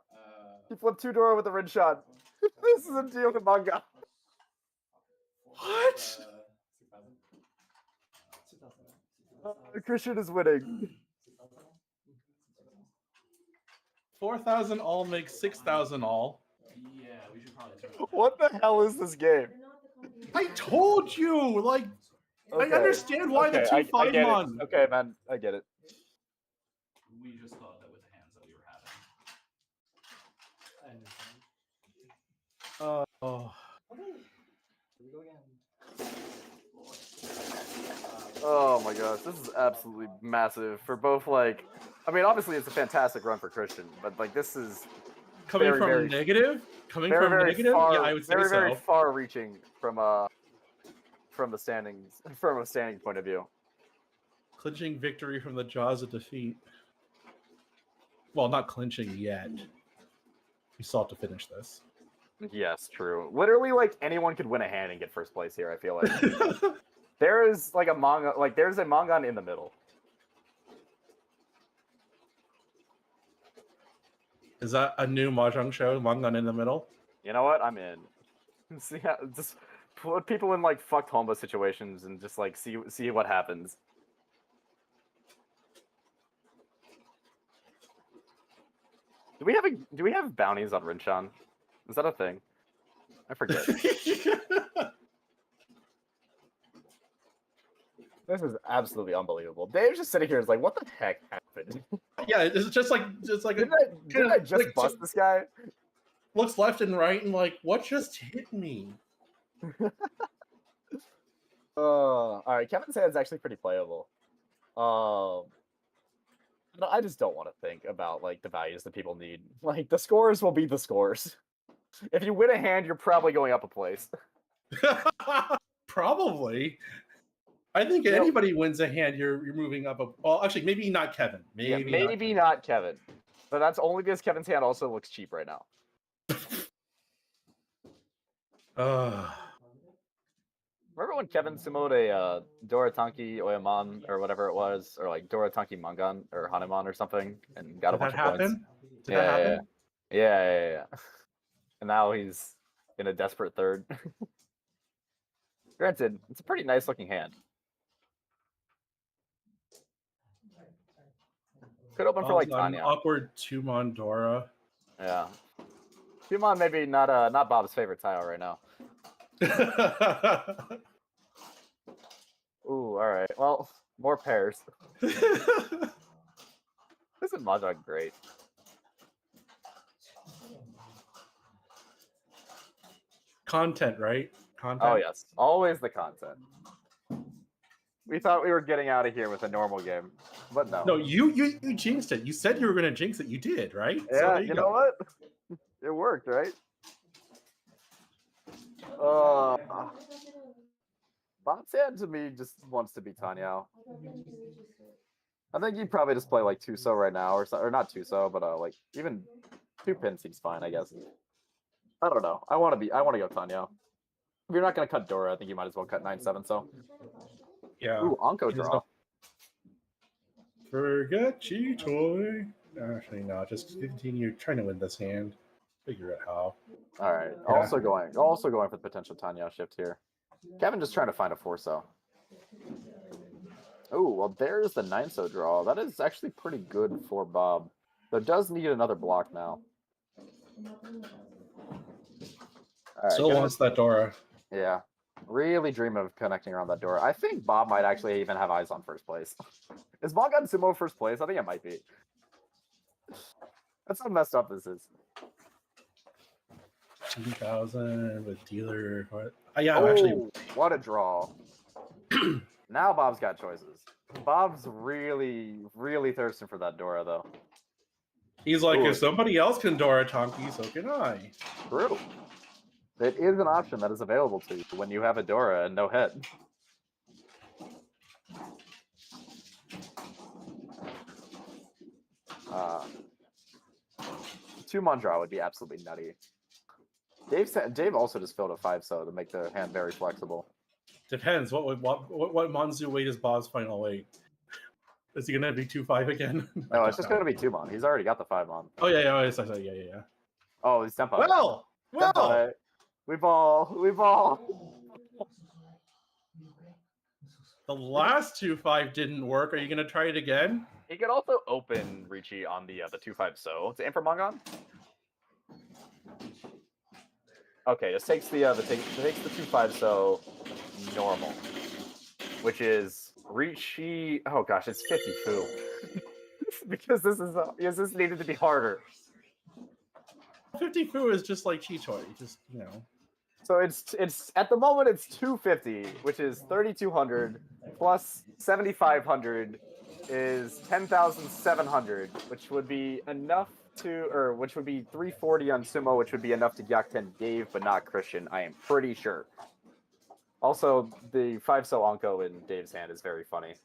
He flipped 2 Dora with a ring shot. This is a deal with manga. What? Christian is winning. 4,000 all makes 6,000 all. Yeah, we should probably turn it. What the hell is this game? I told you, like Okay. I understand why the I 2-5 get it. mon. Okay, man, I get it. We just thought that with the hands that we were having. Oh. Here we go again. Oh my gosh, this is absolutely massive for both. Like, I mean, obviously it's a fantastic run for Christian, but like this is Coming very, from very- negative? Coming very, from very negative? far. Yeah, I would say very, so. very far-reaching from the standings, from a standings point of view. Clinching victory from the jaws of defeat. Well, not clinching yet. We still have to finish this. Yes, true. Literally, like anyone could win a hand and get first place here. I feel like there is like a manga, like there's a mangan in the middle. Is that a new mahjong show? Mangan in the middle? You know what? I'm in. See, just put people in like fucked hombo situations and just like see what happens. Do we have bounties on Rinchan? Is that a thing? I forget. This is absolutely unbelievable. Dave's just sitting here is like, what the heck happened? Yeah, it's just like Didn't I just like, bust this guy? looks left and right and like, what just hit me? All right, Kevin's hand's actually pretty playable. No, I just don't want to think about like the values that people need. Like the scores will be the scores. If you win a hand, you're probably going up a place. Probably. I think Yep. anybody wins a hand, you're moving up. Well, actually, maybe not Kevin. Maybe not Kevin. But that's only because Kevin's hand also looks cheap right now. Remember when Kevin sumoed a Dora Tanki Oyaman or whatever it was, or like Dora Tanki Mangan or Hanuman or something, and got a Did bunch that of points? happen? Did that happen? Yeah. And now he's in a desperate third. Granted, it's a pretty nice looking hand. Could open for like Bob's on Tanya. awkward 2-mon Dora. Yeah. Kumon maybe not Bob's favorite tile right now. Ooh, all right. Well, more pairs. This is Mahjong great. Content, right? Content. Oh yes, always the content. We thought we were getting out of here with a normal game, but no. No, you jinxed it. You said you were going to jinx it. You did, right? So Yeah, there you go. know what? It worked, right? Bob's hand to me just wants to be Tanyao. I think he'd probably just play like Tuso right now, or not Tuso, but like even 2-pin seems fine, I guess. I don't know. I want to go Tanyao. If you're not gonna cut Dora, I think you might as well cut 9-7. So Yeah. ooh, Anko draw. Forget Chitoy. Actually, no. Just continue trying to win this hand. Figure out how. All right. Yeah. Also going for the potential Tanyao shift here. Kevin just trying to find a 4-so. Oh, well, there's the 9-so draw. That is actually pretty good for Bob. Though does need another block now. All right, Still wants that Dora. Yeah. Really dream of connecting around that door. I think Bob might actually even have eyes on first place. Is Mongon Sumo first place? I think it might be. That's how messed up this is. 2,000 with dealer. Yeah, actually. What a draw. Now Bob's got choices. Bob's really, really thirsting for that Dora, though. He's like, if somebody else can Dora Tonki, so can I. True. It is an option that is available to you when you have a Dora and no head. Two Mondra would be absolutely nutty. Dave also just filled a 5-so to make the hand very flexible. Depends. What Monzu weight is Bob's final weight? Is he gonna be 2-5 again? No, it's just gonna be 2-mon. He's already got the 5-mon. Oh yeah. Oh, he's Senpai. Well, Senpai. We've all. The last 2-5 didn't work. Are you gonna try it again? He could also open Ricci on the 2-5-so to aim for Mongon. Okay, this takes the 2-5-so normal, which is Ricci. Oh gosh, it's 50 fu. Because this needed to be harder. 50 fu is just like Chitoy, just So it's at the moment it's 250, which is 3,200 plus 7,500 is 10,700, which would be enough which would be 340 on Sumo, which would be enough to Gyakuten Dave, but not Christian. I am pretty sure. Also, the 5-so Anko in Dave's hand is very funny.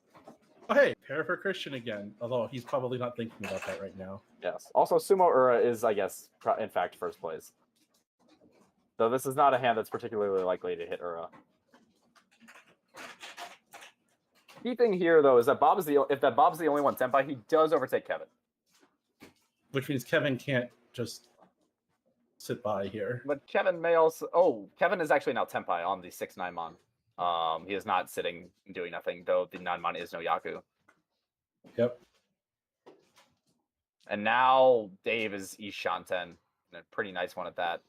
Oh, hey, pair for Christian again. Although he's probably not thinking about that right now. Yes. Also, Sumo Ura is, I guess, in fact, first place. Though this is not a hand that's particularly likely to hit Ura. Key thing here, though, is that Bob's the only one Senpai, he does overtake Kevin. Which means Kevin can't just sit by here. But Kevin may also... Oh, Kevin is actually now Senpai on the 6-9 Mon. He is not sitting and doing nothing, though the 9 Mon is no Yaku. Yep. And now Dave is Ishanten. And a pretty nice one at that.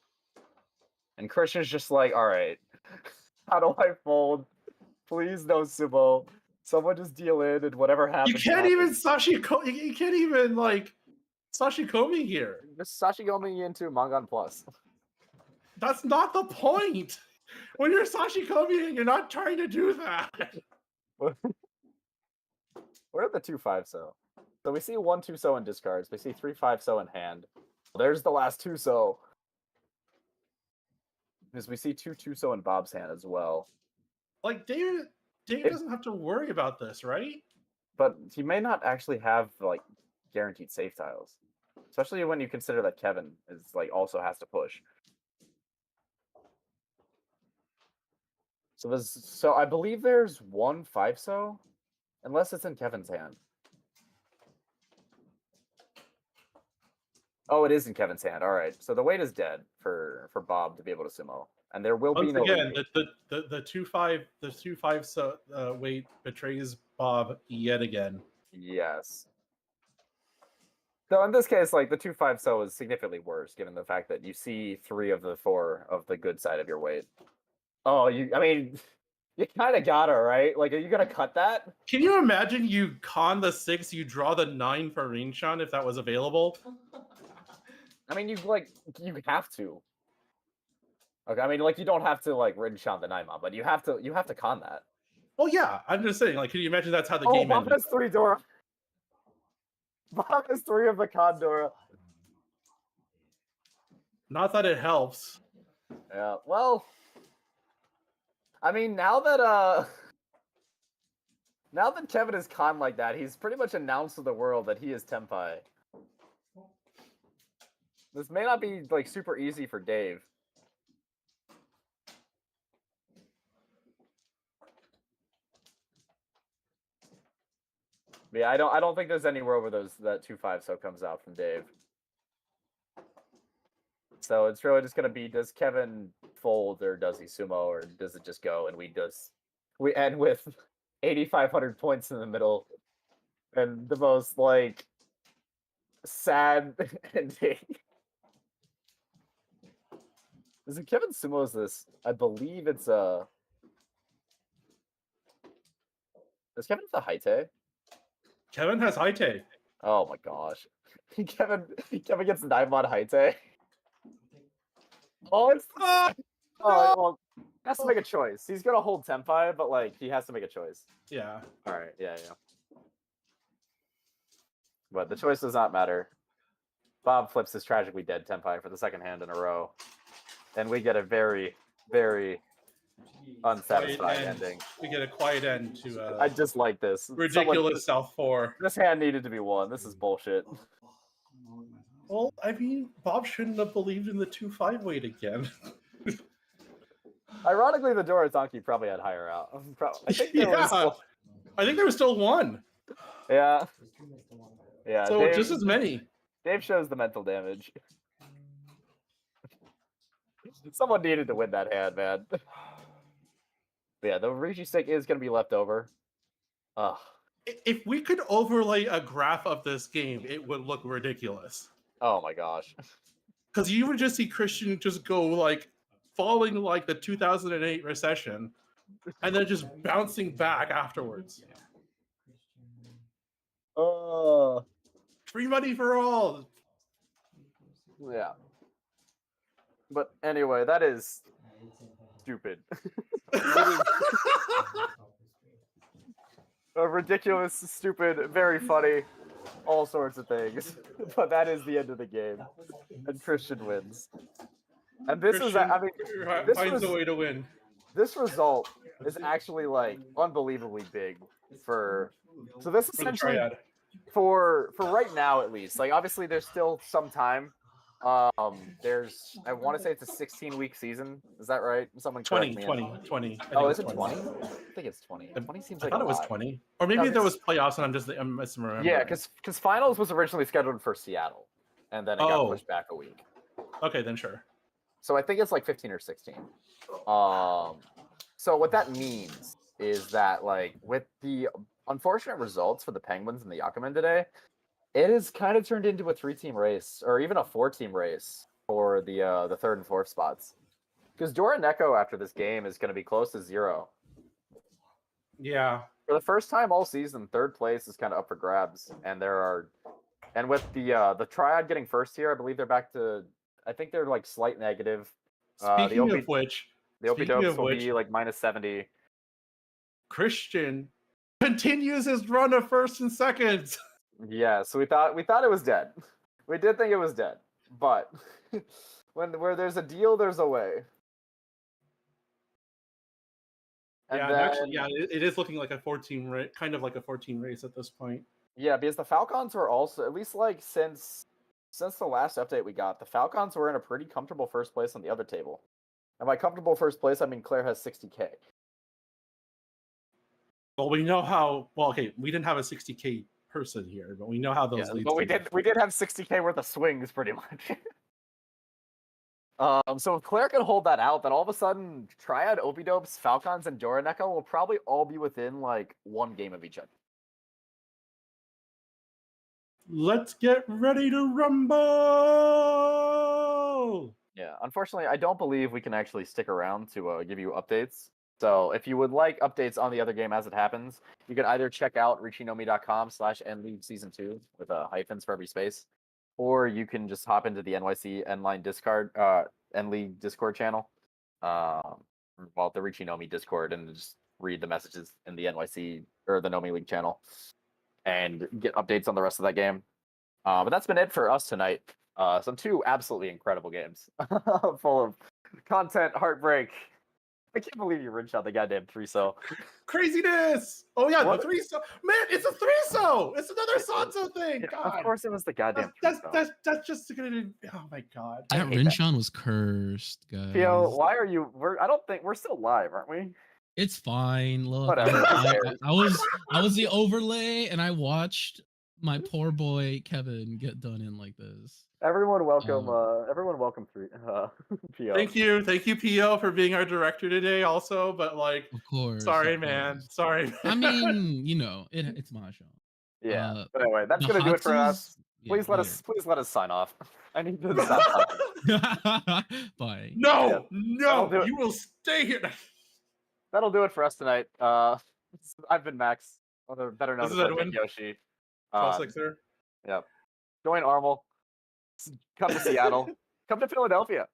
And Christian's just like, all right, how do I fold? Please no Sumo. Someone just deal in and whatever happens. You can't even you can't even like Sashikomi here. Just Sashikomi into Mongon Plus. That's not the point. When you're Sashikomi, you're not trying to do that. Where are the 2-5-so? So we see 1-2-so in discards. We see 3-5-so in hand. There's the last 2-so. Because we see 2-2-so in Bob's hand as well. Like Dave doesn't have to worry about this, right? But he may not actually have like guaranteed safe tiles, especially when you consider that Kevin is like also has to push. So I believe there's 1 5-so, unless it's in Kevin's hand. Oh, it is in Kevin's hand. All right. So the weight is dead for Bob to be able to sumo, and there will be no. Again, the 2-5 so weight betrays Bob yet again. Yes. So in this case, like the 2-5-so is significantly worse, given the fact that you see 3 of the 4 of the good side of your weight. Oh, I mean, you kind of gotta, right? Like, are you gonna cut that? Can you imagine you con the 6, you draw the 9 for Rinshan if that was available? I mean, you have to. Okay, I mean, like, you don't have to like Rinshan the 9-mon, but you have to con that. Well, yeah, I'm just saying. Like, can you imagine that's how the game Bob ended? has 3 Dora. Bob has 3 of the con Dora. Not that it helps. Yeah, well, I mean, now that Kevin is con like that, he's pretty much announced to the world that he is Tenpai. This may not be like super easy for Dave. But yeah, I don't think there's anywhere where that 2-5 so comes out from Dave. So it's really just gonna be, does Kevin fold or does he sumo or does it just go and we end with 8,500 points in the middle and the most like sad ending. Is it Kevin sumo's this? I believe it's does Kevin have the Haite? Kevin has Haite. Oh my gosh. Kevin gets 9-mod Haite. Oh, it's oh, well, has to make a choice. He's gonna hold Tenpai, but like he has to make a choice. Yeah. All right, yeah. But the choice does not matter. Bob flips his tragically dead Tenpai for the second hand in a row, and we get a very, very unsatisfying ending. We get a quiet end to. I just like this. Ridiculous South 4. This hand needed to be won. This is bullshit. Well, I mean, Bob shouldn't have believed in the 2-5 weight again. Ironically, the Dora Donkey probably had higher out. I think I think there was still one. Yeah. Yeah. So Dave, just as many. Dave shows the mental damage. Someone needed to win that hand, man. But yeah, the Rishi stick is going to be left over. If we could overlay a graph of this game, it would look ridiculous. Oh my gosh. Because you would just see Christian just go like falling like the 2008 recession and then just bouncing back afterwards. Free money for all. Yeah. But anyway, that is stupid. Ridiculous, stupid, very funny, all sorts of things. But that is the end of the game. And Christian wins. And this Christian finds a way to win. This result is actually like unbelievably big for this essentially for right now at least. Like obviously there's still some time. I want to say it's a 16-week season. Is that right? Someone 20. Is it 20? I think it's 20. 20 seems like I thought a it was lot. 20. Or maybe there was playoffs and I'm misremembering. Yeah, because finals was originally scheduled for Seattle, and then it got pushed back a week. Okay, then sure. So I think it's like 15 or 16. So what that means is that like with the unfortunate results for the Penguins and the Yakumen today, it has kind of turned into a 3-team race, or even a 4-team race for the 3rd and 4th spots. Because Dora Neko after this game is going to be close to 0. Yeah. For the first time all season, 3rd place is kind of up for grabs, and with the Triad getting first here, I believe they're back to. I think they're like slight negative. Speaking of which, the OP Dopes will be like -70. Christian continues his run of 1st and 2nd. Yeah, so we thought it was dead. We did think it was dead, but where there's a deal, there's a way. And actually, it is looking like a 14 race, kind of like a 14 race at this point. Yeah, because the Falcons were also, at least like since the last update we got, the Falcons were in a pretty comfortable first place on the other table. And by comfortable first place, I mean Claire has 60K. Well, we know how. Well, okay, we didn't have a 60K person here, but we know how those leads. But we did have 60K worth of swings, pretty much. So if Claire can hold that out, then all of a sudden, Triad, Opidopes, Falcons, and Dora Neko will probably all be within like 1 game of each other. Let's get ready to rumble! Yeah, unfortunately, I don't believe we can actually stick around to give you updates. So if you would like updates on the other game as it happens, you can either check out richinomi.com/nleague season 2 with hyphens for every space, or you can just hop into the NYC Nline Nleague Discord channel, the Richie Nomi Discord, and just read the messages in the NYC or the Nomi League channel, and get updates on the rest of that game. But that's been it for us tonight. Some 2 absolutely incredible games, full of content, heartbreak, I can't believe you ridged out the goddamn 3-so. Craziness! Oh yeah, What? the 3-so. Man, it's a 3-so. It's another Sanzo thing. Yeah, God. of course, it was the goddamn. That's just gonna. Oh my god. I That hate that. Rinshawn was cursed, guys. Pio, why are you? I don't think we're still live, aren't we? It's fine. Look, Whatever, who I was the overlay, and I watched my poor boy Kevin get done in like this. Everyone welcome. Everyone welcome Pio. Thank you, Pio, for being our director today. Also, but like, Of course. sorry, of man. course. Sorry. I mean, it's Mahjong. Yeah. But anyway, that's gonna do it for us. Please let us sign off. I need to stop talking. Bye. No, That'll do it. you will stay here. That'll do it for us tonight. I've been Max, better known This as is Edwin. Yoshi. 12-6er. Yep. Join Armel. Come to Seattle. Come to Philadelphia.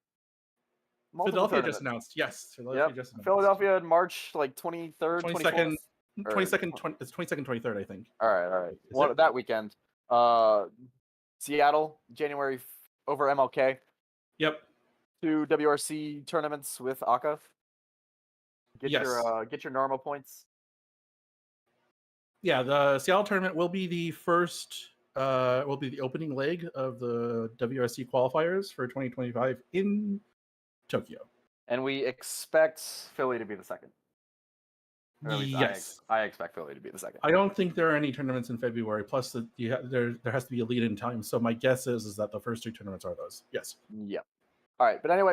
Multiple Philadelphia just tournaments. announced. Yes, Philadelphia Yep. just announced. Philadelphia in March, like 23rd, 22nd, 24th? 22nd, it's 22nd, 23rd, I think. All right. Is Well, it? that weekend. Seattle, January over MLK. Yep. 2 WRC tournaments with Aka. Get your normal points. Yeah, the Seattle tournament will be the first. Will be the opening leg of the WRC qualifiers for 2025 in Tokyo. And we expect Philly to be the second. Or at least Yes. I expect Philly to be the second. I don't think there are any tournaments in February. Plus, there has to be a lead-in time. So my guess is that the first 2 tournaments are those. Yes. Yep. All right, but anyway.